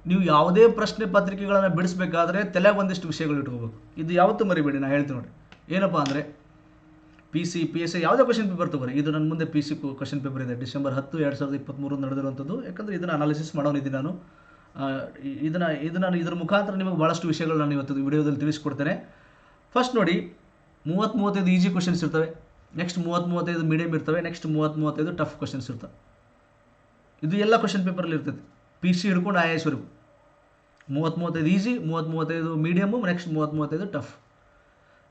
ನೀವು ಯಾವುದೇ ಪ್ರಶ್ನೆ ಪತ್ರಿಕೆಗಳನ್ನು ಬಿಡಿಸ್ಬೇಕಾದ್ರೆ ತಲೆಗೆ ಒಂದಿಷ್ಟು ವಿಷಯಗಳು ಇಟ್ಕೋಬೇಕು. ಇದು ಯಾವತ್ತೂ ಮರಿಬೇಡಿ, ನಾನು ಹೇಳ್ತೀನಿ ನೋಡಿ. ಏನಪ್ಪ ಅಂದರೆ PSI ಯಾವುದೇ ಕ್ವಶನ್ ಪೇಪರ್ ತಗೋರಿ. ಇದು ನನ್ನ ಮುಂದೆ PC ಕ್ವಶನ್ ಪೇಪರ್ ಇದೆ, ಡಿಸೆಂಬರ್ 10, 2023 ನಡೆದಿರುವಂಥದ್ದು. ಯಾಕಂದರೆ ಇದನ್ನು ಅನಾಲಿಸಿಸ್ ಮಾಡೋನಿದ್ದೀನಿ ನಾನು. ಇದ್ರ ಮುಖಾಂತರ ನಿಮಗೆ ಭಾಳಷ್ಟು ವಿಷಯಗಳು ನಾನು ಇವತ್ತು ವಿಡಿಯೋದಲ್ಲಿ ತಿಳಿಸ್ಕೊಡ್ತೇನೆ. ಫಸ್ಟ್ ನೋಡಿ, 30-35 ಈಸಿ ಕ್ವಶನ್ಸ್ ಇರ್ತವೆ, ನೆಕ್ಸ್ಟ್ 30-35 ಮೀಡಿಯಮ್ ಇರ್ತವೆ, ನೆಕ್ಸ್ಟ್ 30-35 ಟಫ್ ಕ್ವಶನ್ಸ್ ಇರ್ತವೆ. ಇದು ಎಲ್ಲ ಕ್ವಶನ್ ಪೇಪರಲ್ಲಿ ಇರ್ತೈತೆ, PC ಹಿಡ್ಕೊಂಡು IAS ವರೆಗೂ. 30-35 ಈಸಿ, 30-35 ಮೀಡಿಯಮು, ನೆಕ್ಸ್ಟ್ 30-35 ಟಫ್.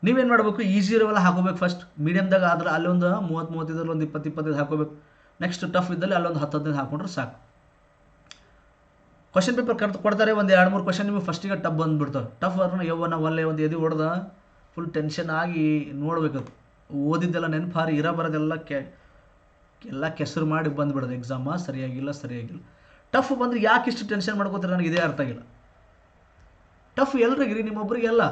ನೀವೇನು ಮಾಡಬೇಕು, ಈಸಿ ಇರೋವೆಲ್ಲ ಹಾಕೋಬೇಕು. ಫಸ್ಟ್ ಮೀಡಿಯಮ್ದಾಗ ಆದ್ರೆ ಅಲ್ಲೊಂದು 30-35 ಒಂದು 20-25 ಹಾಕೋಬೇಕು. ನೆಕ್ಸ್ಟ್ ಟಫ್ ಇದ್ದಲ್ಲಿ ಅಲ್ಲೊಂದು 10-15 ಹಾಕೊಂಡ್ರೆ ಸಾಕು. ಕ್ವಶನ್ ಪೇಪರ್ ಕೊಡ್ತಾರೆ, ಒಂದು 2-3 ಕ್ವಶನ್ ನಿಮಗೆ ಫಸ್ಟಿಗೆ ಟಫ್ ಬಂದುಬಿಡ್ತಾವೆ. ಟಫ್ ಅವ್ರನ್ನ ಯವ್ವನ ಒಳ್ಳೆ ಒಂದು ಎದೆ ಹೊಡೆದ ಫುಲ್ ಟೆನ್ಷನ್ ಆಗಿ ನೋಡ್ಬೇಕು. ಓದಿದ್ದೆಲ್ಲ ನೆನಪಾರಿ ಇರೋ ಬರೋದೆಲ್ಲ ಎಲ್ಲ ಕೆಸರು ಮಾಡಿ ಬಂದುಬಿಡೋದು. ಎಕ್ಸಾಮ ಸರಿಯಾಗಿಲ್ಲ. ಟಫ್ ಬಂದರೆ ಯಾಕೆ ಇಷ್ಟು ಟೆನ್ಷನ್ ಮಾಡ್ಕೋತಾರೆ, ನನಗೆ ಇದೇ ಅರ್ಥ ಆಗಿಲ್ಲ. ಟಫ್ ಎಲ್ರಿಗಿರಿ, ನಿಮ್ಮೊಬ್ಬರಿಗೆಲ್ಲ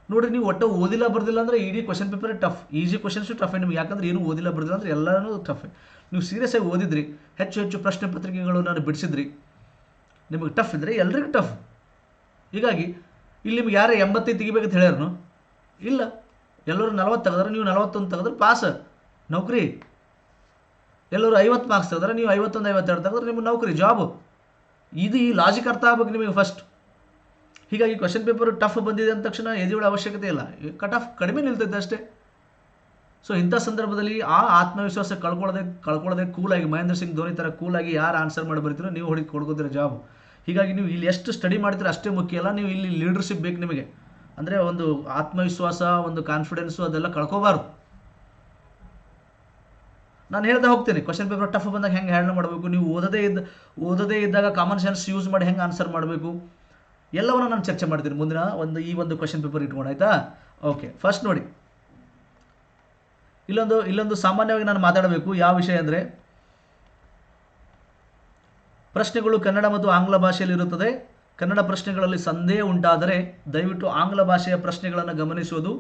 ನೋಡಿರಿ. ನೀವು ಒಟ್ಟು ಓದಿಲ್ಲ ಬರ್ದಿಲ್ಲ ಅಂದರೆ ಇಡೀ ಕ್ವಶನ್ ಪೇಪರೇ ಟಫ್. ಈಸಿ ಕ್ವಶನ್ಸು ಟಫ್ ನಿಮ್ಗೆ, ಯಾಕಂದ್ರೆ ಏನು ಓದಿಲ್ಲ ಬರ್ದಿಲ್ಲ ಅಂದರೆ ಎಲ್ಲನೂ ಟಫ್. ನೀವು ಸೀರಿಯಸ್ ಆಗಿ ಓದಿದ್ರಿ, ಹೆಚ್ಚು ಪ್ರಶ್ನೆ ಪತ್ರಿಕೆಗಳು ನಾನು ಬಿಡಿಸಿದ್ರಿ, ನಿಮಗೆ ಟಫ್ ಇದ್ದರೆ ಎಲ್ರಿಗೂ ಟಫ್. ಹೀಗಾಗಿ ಇಲ್ಲಿ ನಿಮ್ಗೆ ಯಾರೇ 85 ತೆಗಿಬೇಕಂತ ಹೇಳ್ಯಾರನು ಇಲ್ಲ, ಎಲ್ಲರೂ 40 ತೆಗೆದ್ರೆ ನೀವು 41 ತೆಗೆದ್ರೆ ಪಾಸ್ ನೌಕರಿ. ಎಲ್ಲರೂ 50 ಮಾರ್ಕ್ಸ್ ತೆಗೆದ್ರೆ ನೀವು 51-52 ತೆಗೆದ್ರೆ ನಿಮ್ಗೆ ನೌಕರಿ, ಜಾಬು. ಇದು ಈ ಲಾಜಿಕ್ ಅರ್ಥ ಆಗ್ಬೇಕು ನಿಮಗೆ ಫಸ್ಟ್. ಹೀಗಾಗಿ ಕ್ವಶನ್ ಪೇಪರ್ ಟಫ್ ಬಂದಿದೆ ಅಂದ ತಕ್ಷಣ ಎದೆಯುವ ಅವಶ್ಯಕತೆ ಇಲ್ಲ, ಕಟ್ ಆಫ್ ಕಡಿಮೆ ನಿಲ್ತೈತೆ ಅಷ್ಟೇ. ಸೊ ಇಂಥ ಸಂದರ್ಭದಲ್ಲಿ ಆ ಆತ್ಮವಿಶ್ವಾಸ ಕಳ್ಕೊಳ್ಳದೆ ಕೂಲಾಗಿ, ಮಹೇಂದ್ರ ಸಿಂಗ್ ಧೋನಿ ಥರ ಕೂಲಾಗಿ ಯಾರು ಆನ್ಸರ್ ಮಾಡಿ ಬರ್ತೀರೋ ನೀವು ಕೊಡ್ಕೋತೀರ ಜಾಬ್. ಹೀಗಾಗಿ ನೀವು ಇಲ್ಲಿ ಎಷ್ಟು ಸ್ಟಡಿ ಮಾಡ್ತೀರೋ ಅಷ್ಟೇ ಮುಖ್ಯ ಅಲ್ಲ, ನೀವು ಇಲ್ಲಿ ಲೀಡರ್ಶಿಪ್ ಬೇಕು ನಿಮಗೆ. ಅಂದರೆ ಒಂದು ಆತ್ಮವಿಶ್ವಾಸ, ಒಂದು ಕಾನ್ಫಿಡೆನ್ಸು ಅದೆಲ್ಲ ಕಳ್ಕೋಬಾರ್ದು. ನಾನು ಹೇಳ್ತಾ ಹೋಗ್ತೀನಿ, ಕ್ವಶನ್ ಪೇಪರ್ ಟಫ್ ಬಂದಾಗ ಹೆಂಗೆ ಹ್ಯಾಂಡಲ್ ಮಾಡಬೇಕು, ನೀವು ಓದದೇ ಇದ್ದಾಗ ಕಾಮನ್ ಸೆನ್ಸ್ ಯೂಸ್ ಮಾಡಿ ಹೆಂಗೆ ಆನ್ಸರ್ ಮಾಡಬೇಕು ಎಲ್ಲವನ್ನ ನಾನು ಚರ್ಚೆ ಮಾಡ್ತೀನಿ ಮುಂದಿನ ಈ ಒಂದು ಕ್ವಶನ್ ಪೇಪರ್ ಇಟ್ಕೊಂಡು, ಆಯಿತಾ? ಓಕೆ, ಫಸ್ಟ್ ನೋಡಿ, ಇಲ್ಲೊಂದು ಸಾಮಾನ್ಯವಾಗಿ ನಾನು ಮಾತಾಡಬೇಕು. ಯಾವ ವಿಷಯ ಅಂದರೆ, ಪ್ರಶ್ನೆಗಳು ಕನ್ನಡ ಮತ್ತು ಆಂಗ್ಲ ಭಾಷೆಯಲ್ಲಿ ಇರುತ್ತದೆ. ಕನ್ನಡ ಪ್ರಶ್ನೆಗಳಲ್ಲಿ ಸಂದೇಹ ಉಂಟಾದರೆ ದಯವಿಟ್ಟು ಆಂಗ್ಲ ಭಾಷೆಯ ಪ್ರಶ್ನೆಗಳನ್ನು ಗಮನಿಸುವುದು.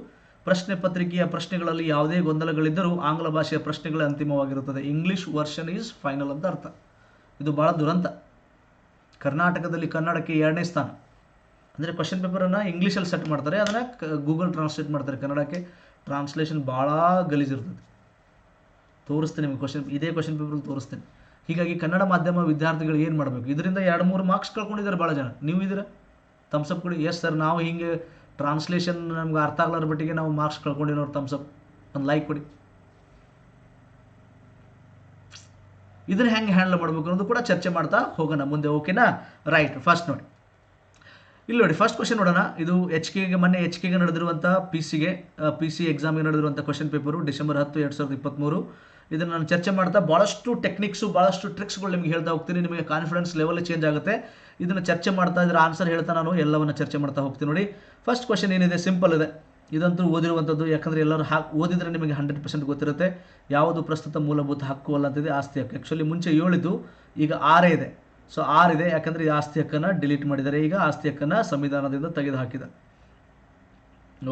ಪ್ರಶ್ನೆ ಪತ್ರಿಕೆಯ ಪ್ರಶ್ನೆಗಳಲ್ಲಿ ಯಾವುದೇ ಗೊಂದಲಗಳಿದ್ದರೂ ಆಂಗ್ಲ ಭಾಷೆಯ ಪ್ರಶ್ನೆಗಳೇ ಅಂತಿಮವಾಗಿರುತ್ತದೆ. ಇಂಗ್ಲಿಷ್ ವರ್ಷನ್ ಈಸ್ ಫೈನಲ್ ಅಂತ ಅರ್ಥ. ಇದು ಭಾಳ ದುರಂತ. ಕರ್ನಾಟಕದಲ್ಲಿ ಕನ್ನಡಕ್ಕೆ 2ನೇ ಸ್ಥಾನ. ಅಂದರೆ ಕ್ವಶನ್ ಪೇಪರನ್ನು ಇಂಗ್ಲೀಷಲ್ಲಿ ಸೆಟ್ ಮಾಡ್ತಾರೆ, ಅದನ್ನು ಗೂಗಲ್ ಟ್ರಾನ್ಸ್ಲೇಟ್ ಮಾಡ್ತಾರೆ ಕನ್ನಡಕ್ಕೆ. ಟ್ರಾನ್ಸ್ಲೇಷನ್ ಭಾಳ ಗಲೀಜಿರ್ತದೆ. ತೋರಿಸ್ತೀನಿ ನಿಮಗೆ ಇದೇ ಕ್ವಶನ್ ಪೇಪರಲ್ಲಿ ತೋರಿಸ್ತೀನಿ. ಹೀಗಾಗಿ ಕನ್ನಡ ಮಾಧ್ಯಮ ವಿದ್ಯಾರ್ಥಿಗಳು ಏನು ಮಾಡಬೇಕು, ಇದರಿಂದ 2-3 ಮಾರ್ಕ್ಸ್ ಕಳ್ಕೊಂಡಿದ್ದಾರೆ ಭಾಳ ಜನ. ನೀವು ಇದ್ದೀರಾ, ಥಮ್ಸಪ್ ಕೊಡಿ. ಎಸ್ ಸರ್, ನಾವು ಹಿಂಗೆ ಟ್ರಾನ್ಸ್ಲೇಷನ್ ನಮ್ಗೆ ಅರ್ಥ ಆಗ್ಲಾರ ಬಟ್ಟಿಗೆ ನಾವು ಮಾರ್ಕ್ಸ್ ಕಳ್ಕೊಂಡಿರೋರು, ಥಮ್ಸಪ್, ಒಂದು ಲೈಕ್ ಕೊಡಿ. ಇದನ್ನು ಹೆಂಗೆ ಹ್ಯಾಂಡಲ್ ಮಾಡಬೇಕು ಅನ್ನೋದು ಕೂಡ ಚರ್ಚೆ ಮಾಡ್ತಾ ಹೋಗೋಣ ಮುಂದೆ, ಓಕೆನಾ? ರೈಟ್, ಫಸ್ಟ್ ನೋಡಿ, ಇಲ್ಲಿ ನೋಡಿ, ಫಸ್ಟ್ ಕ್ವಶನ್ ನೋಡೋಣ. ಇದು ಮೊನ್ನೆ ಎಚ್ ಕೆಗೆ ನಡೆದಿರುವಂಥ PC ಎಕ್ಸಾಮಿಗೆ ನಡೆದಿರುವಂಥ ಕ್ವಶನ್ ಪೇಪರು, ಡಿಸೆಂಬರ್ 10, 2023. ಇದನ್ನು ನಾನು ಚರ್ಚೆ ಮಾಡ್ತಾ ಭಾಳಷ್ಟು ಟೆಕ್ನಿಕ್ಸು, ಭಾಳಷ್ಟು ಟ್ರಿಕ್ಸ್ಗಳು ನಿಮಗೆ ಹೇಳ್ತಾ ಹೋಗ್ತೀನಿ. ನಿಮಗೆ ಕಾನ್ಫಿಡೆನ್ಸ್ ಲೆವೆಲ್ ಚೇಂಜ್ ಆಗುತ್ತೆ. ಇದನ್ನು ಚರ್ಚೆ ಮಾಡ್ತಾ ಇದ್ರೆ ಆನ್ಸರ್ ಹೇಳ್ತಾ ನಾನು ಎಲ್ಲವನ್ನು ಚರ್ಚೆ ಮಾಡ್ತಾ ಹೋಗ್ತೀನಿ. ನೋಡಿ, ಫಸ್ಟ್ ಕ್ವಶನ್ ಏನಿದೆ, ಸಿಂಪಲ್ ಇದೆ. ಇದಂತೂ ಓದಿರುವಂಥದ್ದು, ಯಾಕಂದರೆ ಎಲ್ಲರೂ ಓದಿದರೆ ನಿಮಗೆ 100% ಗೊತ್ತಿರುತ್ತೆ. ಯಾವುದು ಪ್ರಸ್ತುತ ಮೂಲಭೂತ ಹಕ್ಕು ಅಲ್ಲ ಅಂತಿದೆ, ಆಸ್ತಿ ಹಕ್ಕು. ಆ್ಯಕ್ಚುಲಿ ಮುಂಚೆ 7 ಇದ್ದು, ಈಗ 6 ಇದೆ. ಸೊ 6 ಇದೆ, ಯಾಕಂದರೆ ಈ ಆಸ್ತಿ ಹಕ್ಕನ್ನು ಡಿಲೀಟ್ ಮಾಡಿದ್ದಾರೆ. ಈಗ ಆಸ್ತಿ ಹಕ್ಕನ್ನು ಸಂವಿಧಾನದಿಂದ ತೆಗೆದು ಹಾಕಿದ್ದಾರೆ,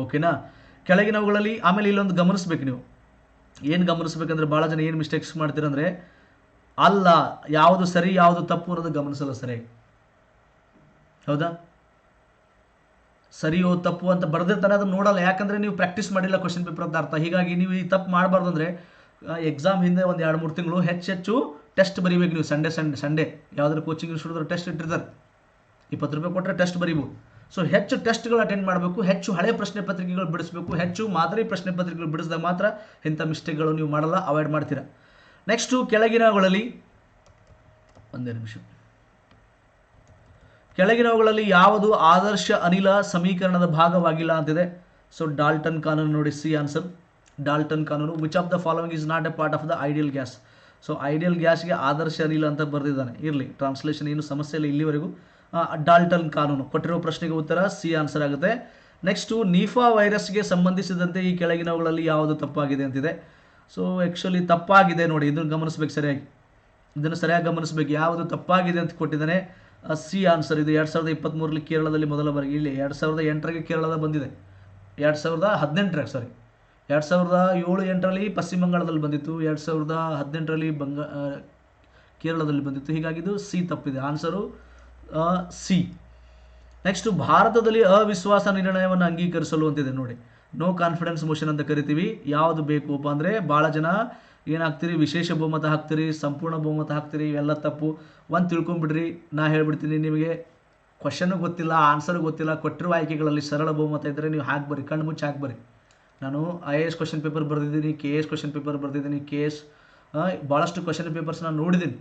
ಓಕೆನಾ? ಕೆಳಗಿನವುಗಳಲ್ಲಿ, ಆಮೇಲೆ ಇಲ್ಲೊಂದು ಗಮನಿಸ್ಬೇಕು ನೀವು. ಏನು ಗಮನಿಸ್ಬೇಕಂದ್ರೆ, ಭಾಳ ಜನ ಏನು ಮಿಸ್ಟೇಕ್ಸ್ ಮಾಡ್ತೀರಂದರೆ, ಅಲ್ಲ ಯಾವುದು ಸರಿ ಯಾವುದು ತಪ್ಪು ಅನ್ನೋದು ಗಮನಿಸಲ್ಲ ಸರಿಯಾಗಿ. ಹೌದಾ? ಸರಿಯೋ ತಪ್ಪು ಅಂತ ಬರೆದಿರ್ತಾನೆ, ಅದನ್ನು ನೋಡಲ್ಲ. ಯಾಕಂದರೆ ನೀವು ಪ್ರಾಕ್ಟೀಸ್ ಮಾಡಿಲ್ಲ ಕ್ವಶನ್ ಪೇಪರ್ ಅಂತ ಅರ್ಥ. ಹೀಗಾಗಿ ನೀವು ಈ ತಪ್ಪು ಮಾಡಬಾರ್ದು. ಅಂದರೆ ಎಕ್ಸಾಮ್ ಹಿಂದೆ ಒಂದು 2-3 ತಿಂಗಳು ಹೆಚ್ಚು ಟೆಸ್ಟ್ ಬರೀಬೇಕು ನೀವು. ಸಂಡೇ ಯಾವುದಾದ್ರು ಕೋಚಿಂಗ್ ಇನ್ಸ್ಟಿಟ್ಯೂಟ್ ಟೆಸ್ಟ್ ಇಟ್ಟಿರ್ತಾರೆ, 20 ರೂಪಾಯಿ ಕೊಟ್ಟರೆ ಟೆಸ್ಟ್ ಬರೀಬೋದು. ಸೊ ಹೆಚ್ಚು ಟೆಸ್ಟ್ಗಳು ಅಟೆಂಡ್ ಮಾಡಬೇಕು, ಹೆಚ್ಚು ಹಳೆ ಪ್ರಶ್ನೆ ಪತ್ರಿಕೆಗಳು ಬಿಡಿಸಬೇಕು, ಹೆಚ್ಚು ಮಾದರಿ ಪ್ರಶ್ನೆ ಪತ್ರಿಕೆಗಳು ಬಿಡಿಸಿದಾಗ ಮಾತ್ರ ಇಂಥ ಮಿಸ್ಟೇಕ್ಗಳು ನೀವು ಮಾಡಲ್ಲ, ಅವಾಯ್ಡ್ ಮಾಡ್ತೀರಾ. ನೆಕ್ಸ್ಟು, ಕೆಳಗಿನವುಗಳಲ್ಲಿ ಒಂದೇ ನಿಮಿಷ, ಕೆಳಗಿನವುಗಳಲ್ಲಿ ಯಾವುದು ಆದರ್ಶ ಅನಿಲ ಸಮೀಕರಣದ ಭಾಗವಾಗಿಲ್ಲ ಅಂತಿದೆ. ಸೊ ಡಾಲ್ಟನ್ ಕಾನೂನು ನೋಡಿ, ಸಿ ಆನ್ಸರ್. ಡಾಲ್ಟನ್ ಕಾನೂನು, which of the following is not A part of the ideal gas. So ideal ಗ್ಯಾಸ್ಗೆ ಆದರ್ಶ ಅನಿಲ ಅಂತ ಬರೆದಿದ್ದಾನೆ. ಇರಲಿ, ಟ್ರಾನ್ಸ್ಲೇಷನ್ ಏನು ಸಮಸ್ಯೆ ಇಲ್ಲ ಇಲ್ಲಿವರೆಗೂ. ಡಾಲ್ಟನ್ ಕಾನೂನು ಕೊಟ್ಟಿರೋ ಪ್ರಶ್ನೆಗೆ ಉತ್ತರ ಸಿ ಆನ್ಸರ್ ಆಗುತ್ತೆ. ನೆಕ್ಸ್ಟು, ನಿಫಾ ವೈರಸ್ಗೆ ಸಂಬಂಧಿಸಿದಂತೆ ಈ ಕೆಳಗಿನವುಗಳಲ್ಲಿ ಯಾವುದು ತಪ್ಪಾಗಿದೆ ಅಂತಿದೆ. ಸೊ ಆ್ಯಕ್ಚುಲಿ ತಪ್ಪಾಗಿದೆ ನೋಡಿ, ಇದನ್ನು ಗಮನಿಸ್ಬೇಕು ಸರಿಯಾಗಿ. ಇದನ್ನು ಸರಿಯಾಗಿ ಗಮನಿಸ್ಬೇಕು, ಯಾವುದು ತಪ್ಪಾಗಿದೆ ಅಂತ ಕೊಟ್ಟಿದ್ದಾನೆ. C answer. ಇದು 2023 ಕೇರಳದಲ್ಲಿ ಮೊದಲ ಬಾರಿಗೆ. ಇಲ್ಲಿ 2008 ಕೇರಳದ ಬಂದಿದೆ, 2007-8ರಲ್ಲಿ ಪಶ್ಚಿಮ ಬಂಗಾಳದಲ್ಲಿ ಬಂದಿತ್ತು, 2018ರಲ್ಲಿ ಕೇರಳದಲ್ಲಿ ಬಂದಿತ್ತು. ಹೀಗಾಗಿ ಇದು ಸಿ ತಪ್ಪಿದೆ. Answer C. ನೆಕ್ಸ್ಟ್, ಭಾರತದಲ್ಲಿ ಅವಿಶ್ವಾಸ ನಿರ್ಣಯವನ್ನು ಅಂಗೀಕರಿಸಲು ಅಂತಿದೆ ನೋಡಿ. ನೋ ಕಾನ್ಫಿಡೆನ್ಸ್ ಮೋಷನ್ ಅಂತ ಕರಿತೀವಿ. ಯಾವುದು ಬೇಕಪ್ಪ ಅಂದರೆ ಭಾಳ ಜನ ಏನಾಗ್ತೀರಿ, ವಿಶೇಷ ಬಹುಮತ ಹಾಕ್ತೀರಿ, ಸಂಪೂರ್ಣ ಬಹುಮತ ಹಾಕ್ತೀರಿ. ಇವೆಲ್ಲ ತಪ್ಪು. ಒಂದು ತಿಳ್ಕೊಂಬಿಡ್ರಿ, ನಾ ಹೇಳ್ಬಿಡ್ತೀನಿ ನಿಮಗೆ. ಕ್ವಶನ್ನು ಗೊತ್ತಿಲ್ಲ, ಆನ್ಸರ್ ಗೊತ್ತಿಲ್ಲ, ಕೊಟ್ಟಿರುವ ಆಯ್ಕೆಗಳಲ್ಲಿ ಸರಳ ಬಹುಮತ ಇದ್ದರೆ ನೀವು ಹಾಕ್ಬರಿ, ಕಣ್ಣು ಮುಚ್ಚಿ ಹಾಕ್ಬರಿ. ನಾನು IAS ಕ್ವಶನ್ ಪೇಪರ್ ಬರೆದಿದ್ದೀನಿ, KS ಕ್ವಶನ್ ಪೇಪರ್ ಬರೆದಿದ್ದೀನಿ, KS ಭಾಳಷ್ಟು ಕ್ವಶನ್ ಪೇಪರ್ಸ್ ನಾನು ನೋಡಿದ್ದೀನಿ.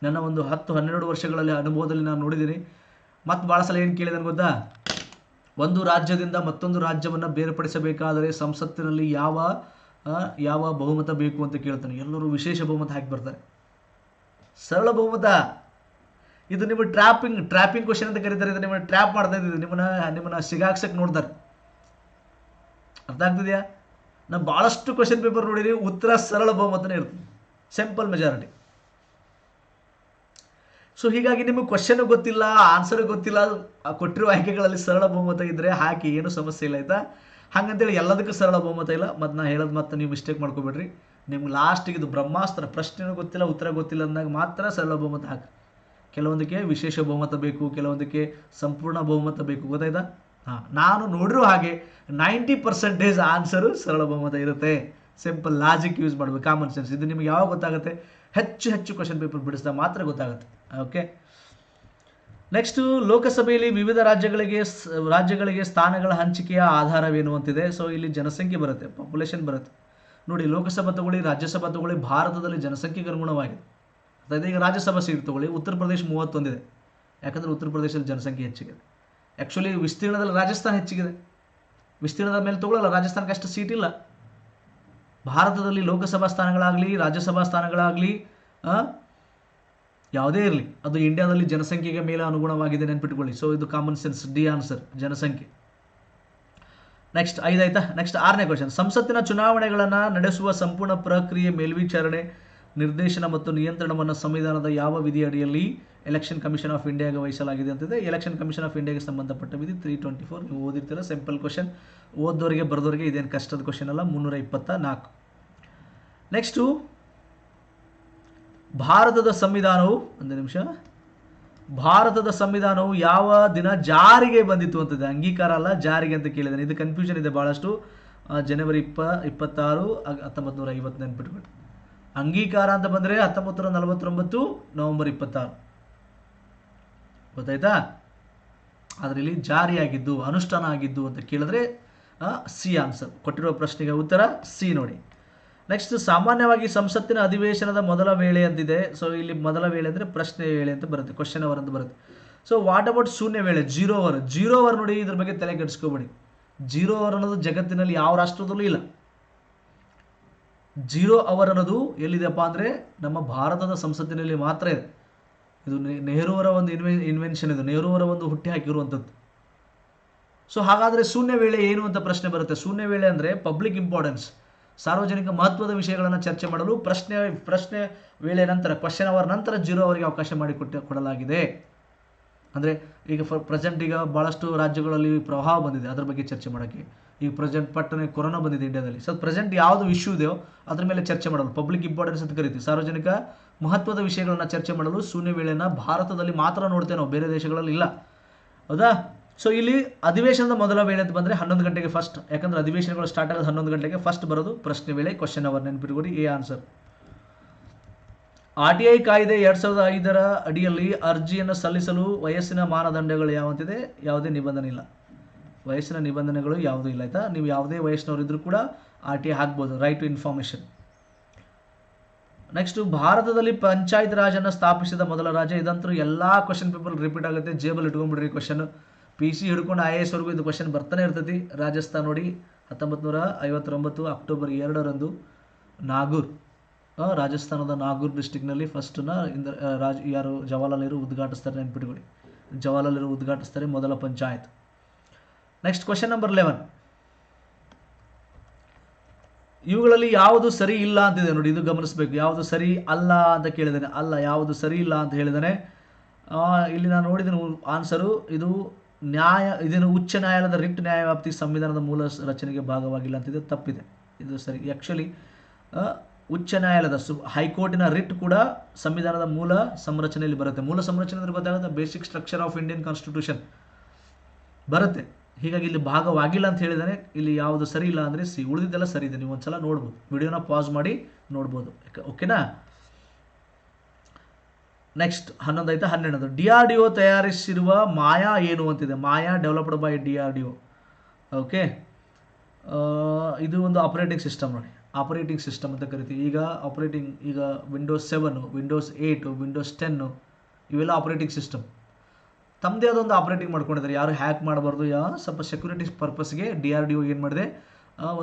ನನ್ನ ಒಂದು 10-12 ವರ್ಷಗಳಲ್ಲಿ ಅನುಭವದಲ್ಲಿ ನಾನು ನೋಡಿದ್ದೀನಿ. ಮತ್ತು ಭಾಳ ಸಲ ಏನು ಕೇಳಿದಾನೆ ಗೊತ್ತಾ, ಒಂದು ರಾಜ್ಯದಿಂದ ಮತ್ತೊಂದು ರಾಜ್ಯವನ್ನು ಬೇರ್ಪಡಿಸಬೇಕಾದರೆ ಸಂಸತ್ತಿನಲ್ಲಿ ಯಾವ ಬಹುಮತ ಬೇಕು ಅಂತ ಕೇಳ್ತಾನೆ. ಎಲ್ಲರೂ ವಿಶೇಷ ಬಹುಮತ ಹಾಕಿ ಬರ್ತಾರೆ. ಸರಳ ಬಹುಮತ ಇದು ನಿಮ್ಮ ಟ್ರ್ಯಾಪಿಂಗ್ ಕ್ವಶನ್ ಅಂತ ಕರೀತಾರೆ. ಇದು ನಿಮ್ಮನ್ನು ಟ್ರ್ಯಾಪ್ ಮಾಡ್ತಾ ಇದ್ದೀವಿ, ನಿಮ್ಮನ್ನ ಸಿಗಾಕ್ಸಕ್ಕೆ ನೋಡ್ತಾರೆ. ಅರ್ಥ ಆಗ್ತಿದೆಯಾ? ನಾನು ಭಾಳಷ್ಟು ಕ್ವಶನ್ ಪೇಪರ್ ನೋಡಿರಿ, ಉತ್ತರ ಸರಳ ಬಹುಮತನೇ ಇರ್ತದೆ, ಸಿಂಪಲ್ ಮೆಜಾರಿಟಿ. ಸೊ ಹೀಗಾಗಿ ನಿಮಗೆ ಕ್ವಶನ್ ಗೊತ್ತಿಲ್ಲ, ಆನ್ಸರ್ ಗೊತ್ತಿಲ್ಲ, ಕೊಟ್ಟಿರುವ ಆಯ್ಕೆಗಳಲ್ಲಿ ಸರಳ ಬಹುಮತ ಇದ್ದರೆ ಹಾಕಿ, ಏನು ಸಮಸ್ಯೆ ಇಲ್ಲ ಆಯಿತಾ. ಹಾಗಂತೇಳಿ ಎಲ್ಲದಕ್ಕೂ ಸರಳ ಬಹುಮತ ಇಲ್ಲ. ಮತ್ತು ನಾ ಹೇಳೋದು ಮತ್ತೆ ನೀವು ಮಿಸ್ಟೇಕ್ ಮಾಡ್ಕೊಬೇಡ್ರಿ. ನಿಮ್ಗೆ ಲಾಸ್ಟಿಗೆ ಇದು ಬ್ರಹ್ಮಾಸ್ತ್ರ, ಪ್ರಶ್ನೆನೂ ಗೊತ್ತಿಲ್ಲ, ಉತ್ತರ ಗೊತ್ತಿಲ್ಲ ಅಂದಾಗ ಮಾತ್ರ ಸರಳ ಬಹುಮತ ಹಾಕಿ. ಕೆಲವೊಂದಕ್ಕೆ ವಿಶೇಷ ಬಹುಮತ ಬೇಕು, ಕೆಲವೊಂದಕ್ಕೆ ಸಂಪೂರ್ಣ ಬಹುಮತ ಬೇಕು, ಗೊತ್ತಾಯ್ತಾ? ನಾನು ನೋಡಿರೋ ಹಾಗೆ 90% ಆನ್ಸರು ಸರಳ ಬಹುಮತ ಇರುತ್ತೆ. ಸಿಂಪಲ್ ಲಾಜಿಕ್ ಯೂಸ್ ಮಾಡಬೇಕು, ಕಾಮನ್ ಸೆನ್ಸ್. ಇದು ನಿಮಗೆ ಯಾವಾಗ ಗೊತ್ತಾಗುತ್ತೆ? ಹೆಚ್ಚು ಕ್ವಶನ್ ಪೇಪರ್ ಬಿಡಿಸಿದಾಗ ಮಾತ್ರ ಗೊತ್ತಾಗುತ್ತೆ. ಓಕೆ, ನೆಕ್ಸ್ಟು, ಲೋಕಸಭೆಯಲ್ಲಿ ವಿವಿಧ ರಾಜ್ಯಗಳಿಗೆ ಸ್ಥಾನಗಳ ಹಂಚಿಕೆಯ ಆಧಾರವೇನು ಅಂತಿದೆ. ಸೊ ಇಲ್ಲಿ ಜನಸಂಖ್ಯೆ ಬರುತ್ತೆ, ಪಾಪ್ಯುಲೇಷನ್ ಬರುತ್ತೆ ನೋಡಿ. ಲೋಕಸಭಾ ತಗೊಳ್ಳಿ, ರಾಜ್ಯಸಭಾ ತಗೊಳ್ಳಿ, ಭಾರತದಲ್ಲಿ ಜನಸಂಖ್ಯೆಗೆ ಅನುಗುಣವಾಗಿದೆ. ಅದಾയത് ಈಗ ರಾಜ್ಯಸಭಾ ಸೀಟ್ ತಗೊಳ್ಳಿ, ಉತ್ತರ ಪ್ರದೇಶ 31 ಇದೆ. ಯಾಕಂದರೆ ಉತ್ತರ ಪ್ರದೇಶದಲ್ಲಿ ಜನಸಂಖ್ಯೆ ಹೆಚ್ಚಿಗಿದೆ. ಆ್ಯಕ್ಚುಲಿ ವಿಸ್ತೀರ್ಣದಲ್ಲಿ ರಾಜಸ್ಥಾನ ಹೆಚ್ಚಿಗಿದೆ. ವಿಸ್ತೀರ್ಣದ ಮೇಲೆ ತಗೊಳ್ಳಲ್ಲ, ರಾಜಸ್ಥಾನಕ್ಕೆ ಅಷ್ಟು ಸೀಟ್ ಇಲ್ಲ. ಭಾರತದಲ್ಲಿ ಲೋಕಸಭಾ ಸ್ಥಾನಗಳಾಗಲಿ, ರಾಜ್ಯಸಭಾ ಸ್ಥಾನಗಳಾಗಲಿ, ಯಾವುದೇ ಇರಲಿ, ಅದು ಇಂಡಿಯಾದಲ್ಲಿ ಜನಸಂಖ್ಯೆಗೆ ಮೇಲೆ ಅನುಗುಣವಾಗಿದೆ, ನೆನ್ಪಿಟ್ಕೊಳ್ಳಿ. ಸೊ ಇದು ಕಾಮನ್ ಸೆನ್ಸ್, ಡಿ ಆನ್ಸರ್, ಜನಸಂಖ್ಯೆ. ನೆಕ್ಸ್ಟ್ 5 ಆಯ್ತಾ. ನೆಕ್ಸ್ಟ್ 6ನೇ ಕ್ವಶನ್, ಸಂಸತ್ತಿನ ಚುನಾವಣೆಗಳನ್ನು ನಡೆಸುವ ಸಂಪೂರ್ಣ ಪ್ರಕ್ರಿಯೆ, ಮೇಲ್ವಿಚಾರಣೆ, ನಿರ್ದೇಶನ ಮತ್ತು ನಿಯಂತ್ರಣವನ್ನು ಸಂವಿಧಾನದ ಯಾವ ವಿಧಿ ಅಡಿಯಲ್ಲಿ ಎಲೆಕ್ಷನ್ ಕಮಿಷನ್ ಆಫ್ ಇಂಡಿಯಾಗೆ ವಹಿಸಲಾಗಿದೆ ಅಂತಿದೆ. ಎಲೆಕ್ಷನ್ ಕಮಿಷನ್ ಆಫ್ ಇಂಡಿಯಾಗೆ ಸಂಬಂಧಪಟ್ಟ ವಿಧಿ 324. ನೀವು ಓದಿರ್ತೀರ, ಸಿಂಪಲ್ ಕ್ವಶನ್. ಓದೋರಿಗೆ ಬರೆದವರಿಗೆ ಇದೇನು ಕಷ್ಟದ ಕ್ವಶನ್ ಅಲ್ಲ. 324. ನೆಕ್ಸ್ಟು, ಭಾರತದ ಸಂವಿಧಾನವು, ಒಂದು ನಿಮಿಷ, ಭಾರತದ ಸಂವಿಧಾನವು ಯಾವ ದಿನ ಜಾರಿಗೆ ಬಂದಿತ್ತು ಅಂತಿದೆ. ಅಂಗೀಕಾರ ಅಲ್ಲ, ಜಾರಿಗೆ ಅಂತ ಕೇಳಿದ್ದಾನೆ. ಇದು ಕನ್ಫ್ಯೂಷನ್ ಇದೆ ಭಾಳಷ್ಟು. ಜನವರಿ 26, 1950 ನೆನ್ಪಿಟ್ಬಿಟ್ಟು. ಅಂಗೀಕಾರ ಅಂತ ಬಂದರೆ 1949, ನವೆಂಬರ್ 26, ಗೊತ್ತಾಯ್ತಾ. ಆದರೆ ಇಲ್ಲಿ ಜಾರಿಯಾಗಿದ್ದು, ಅನುಷ್ಠಾನ ಆಗಿದ್ದು ಅಂತ ಕೇಳಿದ್ರೆ ಸಿ ಆನ್ಸರ್. ಕೊಟ್ಟಿರುವ ಪ್ರಶ್ನೆಗೆ ಉತ್ತರ ಸಿ ನೋಡಿ. ನೆಕ್ಸ್ಟ್, ಸಾಮಾನ್ಯವಾಗಿ ಸಂಸತ್ತಿನ ಅಧಿವೇಶನದ ಮೊದಲ ವೇಳೆ ಅಂತಿದೆ. ಸೊ ಇಲ್ಲಿ ಮೊದಲ ವೇಳೆ ಅಂದರೆ ಪ್ರಶ್ನೆ ವೇಳೆ ಅಂತ ಬರುತ್ತೆ, ಕ್ವಶನ್ ಅವರ್ ಅಂತ ಬರುತ್ತೆ. ಸೊ ವಾಟ್ ಅಬೌಟ್ ಶೂನ್ಯ ವೇಳೆ, 0 ಅವರ್ ನೋಡಿ, ಇದ್ರ ಬಗ್ಗೆ ತಲೆ ಕೆಡಿಸ್ಕೋಬೇಡಿ. 0 ಅವರ್ ಅನ್ನೋದು ಜಗತ್ತಿನಲ್ಲಿ ಯಾವ ರಾಷ್ಟ್ರದಲ್ಲೂ ಇಲ್ಲ. 0 ಅವರ್ ಅನ್ನೋದು ಎಲ್ಲಿದೆಪ್ಪ ಅಂದರೆ ನಮ್ಮ ಭಾರತದ ಸಂಸತ್ತಿನಲ್ಲಿ ಮಾತ್ರ ಇದೆ. ಇದು ನೆಹರೂವರ ಒಂದು ಇನ್ವೆನ್ಷನ್, ಇದು ನೆಹರೂವರ ಒಂದು ಹುಟ್ಟಿ ಹಾಕಿರುವಂಥದ್ದು. ಸೊ ಹಾಗಾದರೆ ಶೂನ್ಯ ವೇಳೆ ಏನು ಅಂತ ಪ್ರಶ್ನೆ ಬರುತ್ತೆ. ಶೂನ್ಯ ವೇಳೆ ಅಂದರೆ ಪಬ್ಲಿಕ್ ಇಂಪಾರ್ಟೆನ್ಸ್, ಸಾರ್ವಜನಿಕ ಮಹತ್ವದ ವಿಷಯಗಳನ್ನು ಚರ್ಚೆ ಮಾಡಲು ಪ್ರಶ್ನೆ ವೇಳೆ ನಂತರ, ಕ್ವಶನ್ ಅವರ್ ನಂತರ 0 ಅವರಿಗೆ ಅವಕಾಶ ಕೊಡಲಾಗಿದೆ. ಅಂದರೆ ಈಗ ಪ್ರೆಸೆಂಟ್ ಈಗ ಭಾಳಷ್ಟು ರಾಜ್ಯಗಳಲ್ಲಿ ಪ್ರವಾಹ ಬಂದಿದೆ, ಅದ್ರ ಬಗ್ಗೆ ಚರ್ಚೆ ಮಾಡೋಕ್ಕೆ. ಈಗ ಪ್ರೆಸೆಂಟ್ ಪಟ್ಟನೆ ಕೊರೋನಾ ಬಂದಿದೆ ಇಂಡಿಯಾದಲ್ಲಿ. ಸೊ ಪ್ರೆಸೆಂಟ್ ಯಾವುದು ಇಶ್ಯೂ ಇದೆಯೋ ಅದ್ರ ಮೇಲೆ ಚರ್ಚೆ ಮಾಡಲು ಪಬ್ಲಿಕ್ ಇಂಪಾರ್ಟೆನ್ಸ್ ಅಂತ ಕರಿತೀವಿ. ಸಾರ್ವಜನಿಕ ಮಹತ್ವದ ವಿಷಯಗಳನ್ನು ಚರ್ಚೆ ಮಾಡಲು ಶೂನ್ಯ ವೇಳೆಯನ್ನು ಭಾರತದಲ್ಲಿ ಮಾತ್ರ ನೋಡ್ತೇವೆ ನಾವು, ಬೇರೆ ದೇಶಗಳಲ್ಲಿ ಇಲ್ಲ, ಹೌದಾ. ಸೊ ಇಲ್ಲಿ ಅಧಿವೇಶನದ ಮೊದಲ ವೇಳೆ ಅಂತ ಬಂದರೆ 11 ಗಂಟೆಗೆ ಫಸ್ಟ್, ಯಾಕಂದರೆ ಅಧಿವೇಶನಗಳು ಸ್ಟಾರ್ಟ್ ಆಗೋದು 11 ಗಂಟೆಗೆ. ಫಸ್ಟ್ ಬರೋದು ಪ್ರಶ್ನೆ ವೇಳೆ, ಕ್ವಶನ್ ಅವರ್, ನೆನಪಿಟ್ಕೊಡಿ, ಎ ಆನ್ಸರ್. RTI ಕಾಯ್ದೆ 2005 ಅಡಿಯಲ್ಲಿ ಅರ್ಜಿಯನ್ನು ಸಲ್ಲಿಸಲು ವಯಸ್ಸಿನ ಮಾನದಂಡಗಳು ಯಾವಂತಿದೆ? ಯಾವುದೇ ನಿಬಂಧನೆ ಇಲ್ಲ. ವಯಸ್ಸಿನ ನಿಬಂಧನೆಗಳು ಯಾವುದೂ ಇಲ್ಲ ಆಯಿತಾ. ನೀವು ಯಾವುದೇ ವಯಸ್ಸಿನವರು ಇದ್ದರೂ ಕೂಡ RTI ಹಾಕ್ಬೋದು, ರೈಟ್ ಟು ಇನ್ಫಾರ್ಮೇಷನ್. ನೆಕ್ಸ್ಟು, ಭಾರತದಲ್ಲಿ ಪಂಚಾಯತ್ ರಾಜನ್ನು ಸ್ಥಾಪಿಸಿದ ಮೊದಲ ರಾಜ್ಯ. ಇದಂತೂ ಎಲ್ಲ ಕ್ವಶನ್ ಪೇಪರ್ ರಿಪೀಟ್ ಆಗುತ್ತೆ, ಜೇಬಲ್ ಇಟ್ಕೊಂಡ್ಬಿಡ್ರಿ ಕ್ವಶನ್. PC ಹಿಡ್ಕೊಂಡು IAS ವರೆಗೂ ಇದು ಕ್ವಶನ್ ಬರ್ತಾನೆ ಇರ್ತೈತಿ. ರಾಜಸ್ಥಾನ್ ನೋಡಿ, 1959 ಅಕ್ಟೋಬರ್ 2ರಂದು ನಾಗೂರ್, ರಾಜಸ್ಥಾನದ ನಾಗೂರ್ ಡಿಸ್ಟಿಕ್ನಲ್ಲಿ ಫಸ್ಟನ್ನ ಯಾರು ಜವಾಹರ್ಲಾಲ್ ನೆಹರು ಉದ್ಘಾಟಿಸ್ತಾರೆ, ನೆನ್ಪಿಟ್ಕೊಳ್ಳಿ. ಜವಾಹರ್ಲಾಲ್ ನೆಹರು ಉದ್ಘಾಟಿಸ್ತಾರೆ ಮೊದಲ ಪಂಚಾಯತ್. ನೆಕ್ಸ್ಟ್ ಕ್ವಶನ್ ನಂಬರ್ 11, ಇವುಗಳಲ್ಲಿ ಯಾವುದು ಸರಿ ಇಲ್ಲ ಅಂತಿದೆ ನೋಡಿ, ಇದು ಗಮನಿಸಬೇಕು. ಯಾವುದು ಸರಿ ಅಲ್ಲ ಅಂತ ಕೇಳಿದ್ದಾನೆ, ಅಲ್ಲ, ಯಾವುದು ಸರಿ ಇಲ್ಲ ಅಂತ ಹೇಳಿದ್ದಾನೆ. ಇಲ್ಲಿ ನಾನು ನೋಡಿದ್ದೀನಿ ಆನ್ಸರು, ಇದೇನು ಉಚ್ಚ ನ್ಯಾಯಾಲಯದ ರಿಟ್ ನ್ಯಾಯವ್ಯಾಪ್ತಿ ಸಂವಿಧಾನದ ಮೂಲ ರಚನೆಗೆ ಭಾಗವಾಗಿಲ್ಲ ಅಂತಿದೆ, ತಪ್ಪಿದೆ. ಇದು ಸರಿ. ಆ್ಯಕ್ಚುಲಿ ಉಚ್ಚ ನ್ಯಾಯಾಲಯದ ಹೈಕೋರ್ಟಿನ ರಿಟ್ ಕೂಡ ಸಂವಿಧಾನದ ಮೂಲ ಸಂರಚನೆಯಲ್ಲಿ ಬರುತ್ತೆ. ಮೂಲ ಸಂರಚನೆ ಅಂದ್ರೆ ಗೊತ್ತಾಗುತ್ತೆ, basic structure of Indian constitution ಬರುತ್ತೆ. ಹೀಗಾಗಿ ಇಲ್ಲಿ ಭಾಗವಾಗಿಲ್ಲ ಅಂತ ಹೇಳಿದರೆ ಇಲ್ಲಿ ಯಾವುದು ಸರಿ ಇಲ್ಲ ಅಂದರೆ ಸಿ, ಉಳಿದಿದ್ದೆಲ್ಲ ಸರಿ ಇದೆ. ನೀವು ಒಂದ್ಸಲ ನೋಡ್ಬೋದು, ವಿಡಿಯೋನ ಪಾಸ್ ಮಾಡಿ ನೋಡ್ಬೋದು. ಓಕೆನಾ. ನೆಕ್ಸ್ಟ್ 11 ಆಯ್ತಾ. 12 DRDO ತಯಾರಿಸಿರುವ ಮಾಯಾ ಏನು ಅಂತಿದೆ. ಮಾಯಾ ಡೆವಲಪ್ಡ್ ಬೈ DRDO. ಓಕೆ, ಇದು ಒಂದು ಆಪರೇಟಿಂಗ್ ಸಿಸ್ಟಮ್ ನೋಡಿ, ಆಪರೇಟಿಂಗ್ ಸಿಸ್ಟಮ್ ಅಂತ ಕರಿತೀವಿ. ಈಗ ವಿಂಡೋಸ್ 7, ವಿಂಡೋಸ್ 8, ವಿಂಡೋಸ್ 10 ಇವೆಲ್ಲ ಆಪರೇಟಿಂಗ್ ಸಿಸ್ಟಮ್. ತಮ್ಮದೇ ಆದೊಂದು ಆಪರೇಟಿಂಗ್ ಮಾಡ್ಕೊಂಡಿದ್ದಾರೆ, ಯಾರು ಹ್ಯಾಕ್ ಮಾಡಬಾರ್ದು. ಸ್ವಲ್ಪ ಸೆಕ್ಯೂರಿಟಿ ಪರ್ಪಸ್ಗೆ DRDO ಏನು ಮಾಡಿದೆ,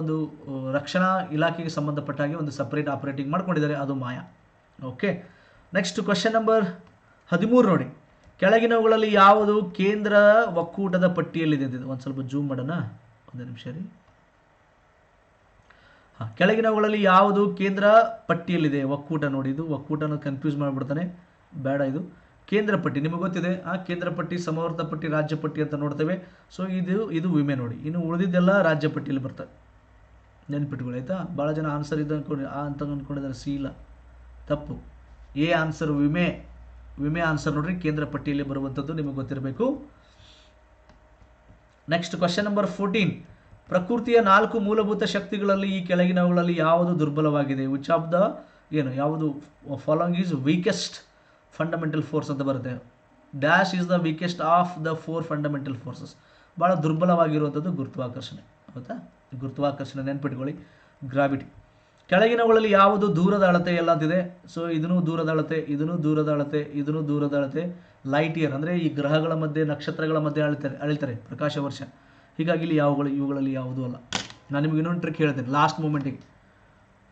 ಒಂದು ರಕ್ಷಣಾ ಇಲಾಖೆಗೆ ಸಂಬಂಧಪಟ್ಟ ಹಾಗೆ ಒಂದು ಸಪ್ರೇಟ್ ಆಪರೇಟಿಂಗ್ ಮಾಡ್ಕೊಂಡಿದ್ದಾರೆ, ಅದು ಮಾಯಾ. ಓಕೆ, ನೆಕ್ಸ್ಟ್ ಕ್ವಶನ್ ನಂಬರ್ 13 ನೋಡಿ. ಕೆಳಗಿನವುಗಳಲ್ಲಿ ಯಾವುದು ಕೇಂದ್ರ ಒಕ್ಕೂಟದ ಪಟ್ಟಿಯಲ್ಲಿದೆ ಅಂತಿದೆ. ಒಂದು ಸ್ವಲ್ಪ ಜೂಮ್ ಮಾಡೋಣ, ಒಂದು ನಿಮಿಷ ರೀ. ಕೆಳಗಿನವುಗಳಲ್ಲಿ ಯಾವುದು ಕೇಂದ್ರ ಪಟ್ಟಿಯಲ್ಲಿದೆ. ಒಕ್ಕೂಟ ನೋಡಿ, ಇದು ಒಕ್ಕೂಟನ ಕನ್ಫ್ಯೂಸ್ ಮಾಡಿಬಿಡ್ತಾನೆ, ಬೇಡ. ಇದು ಕೇಂದ್ರ ಪಟ್ಟಿ ನಿಮಗೆ ಗೊತ್ತಿದೆ. ಕೇಂದ್ರ ಪಟ್ಟಿ, ಸಮವರ್ತ ಪಟ್ಟಿ, ರಾಜ್ಯ ಪಟ್ಟಿ ಅಂತ ನೋಡ್ತೇವೆ. ಸೊ ಇದು ವಿಮೆ ನೋಡಿ. ಇನ್ನು ಉಳಿದಿದ್ದೆಲ್ಲ ರಾಜ್ಯ ಪಟ್ಟಿಯಲ್ಲಿ ಬರ್ತವೆ, ನೆನ್ಪಿಟ್ಕೊಳ್ಳಿ ಆಯಿತಾ. ಭಾಳ ಜನ ಆನ್ಸರ್ ಇದೆ ಅಂತ ಅಂದ್ಕೊಂಡಿದ್ದಾರೆ, ಸಿ ಇಲ್ಲ, ತಪ್ಪು. ಎ ಆನ್ಸರ್ ವಿಮೆ ಆನ್ಸರ್ ನೋಡ್ರಿ, ಕೇಂದ್ರ ಪಟ್ಟಿಯಲ್ಲಿ ಬರುವಂಥದ್ದು ನಿಮಗೆ ಗೊತ್ತಿರಬೇಕು. Next question number 14. ಪ್ರಕೃತಿಯ 4 ಮೂಲಭೂತ ಶಕ್ತಿಗಳಲ್ಲಿ ಈ ಕೆಳಗಿನವುಗಳಲ್ಲಿ ಯಾವುದು ದುರ್ಬಲವಾಗಿದೆ. ವಿಚ್ ಆಫ್ ದ ಯಾವುದು following is weakest fundamental force ಅಂತ ಬರುತ್ತೆ. Dash is the weakest of the 4 fundamental forces. ಭಾಳ ದುರ್ಬಲವಾಗಿರುವಂಥದ್ದು ಗುರುತ್ವಾಕರ್ಷಣೆ. ಹೌದಾ, ಗುರುತ್ವಾಕರ್ಷಣೆ ನೆನ್ಪಿಟ್ಕೊಳ್ಳಿ, ಗ್ರಾವಿಟಿ. ಕೆಳಗಿನವುಗಳಲ್ಲಿ ಯಾವುದು ದೂರದ ಅಳತೆ ಎಲ್ಲ ಅಂತಿದೆ. ಸೊ ಇದನ್ನು ದೂರದ ಅಳತೆ, ಇದನ್ನು ದೂರದ ಅಳತೆ, ಇದನ್ನು ದೂರದ ಅಳತೆ. ಲೈಟ್ ಇಯರ್ ಅಂದರೆ ಈ ಗ್ರಹಗಳ ಮಧ್ಯೆ, ನಕ್ಷತ್ರಗಳ ಮಧ್ಯೆ ಅಳಿತಾರೆ ಪ್ರಕಾಶ ವರ್ಷ. ಹೀಗಾಗಿ ಇಲ್ಲಿ ಇವುಗಳಲ್ಲಿ ಯಾವುದೂ ಅಲ್ಲ. ನಾನು ನಿಮಗೆ ಇನ್ನೊಂದು ಟ್ರಿಕ್ ಹೇಳ್ತೇನೆ ಲಾಸ್ಟ್ ಮೂಮೆಂಟಿಗೆ.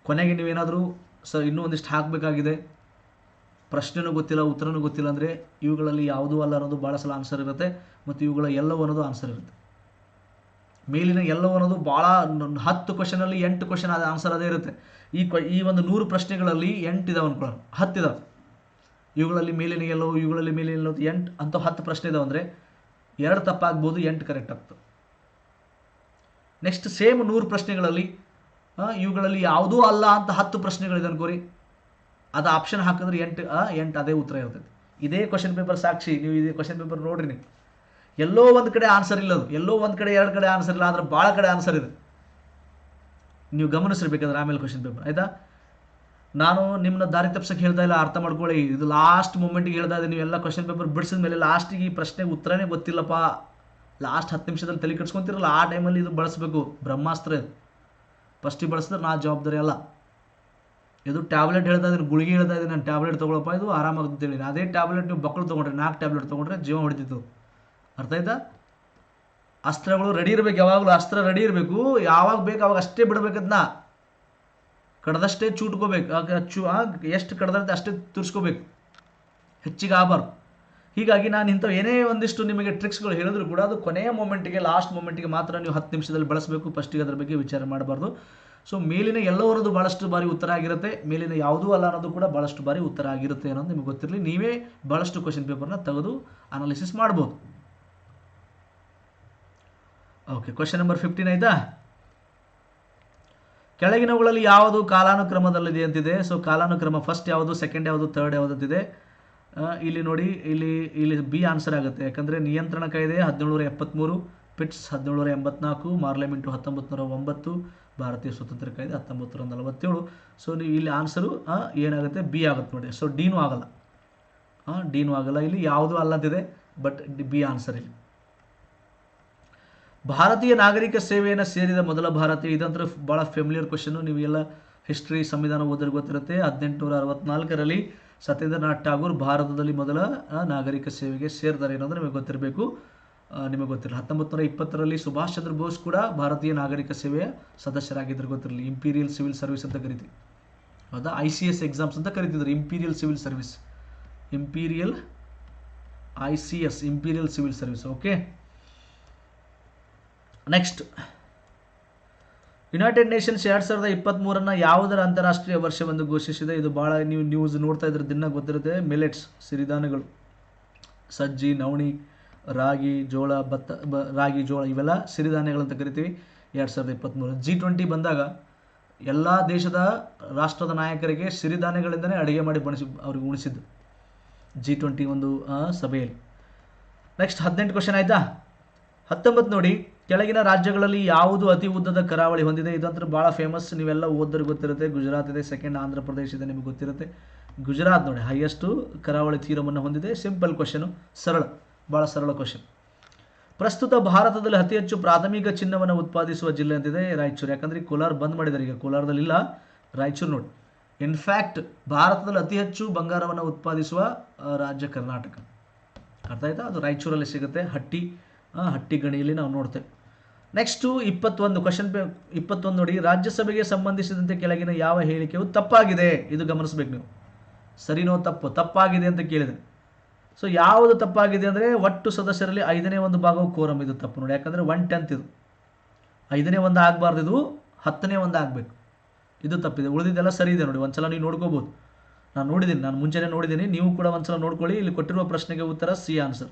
ಕೊನೆಗೆ ನೀವೇನಾದರೂ ಇನ್ನೂ ಒಂದಿಷ್ಟು ಹಾಕಬೇಕಾಗಿದೆ, ಪ್ರಶ್ನೆನೂ ಗೊತ್ತಿಲ್ಲ, ಉತ್ತರನೂ ಗೊತ್ತಿಲ್ಲ ಅಂದರೆ ಇವುಗಳಲ್ಲಿ ಯಾವುದೂ ಅಲ್ಲ ಅನ್ನೋದು ಭಾಳ ಸಲ ಆನ್ಸರ್ ಇರುತ್ತೆ. ಮತ್ತು ಇವುಗಳ ಎಲ್ಲವೂ ಅನ್ನೋದು ಆನ್ಸರ್ ಇರುತ್ತೆ. ಮೇಲಿನ ಎಲ್ಲವೂ ಅನ್ನೋದು ಭಾಳ 10 ಕ್ವಶನಲ್ಲಿ 8 ಕ್ವಶನ್ ಅದು ಆನ್ಸರ್ ಅದೇ ಇರುತ್ತೆ. ಈ ಒಂದು 100 ಪ್ರಶ್ನೆಗಳಲ್ಲಿ 8 ಇದಾವೆ ಅನ್ಕೊಳ್ಳೋಣ, 10 ಇದಾವೆ. ಇವುಗಳಲ್ಲಿ ಮೇಲಿನ ಎಲ್ಲವೂ, ಇವುಗಳಲ್ಲಿ ಮೇಲಿನ ಎಲ್ಲವೂ 8 ಅಂತ 10 ಪ್ರಶ್ನೆ ಇದಾವೆ ಅಂದರೆ 2 ತಪ್ಪಾಗ್ಬೋದು, 8 ಕರೆಕ್ಟ್ ಆಗ್ತದೆ. ನೆಕ್ಸ್ಟ್ ಸೇಮ್ 100 ಪ್ರಶ್ನೆಗಳಲ್ಲಿ ಇವುಗಳಲ್ಲಿ ಯಾವುದೂ ಅಲ್ಲ ಅಂತ 10 ಪ್ರಶ್ನೆಗಳಿದೆ ಅನ್ಕೋರಿ, ಅದು ಆಪ್ಷನ್ ಹಾಕಿದ್ರೆ 8 ಅದೇ ಉತ್ತರ ಇರ್ತೈತೆ. ಇದೇ ಕ್ವಶನ್ ಪೇಪರ್ ಸಾಕ್ಷಿ. ನೀವು ಇದೇ ಕ್ವಶನ್ ಪೇಪರ್ ನೋಡ್ರಿ, ನೀವು ಎಲ್ಲೋ ಒಂದು ಕಡೆ ಆನ್ಸರ್ ಇಲ್ಲದು, ಎಲ್ಲೋ ಒಂದು ಕಡೆ 2 ಕಡೆ ಆನ್ಸರ್ ಇಲ್ಲ, ಆದರೆ ಭಾಳ ಕಡೆ ಆನ್ಸರ್ ಇದೆ. ನೀವು ಗಮನಿಸಿರ್ಬೇಕಾದ್ರೆ ಆಮೇಲೆ ಕ್ವಶನ್ ಪೇಪರ್ ಆಯಿತಾ. ನಾನು ನಿಮ್ಮನ್ನ ದಾರಿ ತಪ್ಸಕ್ಕೆ ಹೇಳ್ತಾ ಇಲ್ಲ, ಅರ್ಥ ಮಾಡ್ಕೊಳ್ಳಿ. ಇದು ಲಾಸ್ಟ್ ಮೂಮೆಂಟಿಗೆ ಹೇಳ್ತಾ ಇದ್ದೀನಿ. ನೀವೆಲ್ಲ ಕ್ವಶನ್ ಪೇಪರ್ ಬಿಡಿಸಿದ ಮೇಲೆ ಲಾಸ್ಟಿಗೆ ಈ ಪ್ರಶ್ನೆಗೆ ಉತ್ತರನೇ ಗೊತ್ತಿಲ್ಲಪ್ಪ, ಲಾಸ್ಟ್ 10 ನಿಮಿಷದಲ್ಲಿ ತಲೆ ಕೆಡ್ಸ್ಕೊಂತಿರಲ್ಲ, ಆ ಟೈಮಲ್ಲಿ ಇದು ಬಳಸಬೇಕು. ಬ್ರಹ್ಮಾಸ್ತ್ರ ಇದು. ಫಸ್ಟಿಗೆ ಬಳಸಿದ್ರೆ ನಾ ಜವಾಬ್ದಾರಿ ಅಲ್ಲ. ಇದು ಟ್ಯಾಬ್ಲೆಟ್ ಹೇಳ್ತಾ ಇದ್ದೀನಿ, ಗುಳಿಗೆ ಹೇಳ್ತಾ ಇದ್ದೀನಿ, ನಾನು ಟ್ಯಾಬ್ಲೆಟ್ ತೊಗೊಳಪ್ಪ, ಇದು ಆರಾಮಾಗ್ತೇಳಿ. ಅದೇ ಟ್ಯಾಬ್ಲೆಟ್ ನೀವು ಮಕ್ಕಳು ತೊಗೊಂಡ್ರೆ, 4 ಟ್ಯಾಬ್ಲೆಟ್ ತೊಗೊಂಡ್ರೆ ಜೀವ ಹೊಡಿತಿತ್ತು. ಅರ್ಥ ಆಯ್ತಾ. ಅಸ್ತ್ರಗಳು ರೆಡಿ ಇರಬೇಕು, ಯಾವಾಗಲೂ ಅಸ್ತ್ರ ರೆಡಿ ಇರಬೇಕು. ಯಾವಾಗ ಬೇಕು ಅವಾಗ ಅಷ್ಟೇ ಬಿಡಬೇಕದನ್ನ, ಕಡ್ದಷ್ಟೇ ಚೂಟ್ಕೋಬೇಕು. ಎಷ್ಟು ಕಡ್ದಂತೆ ಅಷ್ಟೇ ತುರ್ಸ್ಕೋಬೇಕು, ಹೆಚ್ಚಿಗೆ ಆಗಬಾರ್ದು. ಹೀಗಾಗಿ ನಾನು ಇಂಥವು ಏನೇ ಒಂದಿಷ್ಟು ನಿಮಗೆ ಟ್ರಿಕ್ಸ್ಗಳು ಹೇಳಿದ್ರು ಕೂಡ ಅದು ಕೊನೆಯ ಮೂಮೆಂಟಿಗೆ, ಲಾಸ್ಟ್ ಮೂಮೆಂಟಿಗೆ ಮಾತ್ರ ನೀವು 10 ನಿಮಿಷದಲ್ಲಿ ಬಳಸಬೇಕು. ಫಸ್ಟಿಗೆ ಅದ್ರ ಬಗ್ಗೆ ವಿಚಾರ ಮಾಡಬಾರ್ದು. ಸೊ ಮೇಲಿನ ಎಲ್ಲವೂ ಅನ್ನೋದು ಭಾಳಷ್ಟು ಬಾರಿ ಉತ್ತರ ಆಗಿರುತ್ತೆ, ಮೇಲಿನ ಯಾವುದೂ ಅಲ್ಲ ಅನ್ನೋದು ಕೂಡ ಭಾಳಷ್ಟು ಬಾರಿ ಉತ್ತರ ಆಗಿರುತ್ತೆ ಅನ್ನೋದು ನಿಮಗೆ ಗೊತ್ತಿರಲಿ. ನೀವೇ ಭಾಳಷ್ಟು ಕ್ವಶನ್ ಪೇಪರ್ನ ತೆಗೆದು ಅನಾಲಿಸಿಸ್ ಮಾಡ್ಬೋದು. ಓಕೆ, ಕ್ವಶನ್ ನಂಬರ್ 15 ಆಯಿತಾ. ಕೆಳಗಿನವುಗಳಲ್ಲಿ ಯಾವುದು ಕಾಲಾನುಕ್ರಮದಲ್ಲಿದೆ ಅಂತಿದೆ. ಸೊ ಕಾಲಾನುಕ್ರಮ ಫಸ್ಟ್ ಯಾವುದು, ಸೆಕೆಂಡ್ ಯಾವುದು, ಥರ್ಡ್ ಯಾವುದು ಅಂತಿದೆ. ಇಲ್ಲಿ ನೋಡಿ, ಇಲ್ಲಿ ಬಿ ಆನ್ಸರ್ ಆಗುತ್ತೆ. ಯಾಕಂದರೆ ನಿಯಂತ್ರಣ ಕಾಯ್ದೆ 1773, ಪಿಟ್ಸ್ 1784, ಮಾರ್ಲೆಮೆಂಟು 1909, ಭಾರತೀಯ ಸ್ವತಂತ್ರ ಕಾಯ್ದೆ 1947. ಸೊ ನೀವು ಇಲ್ಲಿ ಆನ್ಸರು ಏನಾಗುತ್ತೆ, ಬಿ ಆಗುತ್ತೆ ನೋಡಿ. ಸೊ ಡಿನೂ ಆಗಲ್ಲ, ಡಿನೂ ಆಗಲ್ಲ. ಇಲ್ಲಿ ಯಾವುದೂ ಅಲ್ಲ ಅಂತಿದೆ, ಬಟ್ ಬಿ ಆನ್ಸರ್ ಇಲ್ಲಿ. ಭಾರತೀಯ ನಾಗರಿಕ ಸೇವೆಯನ್ನು ಸೇರಿದ ಮೊದಲ ಭಾರತೀಯ, ಇದಂದ್ರೆ ಭಾಳ ಫೆಮಿಲಿಯರ್ ಕ್ವಶನ್ನು. ನೀವು ಎಲ್ಲ ಹಿಸ್ಟ್ರಿ, ಸಂವಿಧಾನ ಓದಿದ್ರೆ ಗೊತ್ತಿರುತ್ತೆ. 1864ರಲ್ಲಿ ಸತ್ಯೇಂದ್ರನಾಥ್ ಠಾಗೂರ್ ಭಾರತದಲ್ಲಿ ಮೊದಲ ನಾಗರಿಕ ಸೇವೆಗೆ ಸೇರ್ತಾರೆ ಅನ್ನೋದು ನಿಮಗೆ ಗೊತ್ತಿರಬೇಕು. ನಿಮಗೆ ಗೊತ್ತಿರಲಿ. 1920ರಲ್ಲಿ ಸುಭಾಷ್ ಚಂದ್ರ ಬೋಸ್ ಕೂಡ ಭಾರತೀಯ ನಾಗರಿಕ ಸೇವೆಯ ಸದಸ್ಯರಾಗಿದ್ದರು, ಗೊತ್ತಿರಲಿ. ಇಂಪೀರಿಯಲ್ ಸಿವಿಲ್ ಸರ್ವಿಸ್ ಅಂತ ಕರಿತೀವಿ, ಹೌದಾ. ICS ಎಕ್ಸಾಮ್ಸ್ ಅಂತ ಕರಿತಿದ್ರು, imperial civil service, ICS imperial civil service. Okay, next United Nations 2023 ಯಾವುದರ ಅಂತಾರಾಷ್ಟ್ರೀಯ ವರ್ಷವೆಂದು ಘೋಷಿಸಿದೆ. ಇದು ಭಾಳ ನೀವು ನ್ಯೂಸ್ ನೋಡ್ತಾ ಇದ್ರೆ ದಿನ ಗೊತ್ತಿರುತ್ತೆ. ಮಿಲೆಟ್ಸ್, ಸಿರಿಧಾನ್ಯಗಳು, ಸಜ್ಜಿ, ನವಣಿ, ರಾಗಿ, ಜೋಳ, ರಾಗಿ, ಜೋಳ ಇವೆಲ್ಲ ಸಿರಿಧಾನ್ಯಗಳಂತ ಕರಿತೀವಿ. 2023 G20 ಬಂದಾಗ ಎಲ್ಲ ದೇಶದ ರಾಷ್ಟ್ರದ ನಾಯಕರಿಗೆ ಸಿರಿಧಾನ್ಯಗಳಿಂದಲೇ ಅಡುಗೆ ಮಾಡಿ ಅವ್ರಿಗೆ ಉಣಿಸಿದ್ದು G20 ಒಂದು ಸಭೆಯಲ್ಲಿ. ನೆಕ್ಸ್ಟ್ 18 ಕ್ವಶನ್ ಆಯ್ತಾ. 19 ನೋಡಿ, ಕೆಳಗಿನ ರಾಜ್ಯಗಳಲ್ಲಿ ಯಾವುದು ಅತಿ ಉದ್ದದ ಕರಾವಳಿ ಹೊಂದಿದೆ? ಇದಂತೂ ಭಾಳ ಫೇಮಸ್, ನೀವೆಲ್ಲ ಓದೋರಿಗೆ ಗೊತ್ತಿರುತ್ತೆ. ಗುಜರಾತ್ ಇದೆ, ಸೆಕೆಂಡ್ ಆಂಧ್ರ ಪ್ರದೇಶ ಇದೆ, ನಿಮಗೆ ಗೊತ್ತಿರುತ್ತೆ. ಗುಜರಾತ್ ನೋಡಿ ಹೈಯೆಸ್ಟು ಕರಾವಳಿ ತೀರವನ್ನು ಹೊಂದಿದೆ. ಸಿಂಪಲ್ ಕ್ವಶನು, ಭಾಳ ಸರಳ ಕ್ವಶನ್. ಪ್ರಸ್ತುತ ಭಾರತದಲ್ಲಿ ಅತಿ ಹೆಚ್ಚು ಪ್ರಾಥಮಿಕ ಚಿನ್ನವನ್ನು ಉತ್ಪಾದಿಸುವ ಜಿಲ್ಲೆ ಅಂತಿದೆ ರಾಯಚೂರು. ಯಾಕಂದರೆ ಕೋಲಾರ ಬಂದ್ ಮಾಡಿದ್ದಾರೆ, ಈಗ ಕೋಲಾರದಲ್ಲಿ ಇಲ್ಲ, ರಾಯಚೂರು ನೋಡಿ. ಇನ್ಫ್ಯಾಕ್ಟ್ ಭಾರತದಲ್ಲಿ ಅತಿ ಹೆಚ್ಚು ಬಂಗಾರವನ್ನು ಉತ್ಪಾದಿಸುವ ರಾಜ್ಯ ಕರ್ನಾಟಕ. ಅರ್ಥ ಆಯ್ತಾ? ಅದು ರಾಯಚೂರಲ್ಲಿ ಸಿಗುತ್ತೆ, ಹಟ್ಟಿ ಗಣಿಯಲ್ಲಿ ನಾವು ನೋಡ್ತೇವೆ. ನೆಕ್ಸ್ಟು 21 ಕ್ವಶನ್ 21 ನೋಡಿ, ರಾಜ್ಯಸಭೆಗೆ ಸಂಬಂಧಿಸಿದಂತೆ ಕೆಳಗಿನ ಯಾವ ಹೇಳಿಕೆಯು ತಪ್ಪಾಗಿದೆ? ಇದು ಗಮನಿಸಬೇಕು ನೀವು. ಸರಿನೋ ತಪ್ಪಾಗಿದೆ ಅಂತ ಕೇಳಿದೆ. ಸೊ ಯಾವುದು ತಪ್ಪಾಗಿದೆ ಅಂದರೆ, ಒಟ್ಟು ಸದಸ್ಯರಲ್ಲಿ 5ನೇ 1 ಭಾಗವು ಕೋರಮ್, ಇದು ತಪ್ಪು ನೋಡಿ. ಯಾಕಂದರೆ 1/10 ಇದು 5ನೇ 1 ಆಗಬಾರ್ದು, ಇದು 10ನೇ 1 ಆಗಬೇಕು. ಇದು ತಪ್ಪಿದೆ. ಉಳಿದಿದ್ದೆಲ್ಲ ಸರಿ ಇದೆ ನೋಡಿ. ಒಂದ್ಸಲ ನೀವು ನೋಡ್ಕೋಬೋದು. ನಾನು ನೋಡಿದ್ದೀನಿ, ನಾನು ಮುಂಚೆನೇ ನೋಡಿದ್ದೀನಿ, ನೀವು ಕೂಡ ಒಂದ್ಸಲ ನೋಡ್ಕೊಳ್ಳಿ. ಇಲ್ಲಿ ಕೊಟ್ಟಿರುವ ಪ್ರಶ್ನೆಗೆ ಉತ್ತರ ಸಿ ಆನ್ಸರ್.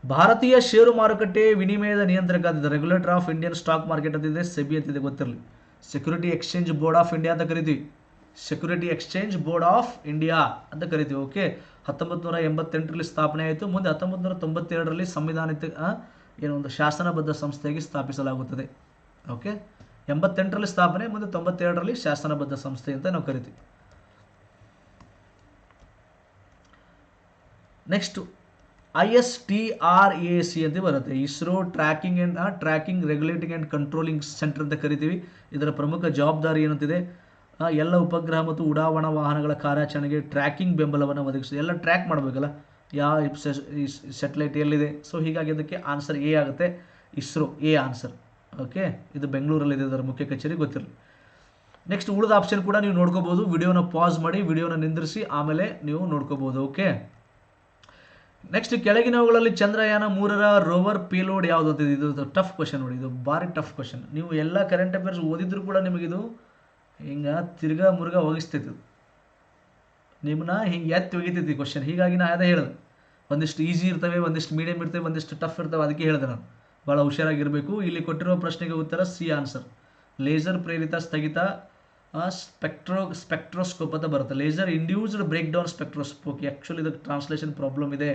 ಭಾರತೀಯ ಷೇರು ಮಾರುಕಟ್ಟೆ ವಿನಿಮಯದ ನಿಯಂತ್ರಕ ಅಂತಿದೆ, regulator of Indian stock market ಅಂತಿದೆ, ಸೆಬಿ ಅಂತಿದೆ, ಗೊತ್ತಿರಲಿ. Security exchange board of India ಅಂತ ಕರಿತೀವಿ. Security exchange board of India ಅಂತ ಕರಿತೀವಿ. ಓಕೆ, 1988ರಲ್ಲಿ ಸ್ಥಾಪನೆ ಆಯಿತು. ಮುಂದೆ 1992ರಲ್ಲಿ ಸಂವಿಧಾನಿಕ ಒಂದು ಶಾಸನಬದ್ಧ ಸಂಸ್ಥೆಯಾಗಿ ಸ್ಥಾಪಿಸಲಾಗುತ್ತದೆ. ಓಕೆ, 88ರಲ್ಲಿ ಸ್ಥಾಪನೆ, ಮುಂದೆ 92ರಲ್ಲಿ ಶಾಸನಬದ್ಧ ಸಂಸ್ಥೆ ಅಂತ ನಾವು ಕರಿತೀವಿ. ನೆಕ್ಸ್ಟ್ ISTRAC ಅಂತ ಬರುತ್ತೆ, ISRO tracking regulating and controlling centre ಅಂತ ಕರಿತೀವಿ. ಇದರ ಪ್ರಮುಖ ಜವಾಬ್ದಾರಿ ಏನಂತಿದೆ, ಎಲ್ಲ ಉಪಗ್ರಹ ಮತ್ತು ಉಡಾವಣಾ ವಾಹನಗಳ ಕಾರ್ಯಾಚರಣೆಗೆ ಟ್ರ್ಯಾಕಿಂಗ್ ಬೆಂಬಲವನ್ನು ಒದಗಿಸುತ್ತೆ. ಎಲ್ಲ ಟ್ರ್ಯಾಕ್ ಮಾಡಬೇಕಲ್ಲ, ಯಾವ ಸ್ಯಾಟಲೈಟ್ ಎಲ್ಲಿದೆ. ಸೊ ಹೀಗಾಗಿ ಅದಕ್ಕೆ ಆನ್ಸರ್ ಎ ಆಗುತ್ತೆ, ಇಸ್ರೋ ಎ ಆನ್ಸರ್. ಓಕೆ, ಇದು ಬೆಂಗಳೂರಲ್ಲಿದೆ, ಇದರ ಮುಖ್ಯ ಕಚೇರಿ, ಗೊತ್ತಿರಲಿ. ನೆಕ್ಸ್ಟ್ ಉಳಿದ ಆಪ್ಷನ್ ಕೂಡ ನೀವು ನೋಡ್ಕೋಬೋದು. ವಿಡಿಯೋನ ಪಾಸ್ ಮಾಡಿ, ವಿಡಿಯೋನ ನಿಂದಿರಿಸಿ ಆಮೇಲೆ ನೀವು ನೋಡ್ಕೋಬೋದು. ಓಕೆ, ನೆಕ್ಸ್ಟ್ ಕೆಳಗಿನವುಗಳಲ್ಲಿ ಚಂದ್ರಯಾನ 3ರ ರೋವರ್ ಪೇಲೋಡ್ ಯಾವುದು ಅಂತಿದೆ. ಇದು ಟಫ್ ಕ್ವಶನ್ ನೋಡಿ, ಇದು ಭಾರಿ ಟಫ್ ಕ್ವಶನ್. ನೀವು ಎಲ್ಲ ಕರೆಂಟ್ ಅಫೇರ್ಸ್ ಓದಿದ್ರು ಕೂಡ ನಿಮಗಿದು ಹಿಂಗೆ ತಿರ್ಗಾ ಮುರುಗಾ ಹೋಗಿಸ್ತೈತಿ, ನಿಮ್ಮನ್ನ ಹಿಂಗೆ ಎತ್ತಿ ಒಗಿತೈತಿ ಕ್ವಶನ್. ಹೀಗಾಗಿ ನಾ ಅದೇ ಹೇಳಿದೆ, ಒಂದಿಷ್ಟು ಈಸಿ ಇರ್ತವೆ, ಒಂದಿಷ್ಟು ಮೀಡಿಯಮ್ ಇರ್ತವೆ, ಒಂದಿಷ್ಟು ಟಫ್ ಇರ್ತವೆ. ಅದಕ್ಕೆ ಹೇಳಿದೆ ನಾನು, ಭಾಳ ಹುಷಾರಾಗಿರಬೇಕು. ಇಲ್ಲಿ ಕೊಟ್ಟಿರುವ ಪ್ರಶ್ನೆಗೆ ಉತ್ತರ ಸಿ ಆನ್ಸರ್. ಲೇಸರ್ ಪ್ರೇರಿತ ಸ್ಥಗಿತ ಸ್ಪೆಕ್ಟ್ರೋಸ್ಕೋಪ್ ಅಂತ ಬರುತ್ತೆ. Laser induced break down spectroscope. Actually ಇದಕ್ಕೆ ಟ್ರಾನ್ಸ್ಲೇಷನ್ ಪ್ರಾಬ್ಲಮ್ ಇದೆ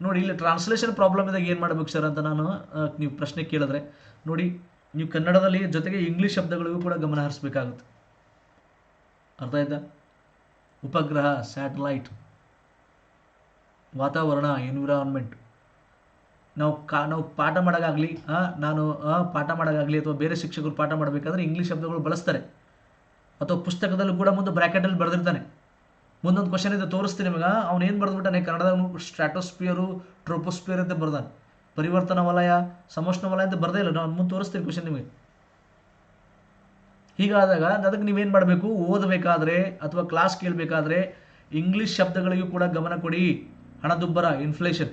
ನೋಡಿ. ಇಲ್ಲಿ ಟ್ರಾನ್ಸ್ಲೇಷನ್ ಪ್ರಾಬ್ಲಮ್ ಇದ್ದಾಗ ಏನು ಮಾಡಬೇಕು ಸರ್ ಅಂತ ನಾನು ನೀವು ಪ್ರಶ್ನೆ ಕೇಳಿದ್ರೆ ನೋಡಿ, ನೀವು ಕನ್ನಡದಲ್ಲಿ ಜೊತೆಗೆ ಇಂಗ್ಲೀಷ್ ಶಬ್ದಗಳಿಗೂ ಕೂಡ ಗಮನ ಹರಿಸಬೇಕಾಗುತ್ತೆ. ಅರ್ಥ ಆಯ್ತಾ? ಉಪಗ್ರಹ, ಸ್ಯಾಟಲೈಟ್, ವಾತಾವರಣ, ಎನ್ವಿರಾನ್ಮೆಂಟ್. ನಾವು ಪಾಠ ಮಾಡೋಕ್ಕಾಗಲಿ, ನಾನು ಪಾಠ ಮಾಡೋಕ್ಕಾಗಲಿ ಅಥವಾ ಬೇರೆ ಶಿಕ್ಷಕರು ಪಾಠ ಮಾಡಬೇಕಾದ್ರೆ ಇಂಗ್ಲೀಷ್ ಶಬ್ದಗಳು ಬಳಸ್ತಾರೆ. ಅಥವಾ ಪುಸ್ತಕದಲ್ಲೂ ಕೂಡ ಮುಂದೆ ಬ್ರ್ಯಾಕೆಟಲ್ಲಿ ಬರೆದಿರ್ತಾನೆ. ಮುಂದೊಂದು ಕ್ವಶನ್ ಇದೆ, ತೋರಿಸ್ತೀನಿ ನಿಮಗೆ. ಅವನು ಏನು ಬರೆದ್ಬಿಟ್ಟಾನೆ ಕನ್ನಡದಾಗ, ಸ್ಟ್ರಾಟೋಸ್ಪಿಯರು, ಟ್ರೋಪೋಸ್ಪಿಯರ್ ಅಂತ ಬರ್ದಾನೆ. ಪರಿವರ್ತನಾ ವಲಯ, ಸಮೋಷ್ಣ ವಲಯ ಅಂತ ಬರದೇ ಇಲ್ಲ. ನಾನು ಮುಂದೆ ತೋರಿಸ್ತೀನಿ ಕ್ವಶನ್ ನಿಮಗೆ. ಹೀಗಾದಾಗ ಅದಕ್ಕೆ ನೀವೇನು ಮಾಡಬೇಕು, ಓದಬೇಕಾದ್ರೆ ಅಥವಾ ಕ್ಲಾಸ್ ಕೇಳಬೇಕಾದ್ರೆ ಇಂಗ್ಲೀಷ್ ಶಬ್ದಗಳಿಗೂ ಕೂಡ ಗಮನ ಕೊಡಿ. ಹಣದುಬ್ಬರ, ಇನ್ಫ್ಲೇಷನ್,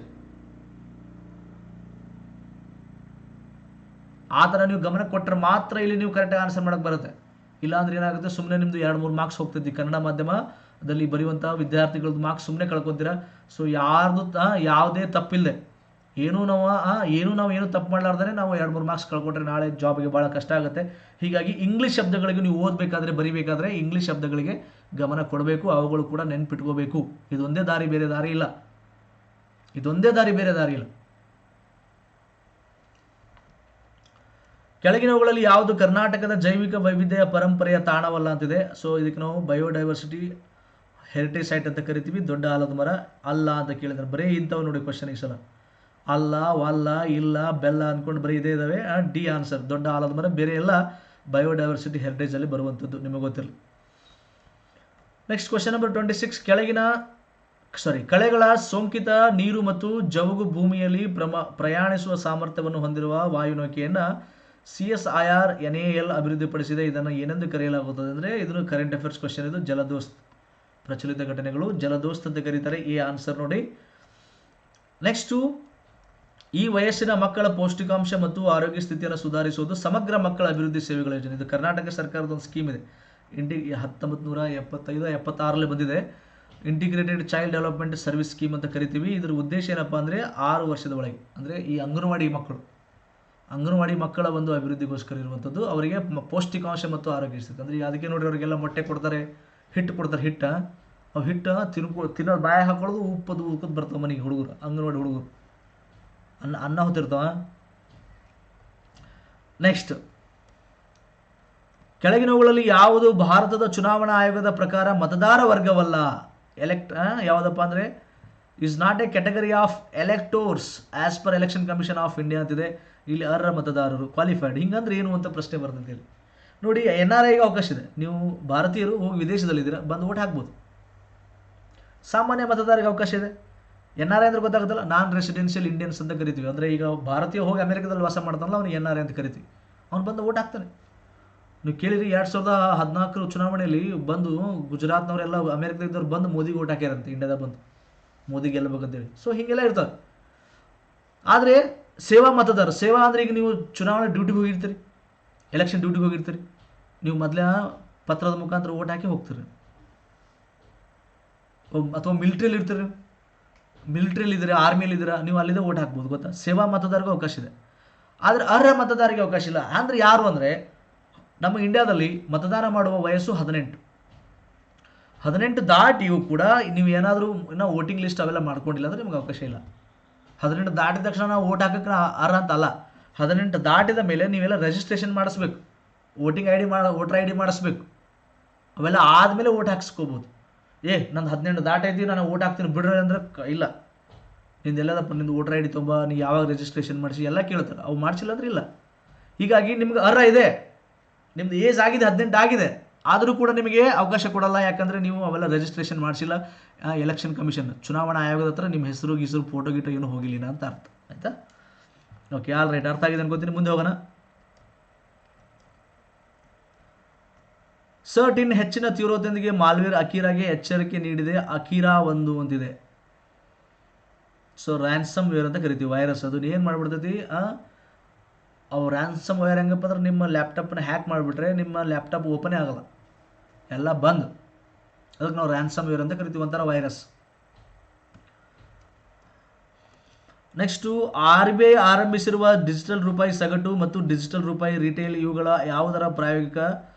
ಆ ಥರ ನೀವು ಗಮನ ಕೊಟ್ಟರೆ ಮಾತ್ರ ಇಲ್ಲಿ ನೀವು ಕರೆಕ್ಟಾಗಿ ಆನ್ಸರ್ ಮಾಡೋಕ್ಕೆ ಬರುತ್ತೆ. ಇಲ್ಲಾಂದ್ರೆ ಏನಾಗುತ್ತೆ, ಸುಮ್ಮನೆ ನಿಮ್ಮದು 2-3 ಮಾರ್ಕ್ಸ್ ಹೋಗ್ತೈತಿ. ಕನ್ನಡ ಮಾಧ್ಯಮದಲ್ಲಿ ಬರೆಯುವಂಥ ವಿದ್ಯಾರ್ಥಿಗಳದ್ದು ಮಾರ್ಕ್ಸ್ ಸುಮ್ಮನೆ ಕಳ್ಕೊತೀರಾ. ಸೊ ಯಾವುದೇ ತಪ್ಪಿಲ್ಲದೆ ನಾವು ತಪ್ಪು ಮಾಡಲಾರ್ದೇ ನಾವು 2-3 ಮಾರ್ಕ್ಸ್ ಕಳ್ಕೊಟ್ರೆ ನಾಳೆ ಜಾಬ್ಗೆ ಭಾಳ ಕಷ್ಟ ಆಗುತ್ತೆ. ಹೀಗಾಗಿ ಇಂಗ್ಲೀಷ್ ಶಬ್ದಗಳಿಗೆ ನೀವು ಓದಬೇಕಾದ್ರೆ, ಬರಿಬೇಕಾದ್ರೆ ಇಂಗ್ಲೀಷ್ ಶಬ್ದಗಳಿಗೆ ಗಮನ ಕೊಡಬೇಕು. ಅವುಗಳು ಕೂಡ ನೆನ್ಪಿಟ್ಕೋಬೇಕು. ಇದೊಂದೇ ದಾರಿ, ಬೇರೆ ದಾರಿ ಇಲ್ಲ. ಕೆಳಗಿನವುಗಳಲ್ಲಿ ಯಾವುದು ಕರ್ನಾಟಕದ ಜೈವಿಕ ವೈವಿಧ್ಯ ಪರಂಪರೆಯ ತಾಣವಲ್ಲ ಅಂತಿದೆ. ಸೊ ಇದಕ್ಕೆ ನಾವು ಬಯೋಡೈವರ್ಸಿಟಿ ಹೆರಿಟೇಜ್ ಸೈಟ್ ಅಂತ ಕರಿತೀವಿ. ದೊಡ್ಡ ಆಲದ ಮರ ಅಲ್ಲ ಅಂತ ಕೇಳಿದ್ರೆ ಬರೀ ಇಂಥವು ನೋಡಿ ಕ್ವಶನ್ ಈ ಸಲ. ಅಲ್ಲ, ವಲ್ಲ, ಇಲ್ಲ, ಬೆಲ್ಲ ಅಂದ್ಕೊಂಡು ಬರೀ ಇದೇ ಇದಾವೆ. ಡಿ ಆನ್ಸರ್, ದೊಡ್ಡ ಆಲದ ಮರ. ಬೇರೆ ಎಲ್ಲ ಬಯೋಡೈವರ್ಸಿಟಿ ಹೆರಿಟೇಜಲ್ಲಿ ಬರುವಂಥದ್ದು, ನಿಮಗೆ ಗೊತ್ತಿರಲಿ. Next question number 26. ಕಳೆಗಳ ಸೋಂಕಿತ ನೀರು ಮತ್ತು ಜವುಗು ಭೂಮಿಯಲ್ಲಿ ಪ್ರಯಾಣಿಸುವ ಸಾಮರ್ಥ್ಯವನ್ನು ಹೊಂದಿರುವ ವಾಯುನೌಕೆಯನ್ನು CSIR NAL ಅಭಿವೃದ್ಧಿಪಡಿಸಿದೆ. ಇದನ್ನು ಏನೆಂದು ಕರೆಯಲಾಗುತ್ತದೆ ಅಂದರೆ, ಇದನ್ನು ಕರೆಂಟ್ ಅಫೇರ್ಸ್ ಕ್ವಶನ್. ಇದು ಜಲದೋಸ್ತ್, ಪ್ರಚಲಿತ ಘಟನೆಗಳು, ಜಲದೋಸ್ತ್ ಅಂತ ಕರೀತಾರೆ. ಎ ಆನ್ಸರ್ ನೋಡಿ. ನೆಕ್ಸ್ಟು, ಈ ವಯಸ್ಸಿನ ಮಕ್ಕಳ ಪೌಷ್ಟಿಕಾಂಶ ಮತ್ತು ಆರೋಗ್ಯ ಸ್ಥಿತಿಯನ್ನು ಸುಧಾರಿಸುವುದು ಸಮಗ್ರ ಮಕ್ಕಳ ಅಭಿವೃದ್ಧಿ ಸೇವೆಗಳ ಯೋಜನೆ. ಇದು ಕರ್ನಾಟಕ ಸರ್ಕಾರದ ಒಂದು ಸ್ಕೀಮ್ ಇದೆ. 1975-76ರಲ್ಲಿ ಬಂದಿದೆ. Integrated child development service scheme ಅಂತ ಕರಿತೀವಿ. ಇದರ ಉದ್ದೇಶ ಏನಪ್ಪ ಅಂದರೆ 6 ವರ್ಷದ ಒಳಗೆ, ಅಂದರೆ ಈ ಅಂಗನವಾಡಿ ಮಕ್ಕಳು ಅಂಗನವಾಡಿ ಮಕ್ಕಳ ಒಂದು ಅಭಿವೃದ್ಧಿಗೋಸ್ಕರ ಇರುವಂಥದ್ದು. ಅವರಿಗೆ ಪೌಷ್ಟಿಕಾಂಶ ಮತ್ತು ಆರೋಗ್ಯ ಸಿಗುತ್ತೆ. ಅಂದರೆ ಈಗ ಅದಕ್ಕೆ ನೋಡಿ ಅವರಿಗೆಲ್ಲ ಮೊಟ್ಟೆ ಕೊಡ್ತಾರೆ, ಹಿಟ್ಟು ಕೊಡ್ತಾರೆ. ಅವು ಹಿಟ್ಟು ತಿನ್ನೋದು ಬಾಯ ಹಾಕೊಳ್ಳೋದು ಉಪ್ಪದು ಉಕ್ಕದು ಬರ್ತಾವೆ ಮನೆಗೆ ಹುಡುಗರು, ಅಂಗನವಾಡಿ ಹುಡುಗರು ಅನ್ನ ಹೊತ್ತಿರ್ತಾವ. ನೆಕ್ಸ್ಟ್, ಕೆಳಗಿನವುಗಳಲ್ಲಿ ಯಾವುದು ಭಾರತದ ಚುನಾವಣಾ ಆಯೋಗದ ಪ್ರಕಾರ ಮತದಾರ ವರ್ಗವಲ್ಲ? ಯಾವುದಪ್ಪ ಅಂದರೆ is not a category of electors as per Election Commission of India ಅಂತಿದೆ. ಇಲ್ಲಿ ಅರ್ಹ ಮತದಾರರು ಕ್ವಾಲಿಫೈಡ್. ಹಿಂಗಂದ್ರೆ ಏನು ಅಂತ ಪ್ರಶ್ನೆ ಬರ್ತಂತೆ ಇಲ್ಲಿ. ನೋಡಿ, NRIಗೆ ಅವಕಾಶ ಇದೆ. ನೀವು ಭಾರತೀಯರು ಹೋಗಿ ವಿದೇಶದಲ್ಲಿದ್ದೀರಾ, ಬಂದು ಓಟ್ ಹಾಕ್ಬೋದು. ಸಾಮಾನ್ಯ ಮತದಾರರಿಗೆ ಅವಕಾಶ ಇದೆ. NRI ಅಂದ್ರೆ ಗೊತ್ತಾಗುತ್ತಲ್ಲ, ನಾನ್ ರೆಸಿಡೆನ್ಷಿಯಲ್ ಇಂಡಿಯನ್ಸ್ ಅಂತ ಕರಿತೀವಿ. ಅಂದರೆ ಈಗ ಭಾರತೀಯ ಹೋಗಿ ಅಮೆರಿಕದಲ್ಲಿ ವಾಸ ಮಾಡ್ತಾನಲ್ಲ, ಅವನು NRI ಅಂತ ಕರಿತೀವಿ. ಅವ್ನು ಬಂದು ಓಟ್ ಹಾಕ್ತಾನೆ. ನೀವು ಕೇಳಿರಿ, 2014 ಚುನಾವಣೆಯಲ್ಲಿ ಬಂದು ಗುಜರಾತ್ನವರೆಲ್ಲ ಅಮೆರಿಕದವ್ರು ಬಂದು ಮೋದಿಗೆ ಓಟ್ ಹಾಕ್ಯಾರಂತೆ, ಇಂಡಿಯಾದಾಗ ಬಂದು ಮೋದಿ ಗೆಲ್ಲಬೇಕಂತೇಳಿ. ಸೊ ಹೀಗೆಲ್ಲ ಇರ್ತಾರೆ. ಆದರೆ ಸೇವಾ ಮತದಾರ, ಸೇವಾ ಅಂದರೆ ಈಗ ನೀವು ಚುನಾವಣೆ ಡ್ಯೂಟಿಗೆ ಹೋಗಿರ್ತೀರಿ, ಎಲೆಕ್ಷನ್ ಡ್ಯೂಟಿಗೆ ಹೋಗಿರ್ತೀರಿ, ನೀವು ಮೊದಲೇ ಪತ್ರದ ಮುಖಾಂತರ ಓಟ್ ಹಾಕಿ ಹೋಗ್ತೀರಿ. ಅಥವಾ ಮಿಲಿಟ್ರಿಯಲ್ಲಿ ಇರ್ತೀರಿ, ನೀವು ಮಿಲಿಟ್ರಿಯಲ್ಲಿ ಇದ್ದೀರಾ, ಆರ್ಮಿಯಲ್ಲಿ ಇದ್ದೀರಾ, ನೀವು ಅಲ್ಲಿದೆ ಓಟ್ ಹಾಕ್ಬೋದು. ಗೊತ್ತಾ? ಸೇವಾ ಮತದಾರರಿಗೆ ಅವಕಾಶ ಇದೆ. ಆದರೆ ಅರ್ಹ ಮತದಾರರಿಗೆ ಅವಕಾಶ ಇಲ್ಲ. ಅಂದರೆ ಯಾರು ಅಂದರೆ, ನಮ್ಮ ಇಂಡಿಯಾದಲ್ಲಿ ಮತದಾನ ಮಾಡುವ ವಯಸ್ಸು 18 ದಾಟಿಯೂ ಕೂಡ ನೀವು ಏನಾದರೂ ಇನ್ನೂ ವೋಟಿಂಗ್ ಲಿಸ್ಟ್ ಅವೆಲ್ಲ ಮಾಡ್ಕೊಂಡಿಲ್ಲ ಅಂದರೆ ನಿಮ್ಗೆ ಅವಕಾಶ ಇಲ್ಲ. 18 ದಾಟಿದ ತಕ್ಷಣ ನಾವು ಓಟ್ ಹಾಕೋಕ್ಕೆ ಅರ್ಹ ಅಂತ ಅಲ್ಲ. 18 ದಾಟಿದ ಮೇಲೆ ನೀವೆಲ್ಲ ರಿಜಿಸ್ಟ್ರೇಷನ್ ಮಾಡಿಸ್ಬೇಕು, ವೋಟರ್ ಐ ಡಿ ಮಾಡಿಸ್ಬೇಕು. ಅವೆಲ್ಲ ಆದಮೇಲೆ ಓಟ್ ಹಾಕ್ಸ್ಕೋಬೋದು. ನಂದು 18 ದಾಟೈತಿ, ನಾನು ಓಟ್ ಹಾಕ್ತೀನಿ ಬಿಡ್ರಿ ಅಂದ್ರೆ ಇಲ್ಲ. ನಿಂದು ಎಲ್ಲದಪ್ಪ, ನಿಂದು ವೋಟರ್ ಐ ಡಿ ತುಂಬ, ನೀವು ಯಾವಾಗ ರಿಜಿಸ್ಟ್ರೇಷನ್ ಮಾಡಿಸಿ ಎಲ್ಲ ಕೇಳ್ತಾರೆ. ಅವು ಮಾಡಿಸಿಲ್ಲ ಅಂದ್ರೆ ಇಲ್ಲ. ಹೀಗಾಗಿ ನಿಮ್ಗೆ ಅರ್ಹ ಇದೆ, ನಿಮ್ದು ಏಜ್ ಆಗಿದೆ, 18 ಆಗಿದೆ, ಆದರೂ ಕೂಡ ನಿಮಗೆ ಅವಕಾಶ ಕೊಡಲ್ಲ. ಯಾಕಂದರೆ ನೀವು ಅವೆಲ್ಲ ರಿಜಿಸ್ಟ್ರೇಷನ್ ಮಾಡಿಸಿಲ್ಲ. ಎಲೆಕ್ಷನ್ ಕಮಿಷನ್, ಚುನಾವಣಾ ಆಯೋಗದ ಹತ್ರ ನಿಮ್ಮ ಹೆಸರು ಫೋಟೋ ಗೀಟೋ ಏನೂ ಹೋಗಿಲ್ಲ ಅಂತ ಅರ್ಥ. ಆಯಿತಾ? ಓಕೆ, ಆಲ್ ರೈಟ್, ಅರ್ಥ ಆಗಿದೆ ಅನ್ಕೋತೀನಿ. ಮುಂದೆ ಹೋಗೋಣ. ಸರ್ಟಿನ್ ಹೆಚ್ಚಿನ ತೀವ್ರತೆಯೊಂದಿಗೆ ಮಾಲ್ವೇರ್ ಅಕೀರಾಗೆ ಎಚ್ಚರಿಕೆ ನೀಡಿದೆ. ಅಕೀರಾ 1 ಅಂತಿದೆ. ಸೊ ರ್ಯಾನ್ಸಮ್ ವೇರ್ ಅಂತ ಕರಿತೀವಿ, ವೈರಸ್. ಅದು ಏನು ಮಾಡಿಬಿಡ್ತೈತಿ, ಅವು ರ್ಯಾನ್ಸಮ್ ವೇರ್ ಹೆಂಗಪ್ಪ ಅಂದ್ರೆ ನಿಮ್ಮ ಲ್ಯಾಪ್ಟಾಪ್ನ ಹ್ಯಾಕ್ ಮಾಡಿಬಿಟ್ರೆ ನಿಮ್ಮ ಲ್ಯಾಪ್ಟಾಪ್ ಓಪನೇ ಆಗಲ್ಲ, ಎಲ್ಲ ಬಂದು. ಅದಕ್ಕೆ ನಾವು ರ್ಯಾನ್ಸಮ್ ವೇರ್ ಅಂತ ಕರಿತೀವಿ, ಒಂಥರ ವೈರಸ್. ನೆಕ್ಸ್ಟು, RBI ಆರಂಭಿಸಿರುವ ಡಿಜಿಟಲ್ ರೂಪಾಯಿ ಸಗಟು ಮತ್ತು ಡಿಜಿಟಲ್ ರೂಪಾಯಿ ರಿಟೇಲ್ ಇವುಗಳ ಯಾವುದರ ಪ್ರಾಯೋಗಿಕ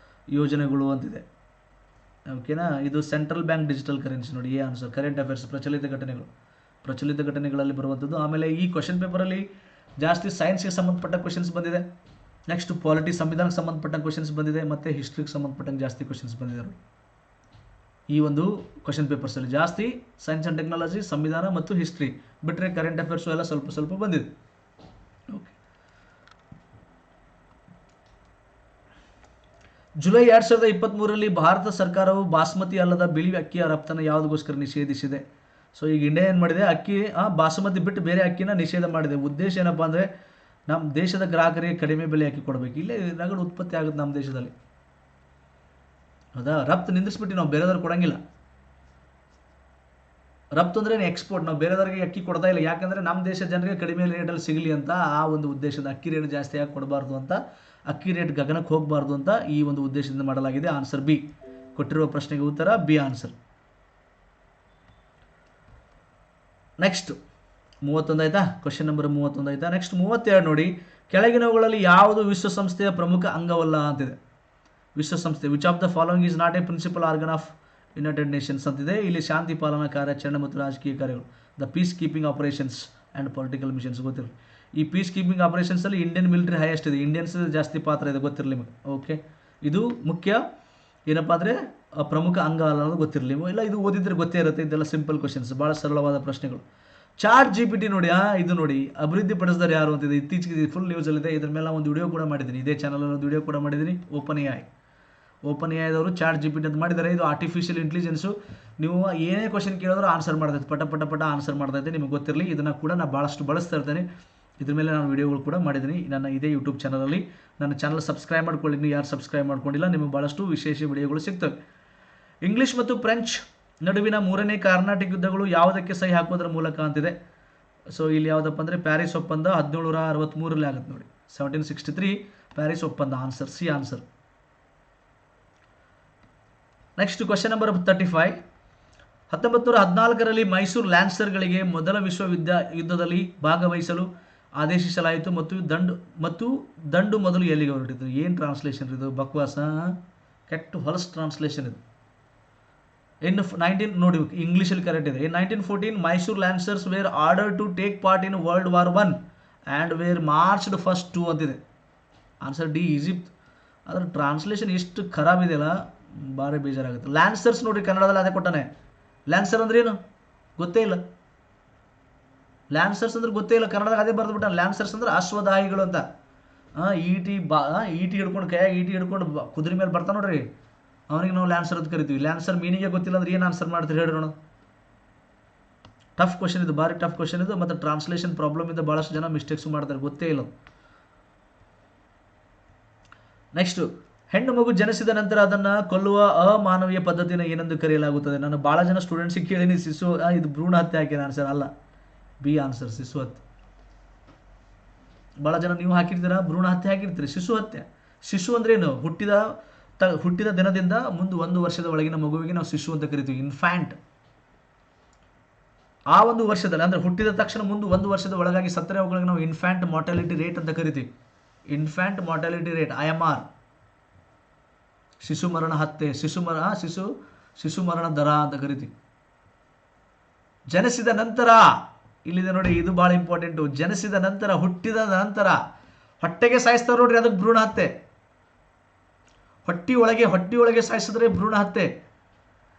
ಯೋಜನೆಗಳು ಅಂತಿದೆ. ಓಕೆನಾ? ಇದು ಸೆಂಟ್ರಲ್ ಬ್ಯಾಂಕ್ ಡಿಜಿಟಲ್ ಕರೆನ್ಸಿ. ನೋಡಿ, ಆನ್ಸರ್ ಕರೆಂಟ್ ಅಫೇರ್ಸ್, ಪ್ರಚಲಿತ ಘಟನೆಗಳಲ್ಲಿ ಬರುವಂಥದ್ದು. ಆಮೇಲೆ ಈ ಕ್ವಶನ್ ಪೇಪರಲ್ಲಿ ಜಾಸ್ತಿ ಸೈನ್ಸ್ಗೆ ಸಂಬಂಧಪಟ್ಟ ಕ್ವಶನ್ಸ್ ಬಂದಿದೆ. ನೆಕ್ಸ್ಟ್ ಪಾಲಿಟಿ, ಸಂವಿಧಾನಕ್ಕೆ ಸಂಬಂಧಪಟ್ಟ ಕ್ವಶನ್ಸ್ ಬಂದಿದೆ, ಮತ್ತು ಹಿಸ್ಟ್ರಿಗೆ ಸಂಬಂಧಪಟ್ಟಂಗೆ ಜಾಸ್ತಿ ಕ್ವಶನ್ಸ್ ಬಂದಿದೆ. ಈ ಒಂದು ಕ್ವಶನ್ ಪೇಪರ್ಸಲ್ಲಿ ಜಾಸ್ತಿ ಸೈನ್ಸ್ ಆ್ಯಂಡ್ ಟೆಕ್ನಾಲಜಿ, ಸಂವಿಧಾನ ಮತ್ತು ಹಿಸ್ಟ್ರಿ ಬಿಟ್ಟರೆ ಕರೆಂಟ್ ಅಫೇರ್ಸು ಎಲ್ಲ ಸ್ವಲ್ಪ ಬಂದಿದೆ. ಓಕೆ, ಜುಲೈ 2023ರಲ್ಲಿ ಭಾರತ ಸರ್ಕಾರವು ಬಾಸ್ಮತಿ ಅಲ್ಲದ ಬಿಳಿ ಅಕ್ಕಿಯ ರಫ್ತನ್ನು ಯಾವುದಕ್ಕೋಸ್ಕರ ನಿಷೇಧಿಸಿದೆ? ಸೊ ಈಗ ಇಂಡಿಯಾ ಏನು ಮಾಡಿದೆ, ಬಾಸುಮತಿ ಬಿಟ್ಟು ಬೇರೆ ಅಕ್ಕಿನ ನಿಷೇಧ ಮಾಡಿದೆ. ಉದ್ದೇಶ ಏನಪ್ಪ ಅಂದರೆ ನಮ್ಮ ದೇಶದ ಗ್ರಾಹಕರಿಗೆ ಕಡಿಮೆ ಬೆಲೆ ಅಕ್ಕಿ ಕೊಡಬೇಕು. ಇಲ್ಲೇ ನಗಡು ಉತ್ಪತ್ತಿ ಆಗುತ್ತೆ ನಮ್ಮ ದೇಶದಲ್ಲಿ. ಹೌದಾ? ರಫ್ತು ನಿಂದಿಸ್ಬಿಟ್ಟು ನಾವು ಬೇರೆದವ್ರಿಗೆ ಕೊಡಂಗಿಲ್ಲ. ರಫ್ತು ಅಂದ್ರೆ ಎಕ್ಸ್ಪೋರ್ಟ್, ನಾವು ಬೇರೆದವ್ರಿಗೆ ಅಕ್ಕಿ ಕೊಡ್ತಾ ಇಲ್ಲ. ಯಾಕಂದರೆ ನಮ್ಮ ದೇಶ ಜನರಿಗೆ ಕಡಿಮೆ ರೇಟಲ್ಲಿ ಸಿಗಲಿ ಅಂತ, ಆ ಒಂದು ಉದ್ದೇಶದ, ಅಕ್ಕಿ ರೇಟ್ ಜಾಸ್ತಿ ಆಗಿ ಕೊಡಬಾರ್ದು ಅಂತ, ಅಕ್ಕಿ ರೇಟ್ ಗಗನಕ್ಕೆ ಹೋಗಬಾರ್ದು ಅಂತ ಈ ಒಂದು ಉದ್ದೇಶದಿಂದ ಮಾಡಲಾಗಿದೆ. Answer B. ಕೊಟ್ಟಿರುವ ಪ್ರಶ್ನೆಗೆ ಉತ್ತರ ಬಿ ಆನ್ಸರ್. ನೆಕ್ಸ್ಟ್ 31 ಆಯ್ತಾ? ಕ್ವಶನ್ ನಂಬರ್ 31 ಆಯ್ತಾ? ನೆಕ್ಸ್ಟ್ 32 ನೋಡಿ, ಕೆಳಗಿನವುಗಳಲ್ಲಿ ಯಾವುದು ವಿಶ್ವಸಂಸ್ಥೆಯ ಪ್ರಮುಖ ಅಂಗವಲ್ಲ ಅಂತಿದೆ. ವಿಶ್ವಸಂಸ್ಥೆ, which of the following is not a principal organ of United Nations ಅಂತಿದೆ. ಇಲ್ಲಿ ಶಾಂತಿ ಪಾಲನಾ ಕಾರ್ಯಾಚರಣೆ ಮತ್ತು ರಾಜಕೀಯ ಕಾರ್ಯಗಳು, the peacekeeping operations and political missions. ಗೊತ್ತಿರಲಿ, ಈ ಪೀಸ್ ಕೀಪಿಂಗ್ ಆಪರೇಷನ್ಸಲ್ಲಿ ಇಂಡಿಯನ್ ಮಿಲಿಟರಿ ಹೈಯೆಸ್ಟ್ ಇದೆ, ಇಂಡಿಯನ್ಸ್ ಜಾಸ್ತಿ ಪಾತ್ರ ಇದೆ, ಗೊತ್ತಿರಲಿ ನಿಮಗೆ. ಓಕೆ, ಇದು ಮುಖ್ಯ ಏನಪ್ಪ ಅಂದರೆ ಪ್ರಮುಖ ಅಂಗ ಅನ್ನೋದು ಗೊತ್ತಿರಲಿ. ಇಲ್ಲ, ಇದು ಓದಿದ್ರೆ ಗೊತ್ತೇ ಇರುತ್ತೆ. ಇದೆಲ್ಲ ಸಿಂಪಲ್ ಕ್ವಶನ್ಸ್, ಭಾಳ ಸರಳವಾದ ಪ್ರಶ್ನೆಗಳು. ಚಾಟ್ GPT ನೋಡಿ, ಇದು ನೋಡಿ, ಅಭಿವೃದ್ಧಿ ಪಡಿಸಿದಾರೆ ಯಾರು ಅಂತಿದೆ. ಇತ್ತೀಚೆಗೆ ಫುಲ್ ನ್ಯೂಸಲ್ಲಿದೆ. ಇದ್ರ ಮೇಲೆ ಒಂದು ವಿಡಿಯೋ ಕೂಡ ಮಾಡಿದ್ದೀನಿ, ಇದೇ ಚಾನಲಲ್ಲಿ ಒಂದು ವಿಡಿಯೋ ಕೂಡ ಮಾಡಿದ್ದೀನಿ. ಓಪನ್ ಎಐದವರು ಚಾಟ್ GPT ಅಂತ ಮಾಡಿದ್ದಾರೆ. ಇದು ಆರ್ಟಿಫಿಷಿಯಲ್ ಇಂಟೆಲಿಜೆನ್ಸು. ನೀವು ಏನೇ ಕ್ವಶನ್ ಕೇಳಿದ್ರು ಆನ್ಸರ್ ಮಾಡ್ತೈತೆ, ಪಟ ಆನ್ಸರ್ ಮಾಡ್ತೈತೆ. ನಿಮಗೆ ಗೊತ್ತಿರಲಿ, ಇದನ್ನು ಕೂಡ ನಾನು ಭಾಳಷ್ಟು ಬಳಸ್ತಾ ಇರ್ತೇನೆ. ಇದ್ರ ಮೇಲೆ ನಾನು ವಿಡಿಯೋಗಳು ಕೂಡ ಮಾಡಿದ್ದೀನಿ ನನ್ನ ಇದೇ ಯೂಟ್ಯೂಬ್ ಚಾನಲಲ್ಲಿ. ನನ್ನ ಚಾನಲ್ ಸಬ್ಸ್ಕ್ರೈಬ್ ಮಾಡ್ಕೊಳ್ಳಿ, ನೀವು ಯಾರು ಸಬ್ಸ್ಕ್ರೈಬ್ ಮಾಡ್ಕೊಂಡಿಲ್ಲ, ನಿಮಗೆ ಭಾಳಷ್ಟು ವಿಶೇಷ ವಿಡಿಯೋಗಳು ಸಿಗ್ತವೆ. ಇಂಗ್ಲೀಷ್ ಮತ್ತು ಫ್ರೆಂಚ್ ನಡುವಿನ 3ನೇ ಕಾರ್ನಾಟಿಕ್ ಯುದ್ಧಗಳು ಯಾವುದಕ್ಕೆ ಸಹಿ ಹಾಕೋದ್ರ ಮೂಲಕ ಅಂತಿದೆ. ಸೊ ಇಲ್ಲಿ ಯಾವುದಪ್ಪ ಅಂದರೆ ಪ್ಯಾರಿಸ್ ಒಪ್ಪಂದ 1763ರಲ್ಲಿ ಆಗುತ್ತೆ ನೋಡಿ, 1763 ಪ್ಯಾರಿಸ್ ಒಪ್ಪಂದ. Answer C answer. Next question number 35. 1914ರಲ್ಲಿ ಮೈಸೂರು ಲ್ಯಾನ್ಸರ್ಗಳಿಗೆ ಮೊದಲ ಯುದ್ಧದಲ್ಲಿ ಭಾಗವಹಿಸಲು ಆದೇಶಿಸಲಾಯಿತು ಮತ್ತು ದಂಡು ಮೊದಲು ಎಲ್ಲಿಗೆ ಹೊರಟಿತು. ಏನು ಟ್ರಾನ್ಸ್ಲೇಷನ್ ಇದು, ಬಕ್ವಾಸ, ಕೆಟ್ಟ ಹೊಲಸ್ ಟ್ರಾನ್ಸ್ಲೇಷನ್ ಇದು. ಇನ್ 19 ನೋಡಿ ಇಂಗ್ಲೀಷಲ್ಲಿ ಕರೆಕ್ಟ್ ಇದೆ. In 1914 Mysore lancers were order to take part in world war 1 and were marched first 2 ಅಂತಿದೆ. Answer D Egypt. ಅದರ ಟ್ರಾನ್ಸ್ಲೇಷನ್ ಎಷ್ಟು ಖರಾಬ್ ಇದೆಯಲ್ಲ, ಭಾರಿ ಬೇಜಾರಾಗುತ್ತೆ. ಲ್ಯಾನ್ಸರ್ಸ್ ನೋಡಿ ಕನ್ನಡದಲ್ಲಿ ಅದೇ ಕೊಟ್ಟಾನೆ. ಲ್ಯಾನ್ಸರ್ ಅಂದ್ರೆ ಏನು ಗೊತ್ತೇ ಇಲ್ಲ. ಲ್ಯಾನ್ಸರ್ಸ್ ಅಂದ್ರೆ ಗೊತ್ತೇ ಇಲ್ಲ, ಕನ್ನಡದಾಗ ಅದೇ ಬರೆದು ಬಿಟ್ಟ. ಲ್ಯಾನ್ಸರ್ಸ್ ಅಂದ್ರೆ ಅಶ್ವದಾಹಿಗಳು ಅಂತ. ಈಟಿ ಹಿಡ್ಕೊಂಡು ಕೈಯಾಗ ಈಟಿ ಹಿಡ್ಕೊಂಡು ಕುದುರೆ ಮೇಲೆ ಬರ್ತಾ ನೋಡ್ರಿ, ಅವನಿಗೆ ನಾವು ಲ್ಯಾನ್ಸರ್ ಅಂತ ಕರಿತೀವಿ. ಲ್ಯಾನ್ಸರ್ ಮೀನಿಂಗೇ ಗೊತ್ತಿಲ್ಲ ಅಂದ್ರೆ ಏನು ಆನ್ಸರ್ ಮಾಡ್ತೀರಿ ಹೇಳಿ ನೋಡೋಣ. ಟಫ್ ಕ್ವಶನ್ ಇದು, ಭಾರಿ ಟಫ್ ಕ್ವಶನ್ ಇದು. ಮತ್ತು ಟ್ರಾನ್ಸ್ಲೇಷನ್ ಪ್ರಾಬ್ಲಮ್ ಇಂದ ಭಾಳಷ್ಟು ಜನ ಮಿಸ್ಟೇಕ್ಸ್ ಮಾಡ್ತಾರೆ, ಗೊತ್ತೇ ಇಲ್ಲ. ನೆಕ್ಸ್ಟ್, ಹೆಣ್ಣು ಮಗು ಜನಿಸಿದ ನಂತರ ಅದನ್ನು ಕೊಲ್ಲುವ ಅಮಾನವೀಯ ಪದ್ಧತಿನ ಏನೆಂದು ಕರೆಯಲಾಗುತ್ತದೆ. ನಾನು ಭಾಳ ಜನ ಸ್ಟೂಡೆಂಟ್ಸಿಗೆ ಕೇಳಿನಿ, ಶಿಶು ಇದು ಭ್ರೂಣ ಹತ್ಯೆ ಹಾಕಿನ ಆನ್ಸರ್ ಅಲ್ಲ, ಬಿ ಆನ್ಸರ್ ಶಿಶು ಹತ್ಯೆ. ಭಾಳ ಜನ ನೀವು ಹಾಕಿರ್ತೀರಾ, ಭ್ರೂಣ ಹತ್ಯೆ ಹಾಕಿರ್ತೀರಿ. ಶಿಶು ಹತ್ಯೆ, ಶಿಶು ಅಂದ್ರೆ ಏನು, ಹುಟ್ಟಿದ ದಿನದಿಂದ ಮುಂದೆ 1 ವರ್ಷದ ಒಳಗಿನ ಮಗುವಿಗೆ ನಾವು ಶಿಶು ಅಂತ ಕರಿತೀವಿ, ಇನ್ಫ್ಯಾಂಟ್. ಆ 1 ವರ್ಷದಲ್ಲಿ ಅಂದರೆ ಹುಟ್ಟಿದ ತಕ್ಷಣ ಮುಂದೆ 1 ವರ್ಷದ ಒಳಗಾಗಿ ಸತ್ತರೆ ಅವುಗಳಿಗೆ ನಾವು ಇನ್ಫ್ಯಾಂಟ್ ಮಾರ್ಟಾಲಿಟಿ ರೇಟ್ ಅಂತ ಕರಿತೀವಿ. Infant mortality rate IMR. ಶಿಶು ಮರಣ ಹತ್ಯೆ, ಶಿಶು ಮರಣ ದರ ಅಂತ ಕರಿತೀವಿ. ಜನಿಸಿದ ನಂತರ ಇಲ್ಲಿದೆ ನೋಡಿ, ಇದು ಭಾಳ ಇಂಪಾರ್ಟೆಂಟು. ಜನಿಸಿದ ನಂತರ, ಹುಟ್ಟಿದ ನಂತರ ಹೊಟ್ಟೆಗೆ ಸಾಯಿಸ್ತಾರೆ ನೋಡ್ರಿ, ಅದಕ್ಕೆ ಭ್ರೂಣ ಹತ್ಯೆ. ಹೊಟ್ಟಿಯೊಳಗೆ ಸಾಯಿಸಿದ್ರೆ ಭ್ರೂಣ ಹತ್ಯೆ.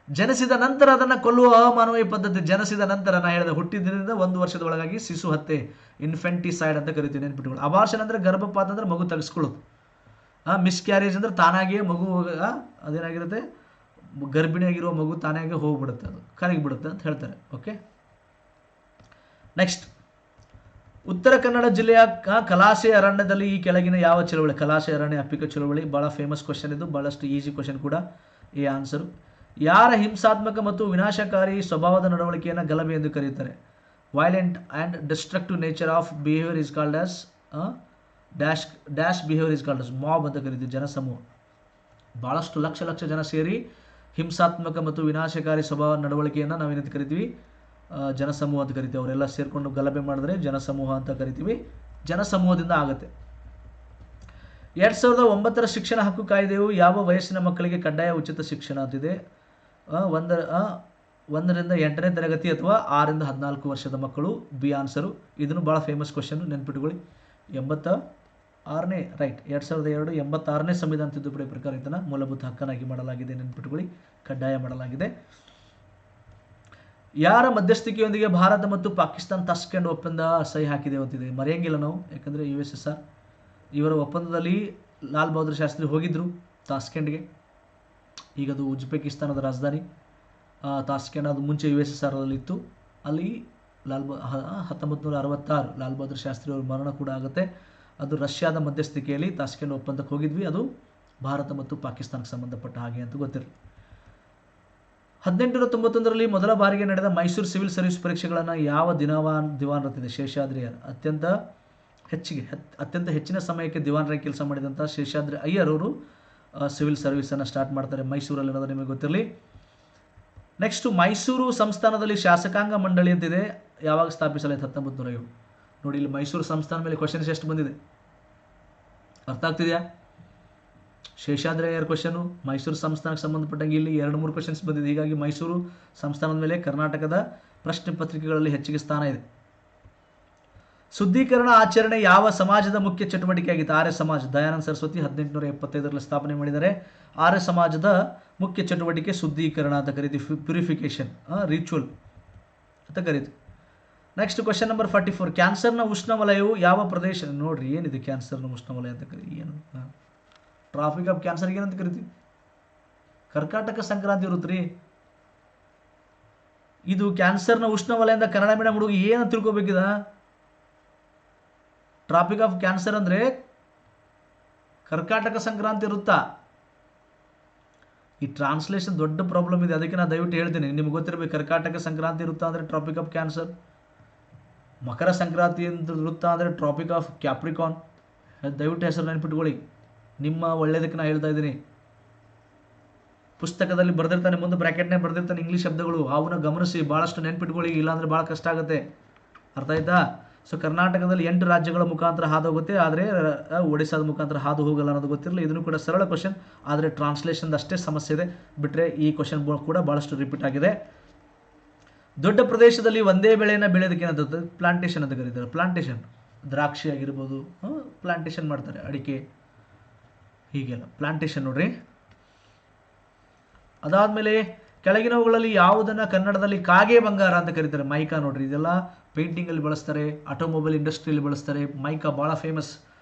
ಜನಿಸಿದ ನಂತರ ಅದನ್ನು ಕೊಲ್ಲುವ ಅಮಾನವೀಯ ಪದ್ಧತಿ. ಜನಿಸಿದ ನಂತರ ನಾ ಹೇಳಿದೆ, ಹುಟ್ಟಿದ್ರಿಂದ 1 ವರ್ಷದ ಒಳಗಾಗಿ ಶಿಶು ಹತ್ಯೆ, ಇನ್ಫೆಂಟಿಸೈಡ್ ಅಂತ ಕರಿತೀವಿ, ನೆನ್ಪಿಟ್ಕೊಳ್ಳಿ. ಅಬಾರ್ಷನ್ ಅಂದರೆ ಗರ್ಭಪಾತ ಅಂದ್ರೆ ಮಗು ತೆಗೆಸ್ಕೊಳ್ಳೋದು. ಮಿಸ್ಕ್ಯಾರೇಜ್ ಅಂದ್ರೆ ತಾನಾಗಿಯೇ ಮಗು ಅದೇನಾಗಿರುತ್ತೆ, ಗರ್ಭಿಣಿಯಾಗಿರುವ ಮಗು ತಾನಾಗೆ ಹೋಗ್ಬಿಡುತ್ತೆ, ಅದು ಕರಗಿಬಿಡುತ್ತೆ ಅಂತ ಹೇಳ್ತಾರೆ. ಓಕೆ, ನೆಕ್ಸ್ಟ್, ಉತ್ತರ ಕನ್ನಡ ಜಿಲ್ಲೆಯ ಕಲಾಸೆ ಅರಣ್ಯದಲ್ಲಿ ಈ ಕೆಳಗಿನ ಯಾವ ಚಳವಳಿ. ಕಲಾಸೆ ಅರಣ್ಯ ಅಪ್ಪಿಕ ಚಳವಳಿ, ಭಾಳ ಫೇಮಸ್ ಕ್ವಶನ್ ಇದು, ಭಾಳಷ್ಟು ಈಸಿ ಕ್ವಶನ್ ಕೂಡ. ಈ ಆನ್ಸರು. ಯಾರ ಹಿಂಸಾತ್ಮಕ ಮತ್ತು ವಿನಾಶಕಾರಿ ಸ್ವಭಾವದ ನಡವಳಿಕೆಯನ್ನು ಗಲಭೆ ಎಂದು ಕರೆಯುತ್ತಾರೆ. Violent and destructive nature of behaviour is called as dash behaviour is called as mob ಅಂತ ಕರಿತೀವಿ, ಜನಸಮೂಹ. ಭಾಳಷ್ಟು ಲಕ್ಷ ಜನ ಸೇರಿ ಹಿಂಸಾತ್ಮಕ ಮತ್ತು ವಿನಾಶಕಾರಿ ಸ್ವಭಾವ ನಡವಳಿಕೆಯನ್ನು ನಾವೇನಂತ ಕರಿತೀವಿ, ಜನಸಮೂಹ ಅಂತ ಕರಿತೀವಿ. ಅವರೆಲ್ಲ ಸೇರಿಕೊಂಡು ಗಲಭೆ ಮಾಡಿದ್ರೆ ಜನಸಮೂಹ ಅಂತ ಕರಿತೀವಿ. ಜನಸಮೂಹದಿಂದ ಆಗುತ್ತೆ. 2009ರ ಶಿಕ್ಷಣ ಹಕ್ಕು ಕಾಯ್ದೆಯು ಯಾವ ವಯಸ್ಸಿನ ಮಕ್ಕಳಿಗೆ ಕಡ್ಡಾಯ ಉಚಿತ ಶಿಕ್ಷಣ ಅಂತಿದೆ. 1ರಿಂದ 8ನೇ ತರಗತಿ ಅಥವಾ 6ರಿಂದ 14 ವರ್ಷದ ಮಕ್ಕಳು, ಬಿ ಆನ್ಸರು. ಇದನ್ನು ಭಾಳ ಫೇಮಸ್ ಕ್ವಶನ್, ನೆನ್ಪಿಟ್ಕೊಳ್ಳಿ. 86ನೇ ರೈಟ್ 2002 86ನೇ ಸಂವಿಧಾನ ತಿದ್ದುಪಡಿ ಪ್ರಕಾರ ಇದನ್ನು ಮೂಲಭೂತ ಹಕ್ಕನ್ನಾಗಿ ಮಾಡಲಾಗಿದೆ, ನೆನ್ಪಿಟ್ಕೊಳ್ಳಿ, ಕಡ್ಡಾಯ ಮಾಡಲಾಗಿದೆ. ಯಾರ ಮಧ್ಯಸ್ಥಿಕೆಯೊಂದಿಗೆ ಭಾರತ ಮತ್ತು ಪಾಕಿಸ್ತಾನ ತಾಷ್ಕೆಂಟ್ ಒಪ್ಪಂದ ಸಹಿ ಹಾಕಿದೆ ಅಂತಿದೆ. ಮರೆಯಂಗಿಲ್ಲ ನಾವು, ಯಾಕಂದರೆ USSR ಇವರ ಒಪ್ಪಂದದಲ್ಲಿ ಲಾಲ್ ಬಹದ್ದೂರ್ ಶಾಸ್ತ್ರಿ ಹೋಗಿದ್ದರು ತಾಷ್ಕೆಂಟ್ಗೆ. ಈಗ ಅದು ಉಜ್ಬೇಕಿಸ್ತಾನದ ರಾಜಧಾನಿ ತಾಷ್ಕೆಂಟ್. ಅದು ಮುಂಚೆ USSR ಇತ್ತು. ಅಲ್ಲಿ 1966 ಲಾಲ್ ಬಹದ್ದೂರ್ ಶಾಸ್ತ್ರಿ ಅವ್ರ ಮರಣ ಕೂಡ ಆಗುತ್ತೆ. ಅದು ರಷ್ಯಾದ ಮಧ್ಯಸ್ಥಿಕೆಯಲ್ಲಿ ತಾಷ್ಕೆಂಟ್ ಒಪ್ಪಂದಕ್ಕೆ ಹೋಗಿದ್ವಿ. ಅದು ಭಾರತ ಮತ್ತು ಪಾಕಿಸ್ತಾನಕ್ಕೆ ಸಂಬಂಧಪಟ್ಟ ಹಾಗೆ ಅಂತ ಗೊತ್ತಿರಲಿ. 1891ರಲ್ಲಿ ಮೊದಲ ಬಾರಿಗೆ ನಡೆದ ಮೈಸೂರು ಸಿವಿಲ್ ಸರ್ವಿಸ್ ಪರೀಕ್ಷೆಗಳನ್ನು ಯಾವ ದಿವಾನರತ್ತಿದೆ. ಶೇಷಾದ್ರಿಯರ್. ಅತ್ಯಂತ ಹೆಚ್ಚಿನ ಸಮಯಕ್ಕೆ ದಿವಾನರಾಗಿ ಕೆಲಸ ಮಾಡಿದಂಥ ಶೇಷಾದ್ರಿ ಅಯ್ಯರ್ ಅವರು ಸಿವಿಲ್ ಸರ್ವಿಸನ್ನು ಸ್ಟಾರ್ಟ್ ಮಾಡ್ತಾರೆ ಮೈಸೂರಲ್ಲಿ ಅನ್ನೋದು ನಿಮಗೆ ಗೊತ್ತಿರಲಿ. ನೆಕ್ಸ್ಟ್, ಮೈಸೂರು ಸಂಸ್ಥಾನದಲ್ಲಿ ಶಾಸಕಾಂಗ ಮಂಡಳಿ ಅಂತಿದೆ, ಯಾವಾಗ ಸ್ಥಾಪಿಸಲಾಯಿತು. 1907. ನೋಡಿ, ಇಲ್ಲಿ ಮೈಸೂರು ಸಂಸ್ಥಾನ ಮೇಲೆ ಕ್ವಶನ್ಸ್ ಎಷ್ಟು ಬಂದಿದೆ, ಅರ್ಥ ಆಗ್ತಿದೆಯಾ? ಶೇಷಾದ್ರಿ ಅಯ್ಯರ್ ಕ್ವಶನು, ಮೈಸೂರು ಸಂಸ್ಥಾನಕ್ಕೆ ಸಂಬಂಧಪಟ್ಟಂಗೆ ಇಲ್ಲಿ 2-3 ಕ್ವಶನ್ಸ್ ಬಂದಿದೆ. ಹೀಗಾಗಿ ಮೈಸೂರು ಸಂಸ್ಥಾನದ ಮೇಲೆ ಕರ್ನಾಟಕದ ಪ್ರಶ್ನೆ ಪತ್ರಿಕೆಗಳಲ್ಲಿ ಹೆಚ್ಚಿಗೆ ಸ್ಥಾನ ಇದೆ. ಶುದ್ಧೀಕರಣ ಆಚರಣೆ ಯಾವ ಸಮಾಜದ ಮುಖ್ಯ ಚಟುವಟಿಕೆ ಆಗಿತ್ತು. ಆರ್ಯ ಸಮಾಜ. ದಯಾನಂದ ಸರಸ್ವತಿ 1875ರಲ್ಲಿ ಸ್ಥಾಪನೆ ಮಾಡಿದ್ದಾರೆ. ಆರ್ಯ ಸಮಾಜದ ಮುಖ್ಯ ಚಟುವಟಿಕೆ ಶುದ್ಧೀಕರಣ ಅಂತ ಕರಿತೀವಿ, ಪ್ಯೂರಿಫಿಕೇಶನ್, ರಿಚುವಲ್ ಅಂತ ಕರಿತೀವಿ. Next, question number 44. ಕ್ಯಾನ್ಸರ್ನ ಉಷ್ಣವಲಯವು ಯಾವ ಪ್ರದೇಶ. ನೋಡ್ರಿ, ಏನಿದೆ ಕ್ಯಾನ್ಸರ್ನ ಉಷ್ಣವಲಯ ಅಂತ ಕರಿ, ಏನು ಟ್ರಾಫಿಕ್ ಆಫ್ ಕ್ಯಾನ್ಸರ್ಗೆ ಏನಂತ ಕರಿತೀವಿ, ಕರ್ಕಾಟಕ ಸಂಕ್ರಾಂತಿ ಇರುತ್ತೆ ರೀ. ಇದು ಕ್ಯಾನ್ಸರ್ನ ಉಷ್ಣವಲಯದಿಂದ ಕನ್ನಡ ಮೀಡಿಯಂ ಹುಡುಗಿ ಏನು ತಿಳ್ಕೊಬೇಕಿದ. ಟ್ರಾಪಿಕ್ ಆಫ್ ಕ್ಯಾನ್ಸರ್ ಅಂದರೆ ಕರ್ಕಾಟಕ ಸಂಕ್ರಾಂತಿ ಇರುತ್ತಾ. ಈ ಟ್ರಾನ್ಸ್ಲೇಷನ್ ದೊಡ್ಡ ಪ್ರಾಬ್ಲಮ್ ಇದೆ, ಅದಕ್ಕೆ ನಾನು ದಯವಿಟ್ಟು ಹೇಳ್ತೀನಿ, ನಿಮ್ಗೆ ಗೊತ್ತಿರಬೇಕು. ಕರ್ಕಾಟಕ ಸಂಕ್ರಾಂತಿ ಇರುತ್ತಾ ಅಂದರೆ ಟ್ರಾಪಿಕ್ ಆಫ್ ಕ್ಯಾನ್ಸರ್, ಮಕರ ಸಂಕ್ರಾಂತಿ ಅಂತ ಇರುತ್ತಾ ಅಂದರೆ ಟ್ರಾಪಿಕ್ ಆಫ್ ಕ್ಯಾಪ್ರಿಕಾನ್. ದಯವಿಟ್ಟು ಹೆಸರು ನೆನಪಿಟ್ಕೊಳ್ಳಿ, ನಿಮ್ಮ ಒಳ್ಳೆಯದಕ್ಕೆ ನಾನು ಹೇಳ್ತಾ ಇದ್ದೀನಿ. ಪುಸ್ತಕದಲ್ಲಿ ಬರೆದಿರ್ತಾನೆ, ಮುಂದೆ ಬ್ರ್ಯಾಕೆಟ್ನೇ ಬರೆದಿರ್ತಾನೆ ಇಂಗ್ಲೀಷ್ ಶಬ್ದಗಳು, ಅವನ್ನ ಗಮನಿಸಿ ಭಾಳಷ್ಟು ನೆನ್ಪಿಟ್ಕೊಳ್ಳಿ, ಇಲ್ಲಾಂದರೆ ಭಾಳ ಕಷ್ಟ ಆಗುತ್ತೆ. ಅರ್ಥ ಆಯ್ತಾ? ಸೊ ಕರ್ನಾಟಕದಲ್ಲಿ 8 ರಾಜ್ಯಗಳ ಮುಖಾಂತರ ಹಾದು ಹೋಗುತ್ತೆ, ಆದರೆ ಒಡಿಸ್ಸಾದ ಮುಖಾಂತರ ಹಾದು ಹೋಗಲ್ಲ ಅನ್ನೋದು ಗೊತ್ತಿರಲಿಲ್ಲ. ಇದನ್ನು ಕೂಡ ಸರಳ ಕ್ವಶನ್, ಆದರೆ ಟ್ರಾನ್ಸ್ಲೇಷನ್ ಅಷ್ಟೇ ಸಮಸ್ಯೆ ಇದೆ, ಬಿಟ್ಟರೆ ಈ ಕ್ವಶನ್ ಕೂಡ ಭಾಳಷ್ಟು ರಿಪೀಟ್ ಆಗಿದೆ. ದೊಡ್ಡ ಪ್ರದೇಶದಲ್ಲಿ ಒಂದೇ ಬೆಳೆಯನ್ನು ಬೆಳೆಯೋದಕ್ಕೆ ಏನಂತ ಪ್ಲಾಂಟೇಶನ್ ಅಂತ ಕರೀತಾರೆ. ಪ್ಲಾಂಟೇಶನ್ ದ್ರಾಕ್ಷಿ ಆಗಿರ್ಬೋದು, ಪ್ಲಾಂಟೇಶನ್ ಮಾಡ್ತಾರೆ, ಅಡಿಕೆ ಹೀಗೆಲ್ಲ ಪ್ಲಾಂಟೇಶನ್ ನೋಡ್ರಿ. ಅದಾದಮೇಲೆ ಕೆಳಗಿನವುಗಳಲ್ಲಿ ಯಾವುದನ್ನು ಕನ್ನಡದಲ್ಲಿ ಕಾಗೆ ಬಂಗಾರ ಅಂತ ಕರೀತಾರೆ? ಮೈಕಾ ನೋಡ್ರಿ. ಇದೆಲ್ಲ ಪೇಂಟಿಂಗಲ್ಲಿ ಬಳಸ್ತಾರೆ, ಆಟೋಮೊಬೈಲ್ ಇಂಡಸ್ಟ್ರಿಯಲ್ಲಿ ಬಳಸ್ತಾರೆ. ಮೈಕಾ ಭಾಳ ಫೇಮಸ್,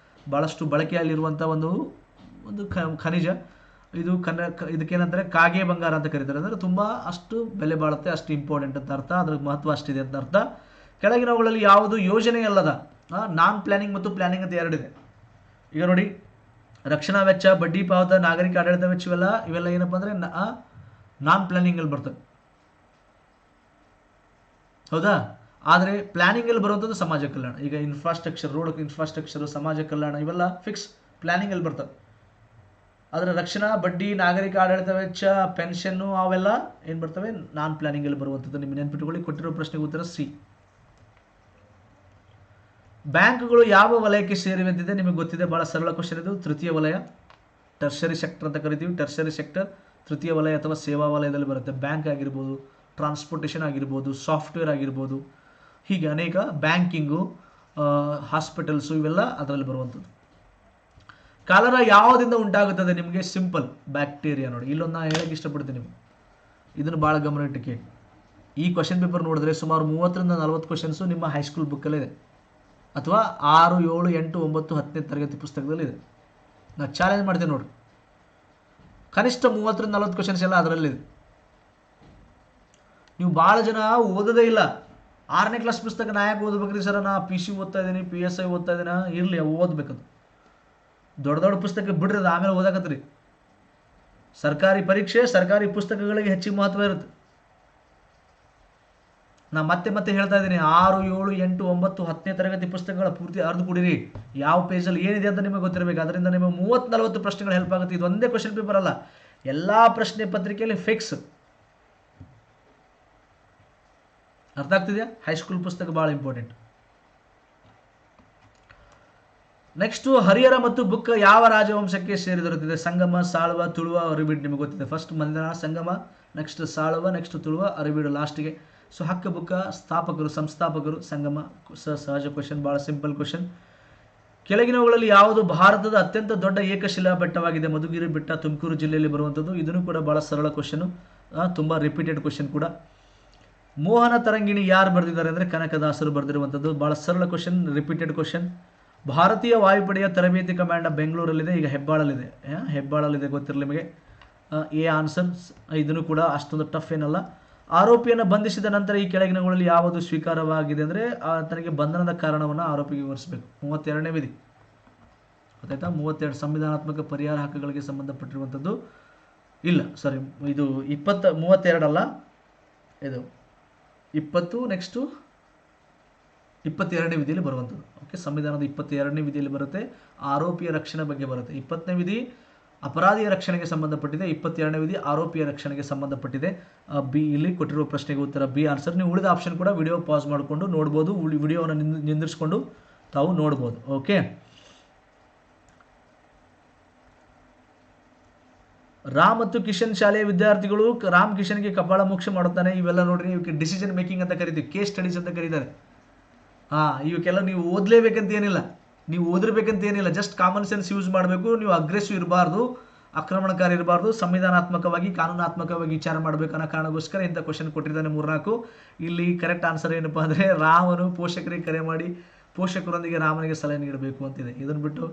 ಭಾಳಷ್ಟು ಬಳಕೆಯಲ್ಲಿರುವಂಥ ಒಂದು ಖನಿಜ ಇದು. ಇದಕ್ಕೇನಂತಾರೆ ಕಾಗೆ ಬಂಗಾರ ಅಂತ ಕರೀತಾರೆ. ಅಂದರೆ ತುಂಬ ಅಷ್ಟು ಬೆಲೆ ಬಾಳುತ್ತೆ, ಅಷ್ಟು ಇಂಪಾರ್ಟೆಂಟ್ ಅಂತ ಅರ್ಥ, ಅದ್ರ ಮಹತ್ವ ಅಷ್ಟಿದೆ ಅಂತ ಅರ್ಥ. ಕೆಳಗಿನವುಗಳಲ್ಲಿ ಯಾವುದು ಯೋಜನೆ ಅಲ್ಲದ? ನಾನ್ ಪ್ಲಾನಿಂಗ್ ಮತ್ತು ಪ್ಲಾನಿಂಗ್ ಅಂತ ಎರಡಿದೆ. ಈಗ ನೋಡಿ, ರಕ್ಷಣಾ ವೆಚ್ಚ, ಬಡ್ಡಿ ಪಾವತ, ನಾಗರಿಕ ಆಡಳಿತ ವೆಚ್ಚ, ಇವೆಲ್ಲ ಏನಪ್ಪ ಅಂದರೆ ನಾನ್ ಪ್ಲಾನಿಂಗಲ್ಲಿ ಬರ್ತವೆ, ಹೌದಾ? ಆದರೆ ಪ್ಲಾನಿಂಗಲ್ಲಿ ಬರುವಂಥದ್ದು ಸಮಾಜ ಕಲ್ಯಾಣ. ಈಗ ಇನ್ಫ್ರಾಸ್ಟ್ರಕ್ಚರ್, ರೋಡ್ ಇನ್ಫ್ರಾಸ್ಟ್ರಕ್ಚರು, ಸಮಾಜ ಕಲ್ಯಾಣ ಇವೆಲ್ಲ ಫಿಕ್ಸ್ ಪ್ಲಾನಿಂಗಲ್ಲಿ ಬರ್ತವೆ. ಆದರೆ ರಕ್ಷಣಾ, ಬಡ್ಡಿ, ನಾಗರಿಕ ಆಡಳಿತ ವೆಚ್ಚ, ಪೆನ್ಷನ್ನು ಅವೆಲ್ಲ ಏನು ಬರ್ತವೆ? ನಾನ್ ಪ್ಲಾನಿಂಗಲ್ಲಿ ಬರುವಂಥದ್ದು. ನಿಮಗೆ ನೆನ್ಪಿಟ್ಕೊಳ್ಳಿ, ಕೊಟ್ಟಿರೋ ಪ್ರಶ್ನೆಗೆ ಉತ್ತರ ಸಿ. ಬ್ಯಾಂಕ್ಗಳು ಯಾವ ವಲಯಕ್ಕೆ ಸೇರಿವೆ ಅಂತಿದೆ? ನಿಮಗೆ ಗೊತ್ತಿದೆ, ಭಾಳ ಸರಳ ಕ್ವಶನ್ ಇದು. ತೃತೀಯ ವಲಯ, ಟರ್ಷರಿ ಸೆಕ್ಟರ್ ಅಂತ ಕರಿತೀವಿ. ಟರ್ಷರಿ ಸೆಕ್ಟರ್ ತೃತೀಯ ವಲಯ ಅಥವಾ ಸೇವಾ ವಲಯದಲ್ಲಿ ಬರುತ್ತೆ. ಬ್ಯಾಂಕ್ ಆಗಿರ್ಬೋದು, ಟ್ರಾನ್ಸ್ಪೋರ್ಟೇಷನ್ ಆಗಿರ್ಬೋದು, ಸಾಫ್ಟ್ವೇರ್ ಆಗಿರ್ಬೋದು, ಹೀಗೆ ಅನೇಕ, ಬ್ಯಾಂಕಿಂಗು, ಹಾಸ್ಪಿಟಲ್ಸು ಇವೆಲ್ಲ ಅದರಲ್ಲಿ ಬರುವಂಥದ್ದು. ಕಾಲರ ಯಾವುದರಿಂದ ಉಂಟಾಗುತ್ತದೆ? ನಿಮಗೆ ಸಿಂಪಲ್, ಬ್ಯಾಕ್ಟೀರಿಯಾ. ನೋಡಿ, ಇಲ್ಲೊಂದು ನಾನು ಹೇಳಕ್ಕೆ ಇಷ್ಟಪಡ್ತೀನಿ ನಿಮಗೆ, ಇದನ್ನು ಭಾಳ ಗಮನ ಇಟ್ಟು ಕೇಳಿ. ಈ ಕ್ವಶನ್ ಪೇಪರ್ ನೋಡಿದ್ರೆ ಸುಮಾರು 30ರಿಂದ 40 ಕ್ವಶನ್ಸು ನಿಮ್ಮ ಹೈಸ್ಕೂಲ್ ಬುಕ್ಕಲ್ಲಿದೆ, ಅಥವಾ 6, 7, 8, 9, 10ನೇ ತರಗತಿ ಪುಸ್ತಕದಲ್ಲಿ ಇದೆ. ನಾನು ಚಾಲೆಂಜ್ ಮಾಡ್ತೇನೆ ನೋಡಿರಿ, ಕನಿಷ್ಠ 30ರಿಂದ 40 ಕ್ವಶನ್ಸ್ ಎಲ್ಲ ಅದರಲ್ಲಿದೆ. ನೀವು ಭಾಳ ಜನ ಓದೋದೇ ಇಲ್ಲ. 6ನೇ ಕ್ಲಾಸ್ ಪುಸ್ತಕ ನಾ ಯಾಕೆ ಓದ್ಬೇಕ್ರಿ ಸರ್, ನಾ PC ಓದ್ತಾ ಇದ್ದೀನಿ, PSI ಓದ್ತಾ ಇದ್ದೀನ, ಇರಲಿ, ಓದ್ಬೇಕದು. ದೊಡ್ಡ ದೊಡ್ಡ ಪುಸ್ತಕ ಬಿಡ್ರಿ, ಅದು ಆಮೇಲೆ ಓದಾಕತ್ರಿ. ಸರ್ಕಾರಿ ಪರೀಕ್ಷೆ, ಸರ್ಕಾರಿ ಪುಸ್ತಕಗಳಿಗೆ ಹೆಚ್ಚಿಗೆ ಮಹತ್ವ ಇರುತ್ತೆ. ನಾ ಮತ್ತೆ ಹೇಳ್ತಾ ಇದ್ದೀನಿ, 6, 7, 8, 9, 10ನೇ ತರಗತಿ ಪುಸ್ತಕಗಳ ಪೂರ್ತಿ ಅರ್ದು ಕುಡಿರಿ. ಯಾವ ಪೇಜಲ್ಲಿ ಏನಿದೆ ಅಂತ ನಿಮಗೆ ಗೊತ್ತಿರಬೇಕು. ಅದರಿಂದ ನಿಮಗೆ 30-40 ಪ್ರಶ್ನೆಗಳು ಹೆಲ್ಪ್ ಆಗುತ್ತೆ. ಇದು ಒಂದೇ ಕ್ವಶನ್ ಪೇಪರ್ ಅಲ್ಲ, ಎಲ್ಲ ಪ್ರಶ್ನೆ ಪತ್ರಿಕೆಯಲ್ಲಿ ಫಿಕ್ಸ್. ಅರ್ಥ ಆಗ್ತಿದೆಯಾ? ಹೈಸ್ಕೂಲ್ ಪುಸ್ತಕ ಭಾಳ ಇಂಪಾರ್ಟೆಂಟ್. ನೆಕ್ಸ್ಟು, ಹರಿಹರ ಮತ್ತು ಬುಕ್ಕ ಯಾವ ರಾಜವಂಶಕ್ಕೆ ಸೇರಿದಿರುತ್ತದೆ? ಸಂಗಮ, ಸಾಳುವ, ತುಳುವ, ಅರಿಬೀಡು. ನಿಮಗೆ ಗೊತ್ತಿದೆ. ಫಸ್ಟ್ ಮಂದನ, ಸಂಗಮ, ನೆಕ್ಸ್ಟ್ ಸಾಳುವ, ನೆಕ್ಸ್ಟ್ ತುಳುವ, ಅರಿಬೀಡು ಲಾಸ್ಟಿಗೆ. ಸೊ ಹಕ್ಕ ಬುಕ್ಕ ಸ್ಥಾಪಕರು, ಸಂಸ್ಥಾಪಕರು, ಸಂಗಮ. ಸಹಜ ಕ್ವಶನ್, ಭಾಳ ಸಿಂಪಲ್ ಕ್ವಶನ್. ಕೆಳಗಿನವುಗಳಲ್ಲಿ ಯಾವುದು ಭಾರತದ ಅತ್ಯಂತ ದೊಡ್ಡ ಏಕಶಿಲಾ ಬೆಟ್ಟವಾಗಿದೆ? ಮಧುಗಿರಿ ಬೆಟ್ಟ, ತುಮಕೂರು ಜಿಲ್ಲೆಯಲ್ಲಿ ಬರುವಂಥದ್ದು. ಇದನ್ನು ಕೂಡ ಭಾಳ ಸರಳ ಕ್ವಶನು, ತುಂಬ ರಿಪೀಟೆಡ್ ಕ್ವಶನ್ ಕೂಡ. ಮೋಹನ ತರಂಗಿಣಿ ಯಾರು ಬರೆದಿದ್ದಾರೆ ಅಂದರೆ ಕನಕದಾಸರು ಬರೆದಿರುವಂಥದ್ದು. ಭಾಳ ಸರಳ ಕ್ವಶನ್, ರಿಪೀಟೆಡ್ ಕ್ವಶನ್. ಭಾರತೀಯ ವಾಯುಪಡೆಯ ತರಬೇತಿ ಕಮಾಂಡ್ ಬೆಂಗಳೂರಲ್ಲಿದೆ, ಈಗ ಹೆಬ್ಬಾಳಲ್ಲಿದೆ. ಹೆಬ್ಬಾಳಲ್ಲಿದೆ, ಗೊತ್ತಿರಲಿ ನಿಮಗೆ. A answer. ಇದನ್ನು ಕೂಡ ಅಷ್ಟೊಂದು ಟಫ್ ಏನಲ್ಲ. ಆರೋಪಿಯನ್ನು ಬಂಧಿಸಿದ ನಂತರ ಈ ಕೆಳಗಿನಗಳಲ್ಲಿ ಯಾವುದು ಸ್ವೀಕಾರವಾಗಿದೆ ಅಂದರೆ ತನಗೆ ಬಂಧನದ ಕಾರಣವನ್ನು ಆರೋಪಿಗೆ ವಿವರಿಸಬೇಕು. 32ನೇ ವಿಧಿ ಗೊತ್ತಾಯ್ತಾ? 32 ಸಂವಿಧಾನಾತ್ಮಕ ಪರಿಹಾರ ಹಕ್ಕುಗಳಿಗೆ ಸಂಬಂಧಪಟ್ಟಿರುವಂಥದ್ದು. ಇಲ್ಲ ಸಾರಿ, ಇದು 32 ಅಲ್ಲ, ಇದು 20, ನೆಕ್ಸ್ಟು 22ನೇ ವಿಧಿಯಲ್ಲಿ ಬರುವಂಥದ್ದು. ಓಕೆ, ಸಂವಿಧಾನದ 22ನೇ ವಿಧಿಯಲ್ಲಿ ಬರುತ್ತೆ, ಆರೋಪಿಯ ರಕ್ಷಣೆ ಬಗ್ಗೆ ಬರುತ್ತೆ. 20ನೇ ವಿಧಿ ಅಪರಾಧಿಯ ರಕ್ಷಣೆಗೆ ಸಂಬಂಧಪಟ್ಟಿದೆ, 22ನೇ ವಿಧಿ ಆರೋಪಿಯ ರಕ್ಷಣೆಗೆ ಸಂಬಂಧಪಟ್ಟಿದೆ. ಬಿ, ಇಲ್ಲಿ ಕೊಟ್ಟಿರುವ ಪ್ರಶ್ನೆಗೆ ಉತ್ತರ ಬಿ ಆನ್ಸರ್. ನೀವು ಉಳಿದ ಆಪ್ಷನ್ ಕೂಡ ವಿಡಿಯೋ ಪಾಸ್ ಮಾಡಿಕೊಂಡು ನೋಡ್ಬೋದು, ವಿಡಿಯೋವನ್ನು ನಿಂದಿರಿಸ್ಕೊಂಡು ತಾವು ನೋಡ್ಬೋದು. ಓಕೆ, ರಾಮ್ ಮತ್ತು ಕಿಶನ್ ಶಾಲೆಯ ವಿದ್ಯಾರ್ಥಿಗಳು ರಾಮ್ ಕಿಶನ್ಗೆ ಕಪಾಳ ಮೋಕ್ಷ ಮಾಡುತ್ತಾನೆ. ಇವೆಲ್ಲ ನೋಡ್ರಿ, ಇವಕ್ಕೆ ಡಿಸಿಷನ್ ಮೇಕಿಂಗ್ ಅಂತ ಕರಿತೀವಿ, ಕೇಸ್ ಸ್ಟಡೀಸ್ ಅಂತ ಕರೀತಾರೆ. ಇವಕ್ಕೆಲ್ಲ ನೀವು ಓದಲೇಬೇಕಂತ ಏನಿಲ್ಲ, ನೀವು ಓದಿರ್ಬೇಕಂತ ಏನಿಲ್ಲ, ಜಸ್ಟ್ ಕಾಮನ್ ಸೆನ್ಸ್ ಯೂಸ್ ಮಾಡಬೇಕು. ನೀವು ಅಗ್ರೆಸಿವ್ ಇರಬಾರ್ದು, ಆಕ್ರಮಣಕಾರಿ ಇರಬಾರ್ದು, ಸಂವಿಧಾನಾತ್ಮಕವಾಗಿ ಕಾನೂನಾತ್ಮಕವಾಗಿ ವಿಚಾರ ಮಾಡಬೇಕು ಅನ್ನೋ ಕಾರಣಕ್ಕೋಸ್ಕರ ಇಂಥ ಕ್ವಶನ್ ಕೊಟ್ಟಿದ್ದಾನೆ 3-4. ಇಲ್ಲಿ ಕರೆಕ್ಟ್ ಆನ್ಸರ್ ಏನಪ್ಪ ಅಂದರೆ, ರಾಮನು ಪೋಷಕರಿಗೆ ಕರೆ ಮಾಡಿ ಪೋಷಕರೊಂದಿಗೆ ರಾಮನಿಗೆ ಸಲಹೆ ನೀಡಬೇಕು ಅಂತಿದೆ. ಇದನ್ನು ಬಿಟ್ಟು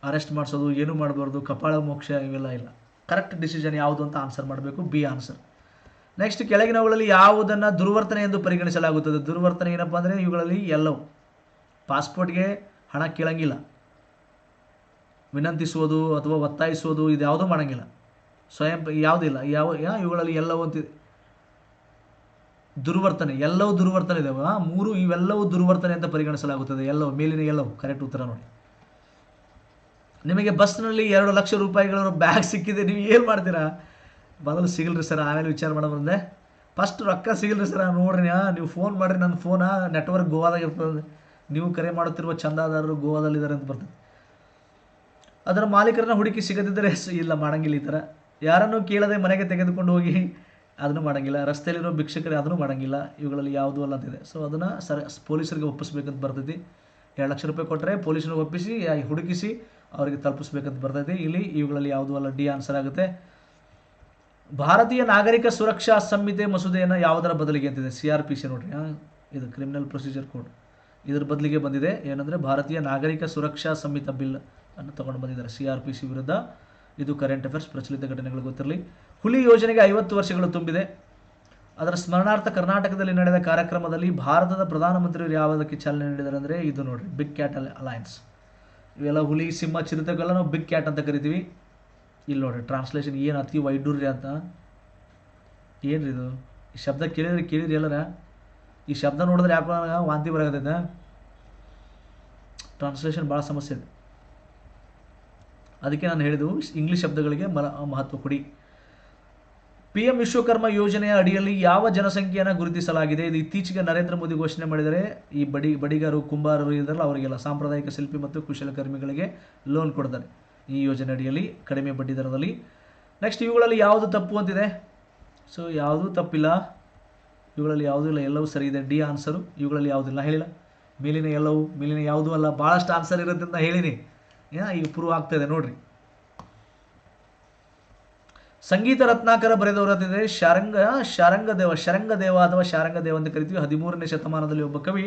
ಅರೆಸ್ಟ್ ಮಾಡಿಸೋದು, ಏನು ಮಾಡಬಾರ್ದು, ಕಪಾಳ ಮೋಕ್ಷ ಇವೆಲ್ಲ ಇಲ್ಲ. ಕರೆಕ್ಟ್ ಡಿಸಿಷನ್ ಯಾವುದು ಅಂತ ಆನ್ಸರ್ ಮಾಡಬೇಕು, ಬಿ ಆನ್ಸರ್. ನೆಕ್ಸ್ಟ್, ಕೆಳಗಿನವುಗಳಲ್ಲಿ ಯಾವುದನ್ನು ದುರ್ವರ್ತನೆ ಎಂದು ಪರಿಗಣಿಸಲಾಗುತ್ತದೆ? ದುರ್ವರ್ತನೆ ಏನಪ್ಪ ಅಂದರೆ ಇವುಗಳಲ್ಲಿ ಎಲ್ಲವೂ. ಪಾಸ್ಪೋರ್ಟ್ಗೆ ಹಣ ಕೇಳಂಗಿಲ್ಲ, ವಿನಂತಿಸುವುದು ಅಥವಾ ಒತ್ತಾಯಿಸುವುದು ಇದು ಯಾವುದೂ ಮಾಡೋಂಗಿಲ್ಲ, ಸ್ವಯಂ ಯಾವುದಿಲ್ಲ, ಇವುಗಳಲ್ಲಿ ಎಲ್ಲವೂ ಅಂತಿದೆ. ದುರ್ವರ್ತನೆ, ಎಲ್ಲವೂ ದುರ್ವರ್ತನೆ ಇದಾವೆ. 3 ಇವೆಲ್ಲವೂ ದುರ್ವರ್ತನೆ ಅಂತ ಪರಿಗಣಿಸಲಾಗುತ್ತದೆ. ಎಲ್ಲವೂ, ಮೇಲಿನ ಎಲ್ಲವೂ ಕರೆಕ್ಟ್ ಉತ್ತರ ನೋಡಿ. ನಿಮಗೆ ಬಸ್ನಲ್ಲಿ 2 ಲಕ್ಷ ರೂಪಾಯಿಗಳ ಬ್ಯಾಗ್ ಸಿಕ್ಕಿದೆ, ನೀವು ಏನು ಮಾಡ್ತೀರಾ? ಮೊದಲು ಸಿಗಲ್ರಿ ಸರ್, ಆಮೇಲೆ ವಿಚಾರ ಮಾಡೋ ಫಸ್ಟ್ ರೊಕ್ಕ ಸಿಗಲ್ರಿ ಸರ್ ನೋಡ್ರಿ, ನೀವು ಫೋನ್ ಮಾಡಿರಿ, ನನ್ನ ಫೋನ ನೆಟ್ವರ್ಕ್ ಗೋವಾದಾಗ ಇರ್ತದೆ, ನೀವು ಕರೆ ಮಾಡುತ್ತಿರುವ ಚಂದಾದಾರರು ಗೋವಾದಲ್ಲಿದ್ದಾರೆ ಅಂತ ಬರ್ತದೆ. ಅದರ ಮಾಲೀಕರನ್ನ ಹುಡುಕಿ ಸಿಗದಿದ್ದರೆ ಇಲ್ಲ ಮಾಡಂಗಿಲ್ಲ. ಈ ಥರ ಯಾರನ್ನೂ ಕೇಳದೆ ಮನೆಗೆ ತೆಗೆದುಕೊಂಡು ಹೋಗಿ ಅದನ್ನು ಮಾಡಂಗಿಲ್ಲ. ರಸ್ತೆಯಲ್ಲಿರೋ ಭಿಕ್ಷಕರೇ ಅದನ್ನು ಮಾಡಂಗಿಲ್ಲ. ಇವುಗಳಲ್ಲಿ ಯಾವುದು ಅಲ್ಲ ಅಂತಿದೆ. ಸೊ ಅದನ್ನು ಪೊಲೀಸರಿಗೆ ಒಪ್ಪಿಸ್ಬೇಕಂತ ಬರ್ತೈತಿ. 2 ಲಕ್ಷ ರೂಪಾಯಿ ಕೊಟ್ಟರೆ ಪೊಲೀಸರಿಗೆ ಒಪ್ಪಿಸಿ ಹುಡುಕಿಸಿ ಅವರಿಗೆ ತಲುಪಿಸ್ಬೇಕಂತ ಬರ್ತೈತಿ. ಇಲ್ಲಿ ಇವುಗಳಲ್ಲಿ ಯಾವುದೂ ಅಲ್ಲ, ಡಿ ಆನ್ಸರ್ ಆಗುತ್ತೆ. ಭಾರತೀಯ ನಾಗರಿಕ ಸುರಕ್ಷಾ ಸಂಹಿತೆ ಮಸೂದೆಯನ್ನು ಯಾವುದರ ಬದಲಿಗೆ ಅಂತಿದೆ? CRPC ನೋಡ್ರಿ, ಇದು ಕ್ರಿಮಿನಲ್ ಪ್ರೊಸೀಜರ್ ಕೋಡ್. ಇದ್ರ ಬದಲಿಗೆ ಬಂದಿದೆ ಏನಂದರೆ ಭಾರತೀಯ ನಾಗರಿಕ ಸುರಕ್ಷಾ ಸಂಹಿತಾ ಬಿಲ್ ಅನ್ನು ತಗೊಂಡು ಬಂದಿದ್ದಾರೆ CRPC ವಿರುದ್ಧ. ಇದು ಕರೆಂಟ್ ಅಫೇರ್ಸ್, ಪ್ರಚಲಿತ ಘಟನೆಗಳು ಗೊತ್ತಿರಲಿ. ಹುಲಿ ಯೋಜನೆಗೆ 50 ವರ್ಷಗಳು ತುಂಬಿದೆ. ಅದರ ಸ್ಮರಣಾರ್ಥ ಕರ್ನಾಟಕದಲ್ಲಿ ನಡೆದ ಕಾರ್ಯಕ್ರಮದಲ್ಲಿ ಭಾರತದ ಪ್ರಧಾನಮಂತ್ರಿಯವರು ಯಾವುದಕ್ಕೆ ಚಾಲನೆ ನೀಡಿದ್ದಾರೆ ಅಂದರೆ ಇದು ನೋಡ್ರಿ, ಬಿಗ್ ಕ್ಯಾಟ್ ಅಲಯನ್ಸ್. ಇವೆಲ್ಲ ಹುಲಿ, ಸಿಂಹ, ಚಿರತೆಗೆಲ್ಲ ನಾವು ಬಿಗ್ ಕ್ಯಾಟ್ ಅಂತ ಕರಿತೀವಿ. ಇಲ್ಲಿ ನೋಡ್ರಿ ಟ್ರಾನ್ಸ್ಲೇಷನ್ ಏನು ಅತಿ ವೈಡೂರ್ಯ ಅಂತ. ಏನ್ರಿ ಇದು? ಈ ಶಬ್ದ ಕೇಳಿದ್ರಿ ಎಲ್ಲರ? ಈ ಶಬ್ದ ನೋಡಿದ್ರೆ ಯಾಕೋ ವಾಂತಿ ಬರಾಗತ್ತೈತೆ. ಟ್ರಾನ್ಸ್ಲೇಷನ್ ಭಾಳ ಸಮಸ್ಯೆ ಇದೆ. ಅದಕ್ಕೆ ನಾನು ಹೇಳಿದ್ದು ಇಂಗ್ಲೀಷ್ ಶಬ್ದಗಳಿಗೆ ಮಹತ್ವ ಕೊಡಿ. PM ವಿಶ್ವಕರ್ಮ ಯೋಜನೆಯ ಅಡಿಯಲ್ಲಿ ಯಾವ ಜನಸಂಖ್ಯೆಯನ್ನು ಗುರುತಿಸಲಾಗಿದೆ? ಇದು ಇತ್ತೀಚೆಗೆ ನರೇಂದ್ರ ಮೋದಿ ಘೋಷಣೆ ಮಾಡಿದರೆ. ಈ ಬಡಿಗರು, ಕುಂಬಾರರು ಇದ್ದಾರಲ್ಲ ಅವರಿಗೆಲ್ಲ, ಸಾಂಪ್ರದಾಯಿಕ ಶಿಲ್ಪಿ ಮತ್ತು ಕುಶಲಕರ್ಮಿಗಳಿಗೆ ಲೋನ್ ಕೊಡ್ತಾರೆ ಈ ಯೋಜನೆ ಅಡಿಯಲ್ಲಿ ಕಡಿಮೆ ಬಡ್ಡಿ ದರದಲ್ಲಿ. ನೆಕ್ಸ್ಟ್, ಇವುಗಳಲ್ಲಿ ಯಾವುದು ತಪ್ಪು ಅಂತಿದೆ? ಸೊ ಯಾವುದೂ ತಪ್ಪಿಲ್ಲ, ಇವುಗಳಲ್ಲಿ ಯಾವುದೂ ಇಲ್ಲ, ಎಲ್ಲವೂ ಸರಿ ಇದೆ. D answer. ಇವುಗಳಲ್ಲಿ ಯಾವುದಿಲ್ಲ ಹೇಳಿಲ್ಲ. ಮೇಲಿನ ಎಲ್ಲವೂ, ಮೇಲಿನ ಯಾವುದೂ ಅಲ್ಲ. ಭಾಳಷ್ಟು ಆನ್ಸರ್ ಇರುತ್ತೆ ಅಂತ ಹೇಳಿನಿ, ಈಗ ಪ್ರೂವ್ ಆಗ್ತಾಯಿದೆ ನೋಡ್ರಿ. ಸಂಗೀತ ರತ್ನಾಕರ ಬರೆದವರು ಅಂತಿದೆ ಶರಂಗದೇವ ಅಥವಾ ಶಾರಂಗದೇವ ಅಂತ ಕರಿತೀವಿ. 13ನೇ ಶತಮಾನದಲ್ಲಿ ಒಬ್ಬ ಕವಿ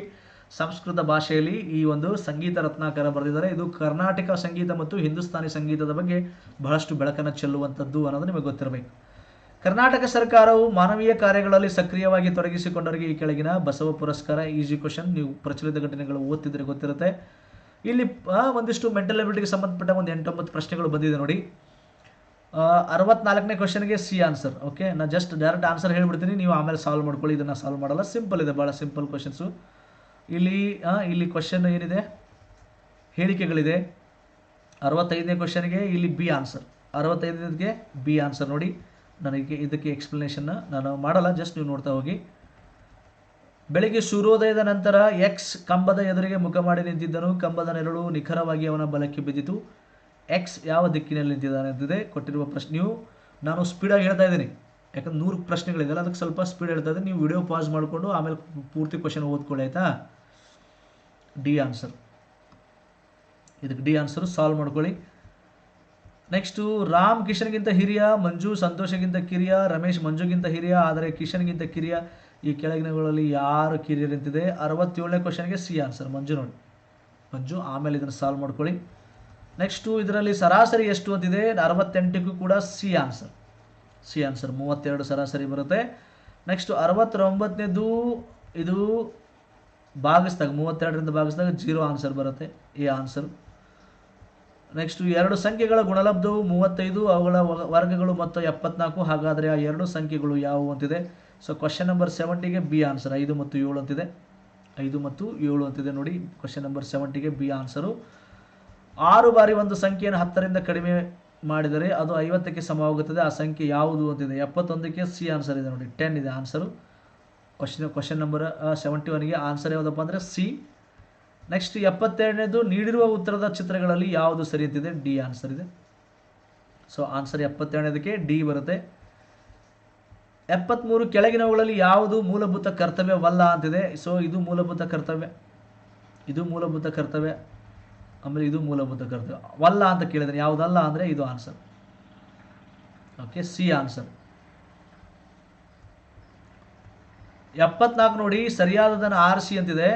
ಸಂಸ್ಕೃತ ಭಾಷೆಯಲ್ಲಿ ಈ ಒಂದು ಸಂಗೀತ ರತ್ನಾಕರ ಬರೆದಿದ್ದಾರೆ. ಇದು ಕರ್ನಾಟಕ ಸಂಗೀತ ಮತ್ತು ಹಿಂದೂಸ್ತಾನಿ ಸಂಗೀತದ ಬಗ್ಗೆ ಬಹಳಷ್ಟು ಬೆಳಕನ್ನು ಚೆಲ್ಲುವಂಥದ್ದು ಅನ್ನೋದು ನಿಮಗೆ ಗೊತ್ತಿರಬೇಕು. ಕರ್ನಾಟಕ ಸರ್ಕಾರವು ಮಾನವೀಯ ಕಾರ್ಯಗಳಲ್ಲಿ ಸಕ್ರಿಯವಾಗಿ ತೊಡಗಿಸಿಕೊಂಡವರಿಗೆ ಈ ಕೆಳಗಿನ ಬಸವ ಪುರಸ್ಕಾರ. ಈಸಿ ಕ್ವಶನ್, ನೀವು ಪ್ರಚಲಿತ ಘಟನೆಗಳು ಓದ್ತಿದ್ರೆ ಗೊತ್ತಿರುತ್ತೆ. ಇಲ್ಲಿ ಒಂದಿಷ್ಟು ಮೆಂಟಲ್ ಎಬಿಲಿಟಿಗೆ ಸಂಬಂಧಪಟ್ಟ ಒಂದು 8-9 ಪ್ರಶ್ನೆಗಳು ಬಂದಿದೆ ನೋಡಿ. 64ನೇ ಕ್ವಶನ್ಗೆ ಸಿ ಆನ್ಸರ್. ಓಕೆ, ನಾನು ಜಸ್ಟ್ ಡೈರೆಕ್ಟ್ ಆನ್ಸರ್ ಹೇಳ್ಬಿಡ್ತೀನಿ, ನೀವು ಆಮೇಲೆ ಸಾಲ್ವ್ ಮಾಡ್ಕೊಳ್ಳಿ. ಇದನ್ನು ಸಾಲ್ವ್ ಮಾಡಲ್ಲ, ಸಿಂಪಲ್ ಇದೆ, ಭಾಳ ಸಿಂಪಲ್ ಕ್ವಶನ್ಸು. ಇಲ್ಲಿ ಕ್ವಶನ್ ಏನಿದೆ, ಹೇಳಿಕೆಗಳಿದೆ. 65ನೇ ಕ್ವಶನ್ಗೆ ಇಲ್ಲಿ ಬಿ ಆನ್ಸರ್. 65ಗೆ ಬಿ ಆನ್ಸರ್ ನೋಡಿ. ನನಗೆ ಇದಕ್ಕೆ ಎಕ್ಸ್ಪ್ಲನೇಷನ್ನ ನಾನು ಮಾಡಲ್ಲ, ಜಸ್ಟ್ ನೀವು ನೋಡ್ತಾ ಹೋಗಿ. ಬೆಳಿಗ್ಗೆ ಸೂರ್ಯೋದಯದ ನಂತರ ಎಕ್ಸ್ ಕಂಬದ ಎದುರಿಗೆ ಮುಖ ಮಾಡಿ ನಿಂತಿದ್ದನು. ಕಂಬದ ನೆರಳು ನಿಖರವಾಗಿ ಅವನ ಬಲಕ್ಕೆ ಬಿದ್ದಿತು. ಎಕ್ಸ್ ಯಾವ ದಿಕ್ಕಿನಲ್ಲಿ ನಿಂತಿದ್ದಾನೆ ಅಂತಿದೆ ಕೊಟ್ಟಿರುವ ಪ್ರಶ್ನೆಯು. ನಾನು ಸ್ಪೀಡಾಗಿ ಹೇಳ್ತಾ ಇದ್ದೀನಿ, ಯಾಕಂದ್ರೆ 100 ಪ್ರಶ್ನೆಗಳಿದೆಯಲ್ಲ, ಅದಕ್ಕೆ ಸ್ವಲ್ಪ ಸ್ಪೀಡ್ ಹೇಳ್ತಾ ಇದ್ದೀನಿ. ನೀವು ವಿಡಿಯೋ ಪಾಸ್ ಮಾಡಿಕೊಂಡು ಆಮೇಲೆ ಪೂರ್ತಿ ಕ್ವಶನ್ ಓದ್ಕೊಳ್ಳಿ, ಆಯಿತಾ? D answer. ಇದಕ್ಕೆ ಡಿ ಆನ್ಸರು ಸಾಲ್ವ್ ಮಾಡ್ಕೊಳ್ಳಿ. ನೆಕ್ಸ್ಟು, ರಾಮ್ ಕಿಶನ್ಗಿಂತ ಹಿರಿಯ, ಮಂಜು ಸಂತೋಷಗಿಂತ ಕಿರಿಯ, ರಮೇಶ್ ಮಂಜುಗಿಂತ ಹಿರಿಯ, ಆದರೆ ಕಿಶನ್ಗಿಂತ ಕಿರಿಯ. ಈ ಕೆಳಗಿನಗಳಲ್ಲಿ ಯಾರು ಕಿರಿಯರು ಅಂತಿದೆ? 67ನೇ ಕ್ವಶನ್ಗೆ ಸಿ ಆನ್ಸರ್, ಮಂಜು ನೋಡಿ, ಮಂಜು. ಆಮೇಲೆ ಇದನ್ನು ಸಾಲ್ವ್ ಮಾಡ್ಕೊಳ್ಳಿ. ನೆಕ್ಸ್ಟು, ಇದರಲ್ಲಿ ಸರಾಸರಿ ಎಷ್ಟು ಅಂತಿದೆ? 68ಕ್ಕೂ ಕೂಡ ಸಿ ಆನ್ಸರ್. 32 ಸರಾಸರಿ ಬರುತ್ತೆ. ನೆಕ್ಸ್ಟು 69ನೇದು, ಇದು ಭಾಗಿಸಿದಾಗ 32ರಿಂದ ಭಾಗಿಸಿದಾಗ 0 ಆನ್ಸರ್ ಬರುತ್ತೆ, ಎ ಆನ್ಸರ್. ನೆಕ್ಸ್ಟು, 2 ಸಂಖ್ಯೆಗಳ ಗುಣಲಬ್ಧವು 35, ಅವುಗಳ ವರ್ಗಗಳು ಮತ್ತು 74. ಹಾಗಾದರೆ ಆ 2 ಸಂಖ್ಯೆಗಳು ಯಾವುವು ಅಂತಿದೆ. ಸೊ ಕ್ವಶನ್ ನಂಬರ್ 70ಗೆ ಬಿ ಆನ್ಸರ್, 5 ಮತ್ತು 7 ಅಂತಿದೆ. 5 ಮತ್ತು 7 ಅಂತಿದೆ ನೋಡಿ. ಕ್ವಶನ್ ನಂಬರ್ 70ಗೆ ಬಿ ಆನ್ಸರು. 6 ಬಾರಿ ಒಂದು ಸಂಖ್ಯೆಯನ್ನು 10ರಿಂದ ಕಡಿಮೆ ಮಾಡಿದರೆ ಅದು 50ಕ್ಕೆ ಸಮವಾಗುತ್ತದೆ. ಆ ಸಂಖ್ಯೆ ಯಾವುದು ಅಂತಿದೆ. 71ಕ್ಕೆ ಸಿ ಆನ್ಸರ್ ಇದೆ ನೋಡಿ, 10 ಇದೆ ಆನ್ಸರು. ಕ್ವಶನ್ ನಂಬರ್ 71ಗೆ ಆನ್ಸರ್ ಯಾವುದಪ್ಪ ಅಂದರೆ ಸಿ. ನೆಕ್ಸ್ಟ್ 72ನೇದು, ನೀಡಿರುವ ಉತ್ತರದ ಚಿತ್ರಗಳಲ್ಲಿ ಯಾವುದು ಸರಿ ಅಂತಿದೆ. ಡಿ ಆನ್ಸರ್ ಇದೆ. ಸೊ ಆನ್ಸರ್ 72ನೇದಕ್ಕೆ ಡಿ ಬರುತ್ತೆ. 73, ಕೆಳಗಿನವುಗಳಲ್ಲಿ ಯಾವುದು ಮೂಲಭೂತ ಕರ್ತವ್ಯವಲ್ಲ ಅಂತಿದೆ. ಸೊ ಇದು ಮೂಲಭೂತ ಕರ್ತವ್ಯ, ಇದು ಮೂಲಭೂತ ಕರ್ತವ್ಯ, ಆಮೇಲೆ ಇದು ಮೂಲಭೂತ ಕರ್ತವ್ಯ. ವಲ್ಲ ಅಂತ ಕೇಳಿದ್ರೆ ಯಾವುದಲ್ಲ ಅಂದರೆ ಇದು ಆನ್ಸರ್. Okay, C answer. 74 ನೋಡಿ, ಸರಿಯಾದದನ್ನು ಆರಿಸಿ ಅಂತಿದೆ.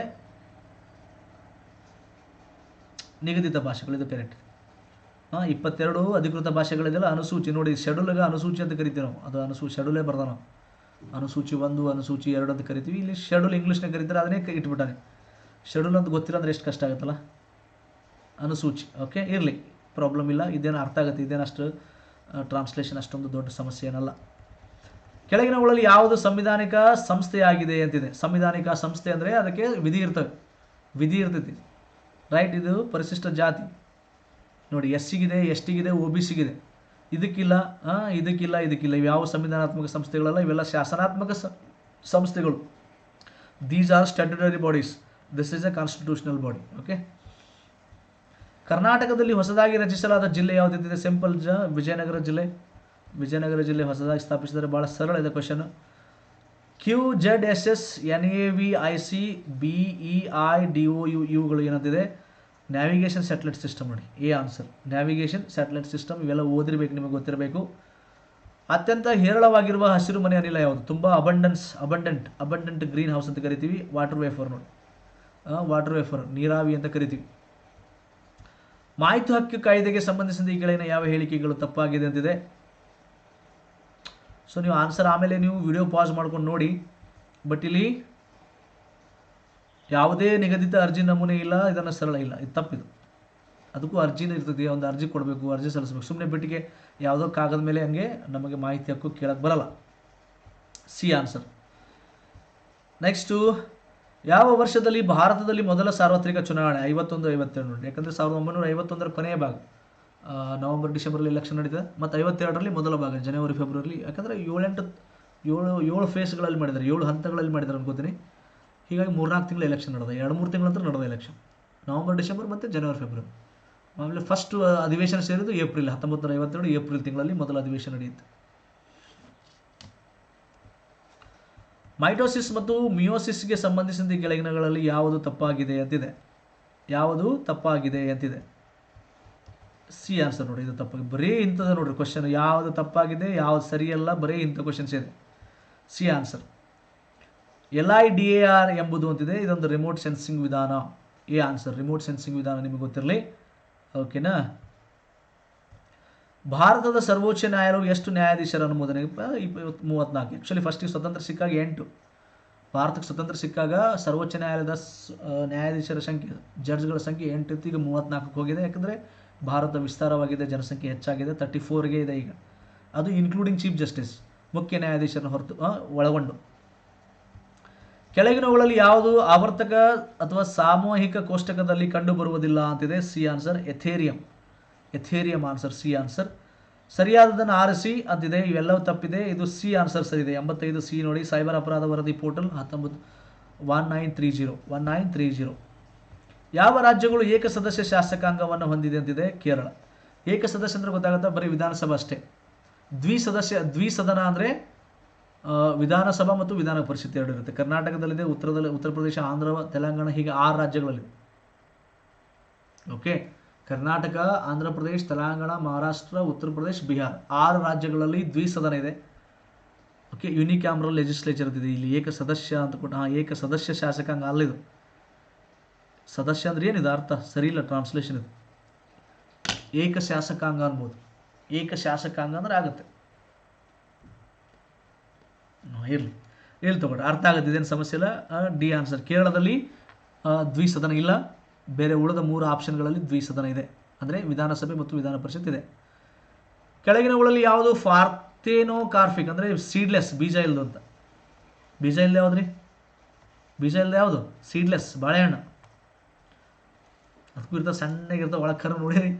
ನಿಗದಿತ ಭಾಷೆಗಳು, ಇದು ಕರೆಕ್ಟ್. 22 ಅಧಿಕೃತ ಭಾಷೆಗಳಿದೆಯಲ್ಲ, ಅನುಸೂಚಿ ನೋಡಿ. ಶೆಡ್ಯೂಲ್ಗೆ ಅನುಸೂಚಿ ಅಂತ ಕರಿತೀವಿ ನಾವು, ಅದು ಶೆಡ್ಯೂಲೇ ಬರ್ದ ನಾವು. ಅನುಸೂಚಿ 1, ಅನುಸೂಚಿ 2 ಅಂತ ಕರಿತೀವಿ. ಇಲ್ಲಿ ಶೆಡ್ಯೂಲ್ ಇಂಗ್ಲೀಷ್ನಾಗ ಕರೀತಾರೆ, ಅದನ್ನೇ ಇಟ್ಬಿಟ್ಟಾನೆ. ಶೆಡ್ಯೂಲ್ ಅಂತ ಗೊತ್ತಿಲ್ಲ ಅಂದರೆ ಎಷ್ಟು ಕಷ್ಟ ಆಗುತ್ತಲ್ಲ. ಅನುಸೂಚಿ, ಓಕೆ, ಇರಲಿ, ಪ್ರಾಬ್ಲಮ್ ಇಲ್ಲ. ಇದೇನು ಅರ್ಥ ಆಗುತ್ತೆ, ಇದೇನಷ್ಟು ಟ್ರಾನ್ಸ್ಲೇಷನ್ ಅಷ್ಟೊಂದು ದೊಡ್ಡ ಸಮಸ್ಯೆ ಏನಲ್ಲ. ಕೆಳಗಿನವುಗಳಲ್ಲಿ ಯಾವುದು ಸಂವಿಧಾನಿಕ ಸಂಸ್ಥೆಯಾಗಿದೆ ಅಂತಿದೆ. ಸಂವಿಧಾನಿಕ ಸಂಸ್ಥೆ ಅಂದರೆ ಅದಕ್ಕೆ ವಿಧಿ ಇರ್ತೈತಿ, ರೈಟ್. ಇದು ಪರಿಶಿಷ್ಟ ಜಾತಿ ನೋಡಿ, ಎಸ್ಸಿಗಿದೆ, ಎಸ್ಟಿಗಿದೆ, OBCಗಿದೆ. ಇದಕ್ಕಿಲ್ಲ, ಇದಕ್ಕಿಲ್ಲ. ಇವು ಯಾವ ಸಂವಿಧಾನಾತ್ಮಕ ಸಂಸ್ಥೆಗಳಲ್ಲ, ಇವೆಲ್ಲ ಶಾಸನಾತ್ಮಕ ಸಂಸ್ಥೆಗಳು. These are statutory bodies. This is A constitutional body. Okay, ಕರ್ನಾಟಕದಲ್ಲಿ ಹೊಸದಾಗಿ ರಚಿಸಲಾದ ಜಿಲ್ಲೆ ಯಾವುದಿದೆ? ಸಿಂಪಲ್ ವಿಜಯನಗರ ಜಿಲ್ಲೆ. ವಿಜಯನಗರ ಜಿಲ್ಲೆ ಹೊಸದಾಗಿ ಸ್ಥಾಪಿಸಿದರೆ. ಭಾಳ ಸರಳ ಇದೆ ಕ್ವಶನ್. QZSS NAVIC BEIDOU ಇವುಗಳು ಏನಂತಿದೆ? ನ್ಯಾವಿಗೇಷನ್ ಸ್ಯಾಟಲೈಟ್ ಸಿಸ್ಟಮ್ ನೋಡಿ. A answer, navigation satellite system. ಇವೆಲ್ಲ ಓದಿರಬೇಕು, ನಿಮಗೆ ಗೊತ್ತಿರಬೇಕು. ಅತ್ಯಂತ ಹೇರಳವಾಗಿರುವ ಹಸಿರು ಮನೆ ಅನಿಲ ಯಾವುದು? ತುಂಬ ಅಬಂಡೆಂಟ್ ಗ್ರೀನ್ ಹೌಸ್ ಅಂತ ಕರಿತೀವಿ. ವಾಟರ್ ವೇಫರ್ ನೋಡಿ, ವಾಟರ್ ವೇಫರ್ ನೀರಾವಿ ಅಂತ ಕರಿತೀವಿ. ಮಾಹಿತಿ ಹಕ್ಕು ಕಾಯ್ದೆಗೆ ಸಂಬಂಧಿಸಿದ ಈ ಕೆಳಗಿನ ಯಾವ ಹೇಳಿಕೆಗಳು ತಪ್ಪಾಗಿದೆ ಅಂತಿದೆ? ಸೊ ನೀವು ಆನ್ಸರ್ ಆಮೇಲೆ ನೀವು ವಿಡಿಯೋ ಪಾಸ್ ಮಾಡ್ಕೊಂಡು ನೋಡಿ. ಬಟ್ ಇಲ್ಲಿ ಯಾವುದೇ ನಿಗದಿತ ಅರ್ಜಿ ನಮೂನೆ ಇಲ್ಲ, ಇದನ್ನು ಸರಳ ಇಲ್ಲ, ಇದು ತಪ್ಪಿದು. ಅದಕ್ಕೂ ಅರ್ಜಿನ ಇರ್ತದೆ, ಒಂದು ಅರ್ಜಿ ಕೊಡಬೇಕು, ಅರ್ಜಿ ಸಲ್ಲಿಸಬೇಕು. ಸುಮ್ಮನೆ ಬಿಟ್ಟಿಗೆ ಯಾವುದೋ ಕಾಗದ ಮೇಲೆ ಹಂಗೆ ನಮಗೆ ಮಾಹಿತಿ ಹಕ್ಕು ಕೇಳಕ್ಕೆ ಬರಲ್ಲ. C answer. ನೆಕ್ಸ್ಟು, ಯಾವ ವರ್ಷದಲ್ಲಿ ಭಾರತದಲ್ಲಿ ಮೊದಲ ಸಾರ್ವತ್ರಿಕ ಚುನಾವಣೆ? 51-52 ನೋಡಿ. ಯಾಕಂದರೆ 1951 ಕೊನೆಯ ಭಾಗ, ನವಂಬರ್ ಡಿಸೆಂಬರಲ್ಲಿ ಎಲೆಕ್ಷನ್ ನಡೀತದೆ. ಮತ್ತು 52ರಲ್ಲಿ ಮೊದಲ ಭಾಗ, ಜನವರಿ ಫೆಬ್ರವರಿ. ಯಾಕಂದರೆ 7 ಫೇಸ್ಗಳಲ್ಲಿ ಮಾಡಿದ್ದಾರೆ, 7 ಹಂತಗಳಲ್ಲಿ ಮಾಡಿದ್ದಾರೆ ಅನ್ಕೋತೀನಿ. ಹೀಗಾಗಿ 3-4 ತಿಂಗಳು ಎಲೆಕ್ಷನ್ ನಡೆದ, 2-3 ತಿಂಗಳ ನಂತರ ನಡೆದ ಎಲೆಕ್ಷನ್, ನವಂಬರ್ ಡಿಸೆಂಬರ್ ಮತ್ತು ಜನವರಿ ಫೆಬ್ರವರಿ. ಆಮೇಲೆ ಫಸ್ಟ್ ಅಧಿವೇಶನ ಸೇರಿದ್ದು ಏಪ್ರಿಲ್ 1952, ಏಪ್ರಿಲ್ ತಿಂಗಳಲ್ಲಿ ಮೊದಲ ಅಧಿವೇಶನ ನಡೆಯುತ್ತೆ. ಮೈಟೋಸಿಸ್ ಮತ್ತು ಮಿಯೋಸಿಸ್ಗೆ ಸಂಬಂಧಿಸಿದ ಕೆಳಗಿನಗಳಲ್ಲಿ ಯಾವುದು ತಪ್ಪಾಗಿದೆ ಅಂತಿದೆ? ಯಾವುದು ತಪ್ಪಾಗಿದೆ ಅಂತಿದೆ? ಸಿ ಆನ್ಸರ್ ನೋಡಿ, ಇದು ತಪ್ಪಾಗಿದೆ. ಬರೀ ಇಂಥದ ನೋಡ್ರಿ ಕ್ವಶನ್, ಯಾವುದು ತಪ್ಪಾಗಿದೆ ಯಾವುದು ಸರಿಯಲ್ಲ, ಬರೀ ಇಂಥ ಕ್ವಶನ್ಸ್ ಇದೆ. C answer. LIDAR ಎಂಬುದು ಅಂತಿದೆ, ಇದೊಂದು ರಿಮೋಟ್ ಸೆನ್ಸಿಂಗ್ ವಿಧಾನ. ಎ ಆನ್ಸರ್, ರಿಮೋಟ್ ಸೆನ್ಸಿಂಗ್ ವಿಧಾನ ನಿಮಗೆ ಗೊತ್ತಿರಲಿ. ಓಕೆನಾ? ಭಾರತದ ಸರ್ವೋಚ್ಚ ನ್ಯಾಯಾಲಯವು ಎಷ್ಟು ನ್ಯಾಯಾಧೀಶರ ಅನುಮೋದನೆ? 34. ಆ್ಯಕ್ಚುಲಿ ಫಸ್ಟಿಗೆ ಸ್ವತಂತ್ರ ಸಿಕ್ಕಾಗ 8. ಭಾರತಕ್ಕೆ ಸ್ವತಂತ್ರ ಸಿಕ್ಕಾಗ ಸರ್ವೋಚ್ಚ ನ್ಯಾಯಾಲಯದ ನ್ಯಾಯಾಧೀಶರ ಸಂಖ್ಯೆ, ಜಡ್ಜ್ಗಳ ಸಂಖ್ಯೆ 8 ಇತ್ತು, ಈಗ 34ಕ್ಕೆ ಹೋಗಿದೆ. ಯಾಕಂದರೆ ಭಾರತ ವಿಸ್ತಾರವಾಗಿದೆ, ಜನಸಂಖ್ಯೆ ಹೆಚ್ಚಾಗಿದೆ, 34ಗೆ ಇದೆ ಈಗ. ಅದು ಇನ್ಕ್ಲೂಡಿಂಗ್ ಚೀಫ್ ಜಸ್ಟಿಸ್, ಮುಖ್ಯ ನ್ಯಾಯಾಧೀಶರನ್ನು ಹೊರತು ಒಳಗೊಂಡು. ಕೆಳಗಿನವುಗಳಲ್ಲಿ ಯಾವುದು ಆವರ್ತಕ ಅಥವಾ ಸಾಮೂಹಿಕ ಕೋಷ್ಟಕದಲ್ಲಿ ಕಂಡುಬರುವುದಿಲ್ಲ ಅಂತಿದೆ? C answer, ethereum answer, C answer. ಸರಿಯಾದದನ್ನು ಆರಿಸಿ ಅಂತಿದೆ, ಇವೆಲ್ಲವೂ ತಪ್ಪಿದೆ. ಇದು ಸಿ ಆನ್ಸರ್ ಸರಿ ಇದೆ. 85 ಸಿ ನೋಡಿ. ಸೈಬರ್ ಅಪರಾಧ ವರದಿ ಪೋರ್ಟಲ್ 1930. ಯಾವ ರಾಜ್ಯಗಳು ಏಕಸದಸ್ಯ ಶಾಸಕಾಂಗವನ್ನು ಹೊಂದಿದೆ ಅಂತಿದೆ? ಕೇರಳ. ಏಕಸದಸ್ಯ ಅಂದರೆ ಗೊತ್ತಾಗುತ್ತಾ? ಬರೀ ವಿಧಾನಸಭಾ ಅಷ್ಟೇ. ದ್ವಿಸದನ ಅಂದರೆ ವಿಧಾನಸಭಾ ಮತ್ತು ವಿಧಾನ ಪರಿಷತ್ ಎರಡು ಇರುತ್ತೆ. ಕರ್ನಾಟಕದಲ್ಲಿದೆ, ಉತ್ತರ ಪ್ರದೇಶ, ಆಂಧ್ರ, ತೆಲಂಗಾಣ, ಹೀಗೆ 6 ರಾಜ್ಯಗಳಲ್ಲಿ. ಓಕೆ, ಕರ್ನಾಟಕ, ಆಂಧ್ರ ಪ್ರದೇಶ, ತೆಲಂಗಾಣ, ಮಹಾರಾಷ್ಟ್ರ, ಉತ್ತರ ಪ್ರದೇಶ, ಬಿಹಾರ್ 6 ರಾಜ್ಯಗಳಲ್ಲಿ ದ್ವಿಸದನ ಇದೆ. ಓಕೆ, ಯೂನಿಕ್ಯಾಮ್ರಲ್ ಲೆಜಿಸ್ಲೇಚರ್ ಇದೆ. ಇಲ್ಲಿ ಏಕಸದಸ್ಯ ಅಂತ ಕೊಟ್ಟು, ಏಕಸದಸ್ಯ ಶಾಸಕಾಂಗ ಅಲ್ಲಿದು. ಸದಸ್ಯ ಅಂದ್ರೆ ಏನಿದೆ ಅರ್ಥ? ಸರಿ ಇಲ್ಲ, ಟ್ರಾನ್ಸ್ಲೇಷನ್ ಇದು. ಏಕ ಶಾಸಕಾಂಗ ಅನ್ಬೋದು. ಏಕ ಶಾಸಕಾಂಗ ಅಂದ್ರೆ ಆಗುತ್ತೆ. ಇರ್ಲಿ ತಗೊಳ್ಳಿ, ಅರ್ಥ ಆಗುತ್ತೆ, ಇದೇನು ಸಮಸ್ಯೆ ಇಲ್ಲ. D answer. ಕೇರಳದಲ್ಲಿ ದ್ವಿಸದನ ಇಲ್ಲ, ಬೇರೆ ಉಳಿದ 3 ಆಪ್ಷನ್ಗಳಲ್ಲಿ ದ್ವಿಸದನ ಇದೆ. ಅಂದರೆ ವಿಧಾನಸಭೆ ಮತ್ತು ವಿಧಾನ ಪರಿಷತ್ ಇದೆ. ಕೆಳಗಿನವುಗಳಲ್ಲಿ ಯಾವುದು ಫಾರ್ಥೆನೋಕಾರ್ಪಿಕ್ ಅಂದರೆ ಸೀಡ್ಲೆಸ್, ಬೀಜ ಇಲ್ಲದು ಅಂತ? ಬೀಜ ಇಲ್ಲದೆ ಯಾವುದ್ರಿ? ಬೀಜ ಇಲ್ಲದೆ ಯಾವುದು? ಸೀಡ್ಲೆಸ್, ಬಾಳೆಹಣ್ಣು. ಅದಕ್ಕೂ ಇರ್ತಾವೆ, ಸಣ್ಣಗಿರ್ತಾವೆ, ಒಳಗೆ ಕರು ನೋಡಿರಿ,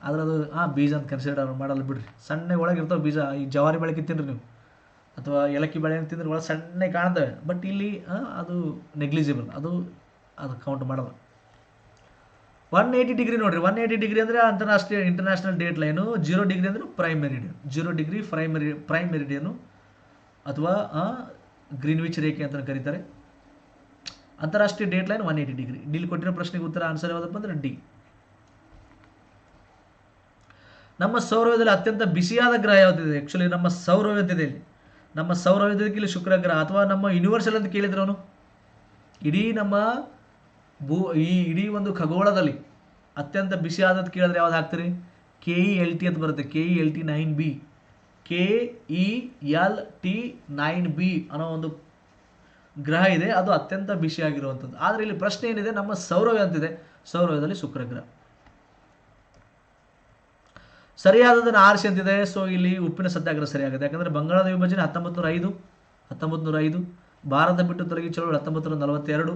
ಆದ್ರೆ ಅದು ಬೀಜ ಅಂತ ಕನ್ಸಿಡರ್ ಮಾಡಲ್ಲ ಬಿಡ್ರಿ. ಸಣ್ಣ ಒಳಗೆ ಇರ್ತಾವೆ ಬೀಜ. ಈ ಜವಾರಿ ಬೆಳಗ್ಗೆ ತಿನ್ನಿರಿ ನೀವು, ಅಥವಾ ಏಲಕ್ಕಿ ಬೆಳೆ ತಿಂದ್ರೆ ಒಳಗೆ ಸಣ್ಣ ಕಾಣ್ತವೆ. ಬಟ್ ಇಲ್ಲಿ ಅದು ನೆಗ್ಲಿಜಿಬಲ್, ಅದು ಕೌಂಟ್ ಮಾಡಲ್ಲ. 180 ಡಿಗ್ರಿ ನೋಡ್ರಿ. 180 ಡಿಗ್ರಿ ಅಂದರೆ ಇಂಟರ್ನ್ಯಾಷನಲ್ ಡೇಟ್ ಲೈನು. 0 ಡಿಗ್ರಿ ಅಂದರೆ ಪ್ರೈಮ್ ಮೆರಿಡಿಯನ್. 0 ಡಿಗ್ರಿ ಪ್ರೈಮ್ ಮೆರಿಡಿಯನು ಅಥವಾ ಗ್ರೀನ್ವಿಚ್ ರೇಖೆ ಅಂತ ಕರೀತಾರೆ. ಅಂತಾರಾಷ್ಟ್ರೀಯ ಡೇಟ್ ಲೈನ್ 180 ಡಿಗ್ರಿ. ಇಲ್ಲಿ ಕೊಟ್ಟಿರೋ ಪ್ರಶ್ನೆಗೆ ಉತ್ತರ ಆನ್ಸರ್ ಯಾವುದಪ್ಪ ಅಂದರೆ ಡಿ. ನಮ್ಮ ಸೌರವ್ಯದಲ್ಲಿ ಅತ್ಯಂತ ಬಿಸಿಯಾದ ಗ್ರಹ ಯಾವುದಿದೆ? ಆ್ಯಕ್ಚುಲಿ ನಮ್ಮ ಸೌರವ್ಯದಿದೆ ಇಲ್ಲಿ. ನಮ್ಮ ಸೌರವ್ಯದಕ್ಕೆ ಇಲ್ಲಿ ಶುಕ್ರ ಗ್ರಹ, ಅಥವಾ ನಮ್ಮ ಯೂನಿವರ್ಸಲ್ ಅಂತ ಕೇಳಿದ್ರು ಅವನು. ಇಡೀ ನಮ್ಮ ಈ ಇಡೀ ಒಂದು ಖಗೋಳದಲ್ಲಿ ಅತ್ಯಂತ ಬಿಸಿಯಾದದ್ದು ಕೇಳಿದ್ರೆ ಯಾವ್ದು ಹಾಕ್ತೀರಿ? KELT ಅಂತ ಬರುತ್ತೆ. KELT 9b, KELT 9b ಅನ್ನೋ ಒಂದು ಗ್ರಹ ಇದೆ, ಅದು ಅತ್ಯಂತ ಬಿಸಿಯಾಗಿರುವಂಥದ್ದು. ಆದರೆ ಇಲ್ಲಿ ಪ್ರಶ್ನೆ ಏನಿದೆ? ನಮ್ಮ ಸೌರವ್ಯ ಅಂತಿದೆ, ಸೌರವ್ಯದಲ್ಲಿ ಶುಕ್ರ ಗ್ರಹ. ಸರಿಯಾದದನ್ನು ಆರಿಸಿ ಅಂತಿದೆ. ಸೊ ಇಲ್ಲಿ ಉಪ್ಪಿನ ಸತ್ಯಾಗ್ರಹ ಸರಿಯಾಗಿದೆ. ಯಾಕಂದರೆ ಬಂಗಾಳದ ವಿಭಜನೆ 1905, ಭಾರತ ಬಿಟ್ಟು ತೊಲಗಿ ಚಳವಳಿ 1942,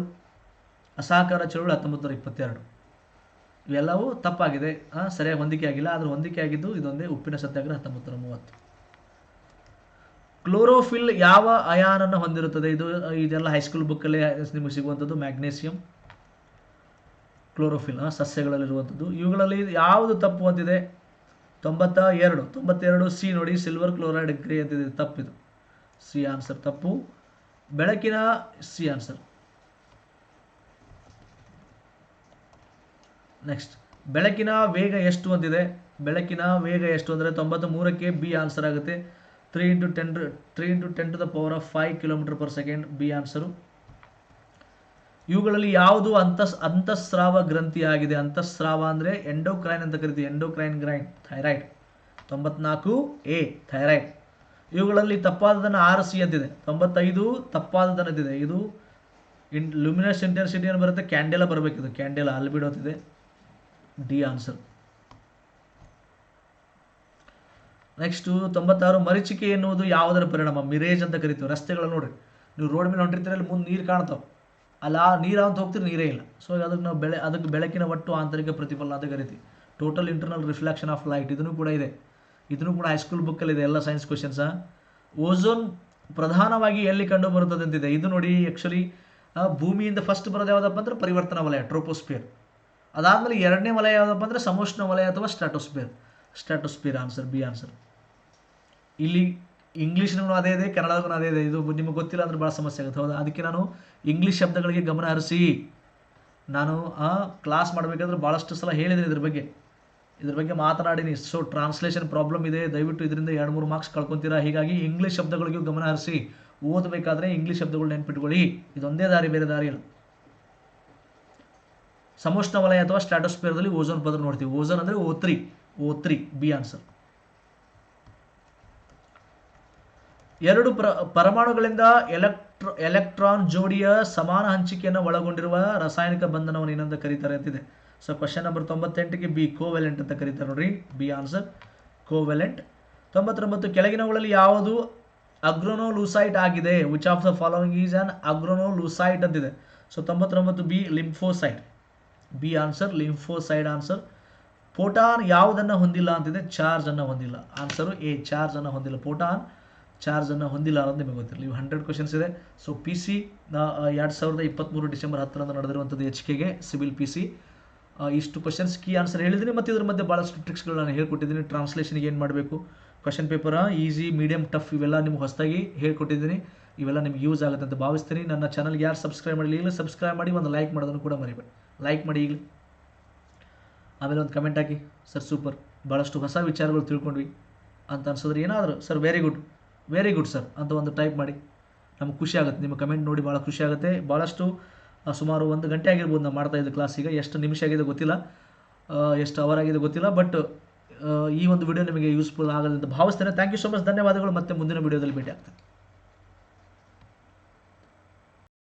ಅಸಹಕಾರ ಚಳವಳಿ 1922. ಇವೆಲ್ಲವೂ ತಪ್ಪಾಗಿದೆ, ಸರಿಯಾಗಿ ಹೊಂದಿಕೆ ಆಗಿಲ್ಲ. ಆದರೆ ಹೊಂದಿಕೆ ಆಗಿದ್ದು ಇದೊಂದೇ, ಉಪ್ಪಿನ ಸತ್ಯಾಗ್ರಹ 1930. ಕ್ಲೋರೋಫಿಲ್ ಯಾವ ಅಯಾನನ್ನು ಹೊಂದಿರುತ್ತದೆ? ಇದೆಲ್ಲ ಹೈಸ್ಕೂಲ್ ಬುಕ್ಕಲ್ಲೇ ನಿಮಗೆ ಸಿಗುವಂಥದ್ದು. ಮ್ಯಾಗ್ನೇಸಿಯಂ. ಕ್ಲೋರೋಫಿಲ್ ಸಸ್ಯಗಳಲ್ಲಿರುವಂಥದ್ದು. ಇವುಗಳಲ್ಲಿ ಯಾವುದು ತಪ್ಪು ಅಂತಿದೆ? 92 ಸಿ ನೋಡಿ, ಸಿಲ್ವರ್ ಕ್ಲೋರೈಡ್ ಗ್ರೇ ಅಂತಿದೆ, ತಪ್ಪಿದು. ಸಿ ಆನ್ಸರ್ ತಪ್ಪು. ಬೆಳಕಿನ ಸಿ ಆನ್ಸರ್. ನೆಕ್ಸ್ಟ್, ಬೆಳಕಿನ ವೇಗ ಎಷ್ಟು ಅಂತಿದೆ? ಬೆಳಕಿನ ವೇಗ ಎಷ್ಟು ಅಂದರೆ 93ಕ್ಕೆ ಬಿ ಆನ್ಸರ್ ಆಗುತ್ತೆ. 3 × 10⁵ km/s ಬಿ ಆನ್ಸರು. ಇವುಗಳಲ್ಲಿ ಯಾವುದು ಅಂತಃಸ್ರಾವ ಗ್ರಂಥಿ ಆಗಿದೆ? ಅಂತಃಸ್ರಾವ ಅಂದರೆ ಎಂಡೋಕ್ರೈನ್ ಅಂತ ಕರಿತೀವಿ, endocrine grain, thyroid. 94 A thyroid. ಇವುಗಳಲ್ಲಿ ತಪ್ಪಾದದನ್ನು 6 ಸಿ ಅಂತಿದೆ. 95 ತಪ್ಪಾದದನ್ನಂತಿದೆ. ಇದು ಲುಮಿನಸ್ ಇಂಟೆನ್ಸಿಟಿ ಏನು ಬರುತ್ತೆ? ಕ್ಯಾಂಡೆಲಾ ಬರಬೇಕಿದು, ಕ್ಯಾಂಡೆಲಾ ಆಲ್ಬಿಡೋ ಅಂತಿದೆ, ಡಿ ಆನ್ಸರ್. ನೆಕ್ಸ್ಟು 96 ಮರೀಚಿಕೆ ಎನ್ನುವುದು ಯಾವುದರ ಪರಿಣಾಮ? ಮಿರೇಜ್ ಅಂತ ಕರಿತೀವಿ. ರಸ್ತೆಗಳಲ್ಲಿ ನೋಡ್ರಿ, ನೀವು ರೋಡ್ ಮೇಲೆ ಹೊಂಟಿರ್ತೀರ, ಅಲ್ಲಿ ಮುಂದೆ ನೀರು ಕಾಣ್ತಾವೆ, ಅಲ್ಲ ನೀರು ಅಂತ ಹೋಗ್ತೀರಿ, ನೀರೇ ಇಲ್ಲ. ಸೊ ಅದಕ್ಕೆ ನಾವು ಅದಕ್ಕೆ ಬೆಳಕಿನ ಒಟ್ಟು ಆಂತರಿಕ ಪ್ರತಿಫಲನ ಅಂತ ಕರಿತೀವಿ. Total internal reflection of light, ಇದನ್ನು ಕೂಡ ಇದೆ. ಇದನ್ನು ಕೂಡ ಹೈಸ್ಕೂಲ್ ಬುಕ್ಕಲ್ಲಿ ಇದೆ, ಎಲ್ಲ ಸೈನ್ಸ್ ಕ್ವಶನ್ಸ. ಓಝೋನ್ ಪ್ರಧಾನವಾಗಿ ಎಲ್ಲಿ ಕಂಡು ಬರುತ್ತದೆ ಅಂತಿದೆ. ಇದು ನೋಡಿ, ಆ್ಯಕ್ಚುಲಿ ಭೂಮಿಯಿಂದ ಫಸ್ಟ್ ಬರೋದು ಯಾವುದಪ್ಪ ಅಂದ್ರೆ ಪರಿವರ್ತನಾ ವಲಯ, ಟ್ರೋಪೋಸ್ಫಿಯರ್. ಅದಾದಮೇಲೆ ಎರಡನೇ ವಲಯ ಯಾವುದಪ್ಪ ಅಂದರೆ ಸಮೋಷ್ಣ ವಲಯ ಅಥವಾ stratosphere. Stratosphere answer, B answer. ಇಲ್ಲಿ ಇಂಗ್ಲೀಷ್ನೂ ಅದೇ ಇದೆ, ಕನ್ನಡಗೂ ಅದೇ ಇದೆ. ಇದು ನಿಮಗೆ ಗೊತ್ತಿಲ್ಲ ಅಂದ್ರೆ ಭಾಳ ಸಮಸ್ಯೆ ಆಗುತ್ತೆ, ಹೌದಾ? ಅದಕ್ಕೆ ನಾನು ಇಂಗ್ಲೀಷ್ ಶಬ್ದಗಳಿಗೆ ಗಮನ ಹರಿಸಿ. ನಾನು ಕ್ಲಾಸ್ ಮಾಡಬೇಕಾದ್ರೆ ಭಾಳಷ್ಟು ಸಲ ಹೇಳಿದ್ದೀನಿ ಇದ್ರ ಬಗ್ಗೆ ಮಾತನಾಡಿನಿ. ಸೊ ಟ್ರಾನ್ಸ್ಲೇಷನ್ ಪ್ರಾಬ್ಲಮ್ ಇದೆ, ದಯವಿಟ್ಟು ಇದರಿಂದ 2-3 ಮಾರ್ಕ್ಸ್ ಕಳ್ಕೊತೀರಾ. ಹೀಗಾಗಿ ಇಂಗ್ಲೀಷ್ ಶಬ್ದಗಳಿಗೂ ಗಮನ ಹರಿಸಿ. ಓದಬೇಕಾದ್ರೆ ಇಂಗ್ಲೀಷ್ ಶಬ್ದಗಳು ನೆನ್ಪಿಟ್ಕೊಳ್ಳಿ. ಇದೊಂದೇ ದಾರಿ, ಬೇರೆ ದಾರಿ ಇಲ್ಲ. ಸಮೋಷ್ಣ ವಲಯ ಅಥವಾ ಸ್ಟ್ರಾಟೋಸ್ಫಿಯರ್ದಲ್ಲಿ ಓಝೋನ್ ಪದರ ನೋಡ್ತೀವಿ. ಓಝೋನ್ ಅಂದರೆ O3, ಬಿ ಆನ್ಸರ್. 2 ಪರಮಾಣುಗಳಿಂದ ಎಲೆಕ್ಟ್ರಾನ್ ಜೋಡಿಯ ಸಮಾನ ಹಂಚಿಕೆಯನ್ನು ಒಳಗೊಂಡಿರುವ ರಾಸಾಯನಿಕ ಬಂಧನವನ್ನು ಏನಂತ ಕರೀತಾರೆ ಅಂತಿದೆ. ಸೊ ಕ್ವಶನ್ ನಂಬರ್ 98ಗೆ ಬಿ, ಕೋವೆಲೆಂಟ್ ಅಂತ ಕರೀತಾರೆ ನೋಡ್ರಿ, ಬಿ ಆನ್ಸರ್, ಕೋವೆಲೆಂಟ್. 99 ಕೆಳಗಿನವುಗಳಲ್ಲಿ ಯಾವುದು ಅಗ್ರೋನೋಲೂಸೈಟ್ ಆಗಿದೆ? Which of the following is an agranulocyte ಅಂತಿದೆ. So 99 B, lymphocyte, B answer, lymphocyte answer. Photon ಯಾವುದನ್ನು ಹೊಂದಿಲ್ಲ ಅಂತಿದೆ? ಚಾರ್ಜ್ ಅನ್ನು ಹೊಂದಿಲ್ಲ. ಆನ್ಸರು ಎ, ಚಾರ್ಜ್ ಅನ್ನು ಹೊಂದಿಲ್ಲ. ಫೋಟಾನ್ ಚಾರ್ಜ್ ಅನ್ನು ಹೊಂದಿಲ್ಲ ಅನ್ನೋದು ನಿಮಗೆ ಗೊತ್ತಿರಲಿ. ಇವು 100 ಕ್ವಶನ್ಸ್ ಇದೆ. ಸೊ ಪಿ ಸಿ 2023 ಡಿಸೆಂಬರ್ 10ರಂದು ನಡೆದಿರುವಂಥದ್ದು HKಗೆ ಸಿವಿಲ್ PC. ಇಷ್ಟು ಕ್ವಶನ್ಸ್ ಕೀ ಆನ್ಸರ್ ಹೇಳಿದ್ದೀನಿ, ಮತ್ತು ಇದ್ರ ಮಧ್ಯೆ ಭಾಳಷ್ಟು ಟ್ರಿಕ್ಸ್ಗಳು ನಾನು ಹೇಳ್ಕೊಟ್ಟಿದ್ದೀನಿ. ಟ್ರಾನ್ಸ್ಲೇಷನ್ಗೆ ಏನು ಮಾಡಬೇಕು, question paper easy, medium, tough ಇವೆಲ್ಲ ನಿಮ್ಗೆ ಹೊಸದಾಗಿ ಹೇಳ್ಕೊಟ್ಟಿದ್ದೀನಿ. ಇವೆಲ್ಲ ನಿಮ್ಗೆ ಯೂಸ್ ಆಗುತ್ತೆ ಅಂತ ಭಾವಿಸ್ತೀನಿ. ನನ್ನ ಚಾನಲ್ಗೆ ಯಾರು ಸಬ್ಸ್ಕ್ರೈಬ್ ಮಾಡಲಿ ಈಗಲೇ ಸಬ್ಸ್ಕ್ರೈಬ್ ಮಾಡಿ, ಒಂದು ಲೈಕ್ ಮಾಡೋದನ್ನು ಕೂಡ ಮರಿಬೇಡಿ. ಲೈಕ್ ಮಾಡಿ ಈಗಲೇ, ಆಮೇಲೆ ಒಂದು ಕಮೆಂಟ್ ಹಾಕಿ, ಸರ್ ಸೂಪರ್, ಭಾಳಷ್ಟು ಹೊಸ ವಿಚಾರಗಳು ತಿಳ್ಕೊಂಡ್ವಿ ಅಂತ ಅನ್ಸಿದ್ರೆ, ಏನಾದರೂ ಸರ್ ವೆರಿ ಗುಡ್ ಸರ್ ಅಂತ ಒಂದು ಟೈಪ್ ಮಾಡಿ. ನಮ್ಗೆ ಖುಷಿ ಆಗುತ್ತೆ, ನಿಮ್ಮ ಕಮೆಂಟ್ ನೋಡಿ ಭಾಳ ಖುಷಿ ಆಗುತ್ತೆ. ಭಾಳಷ್ಟು ಸುಮಾರು 1 ಗಂಟೆ ಆಗಿರ್ಬೋದು ನಾವು ಮಾಡ್ತಾ ಇದ್ದ ಕ್ಲಾಸ್. ಈಗ ಎಷ್ಟು ನಿಮಿಷ ಆಗಿದೆ ಗೊತ್ತಿಲ್ಲ, ಎಷ್ಟು ಅವರ್ ಆಗಿದೆ ಗೊತ್ತಿಲ್ಲ, ಬಟ್ ಈ ಒಂದು ವಿಡಿಯೋ ನಿಮಗೆ ಯೂಸ್ಫುಲ್ ಆಗೋದಂತ ಭಾವಿಸ್ತೇನೆ. ಥ್ಯಾಂಕ್ ಯು ಸೊ ಮಚ್, ಧನ್ಯವಾದಗಳು. ಮತ್ತೆ ಮುಂದಿನ ವಿಡಿಯೋದಲ್ಲಿ ಭೇಟಿ ಆಗ್ತೇನೆ.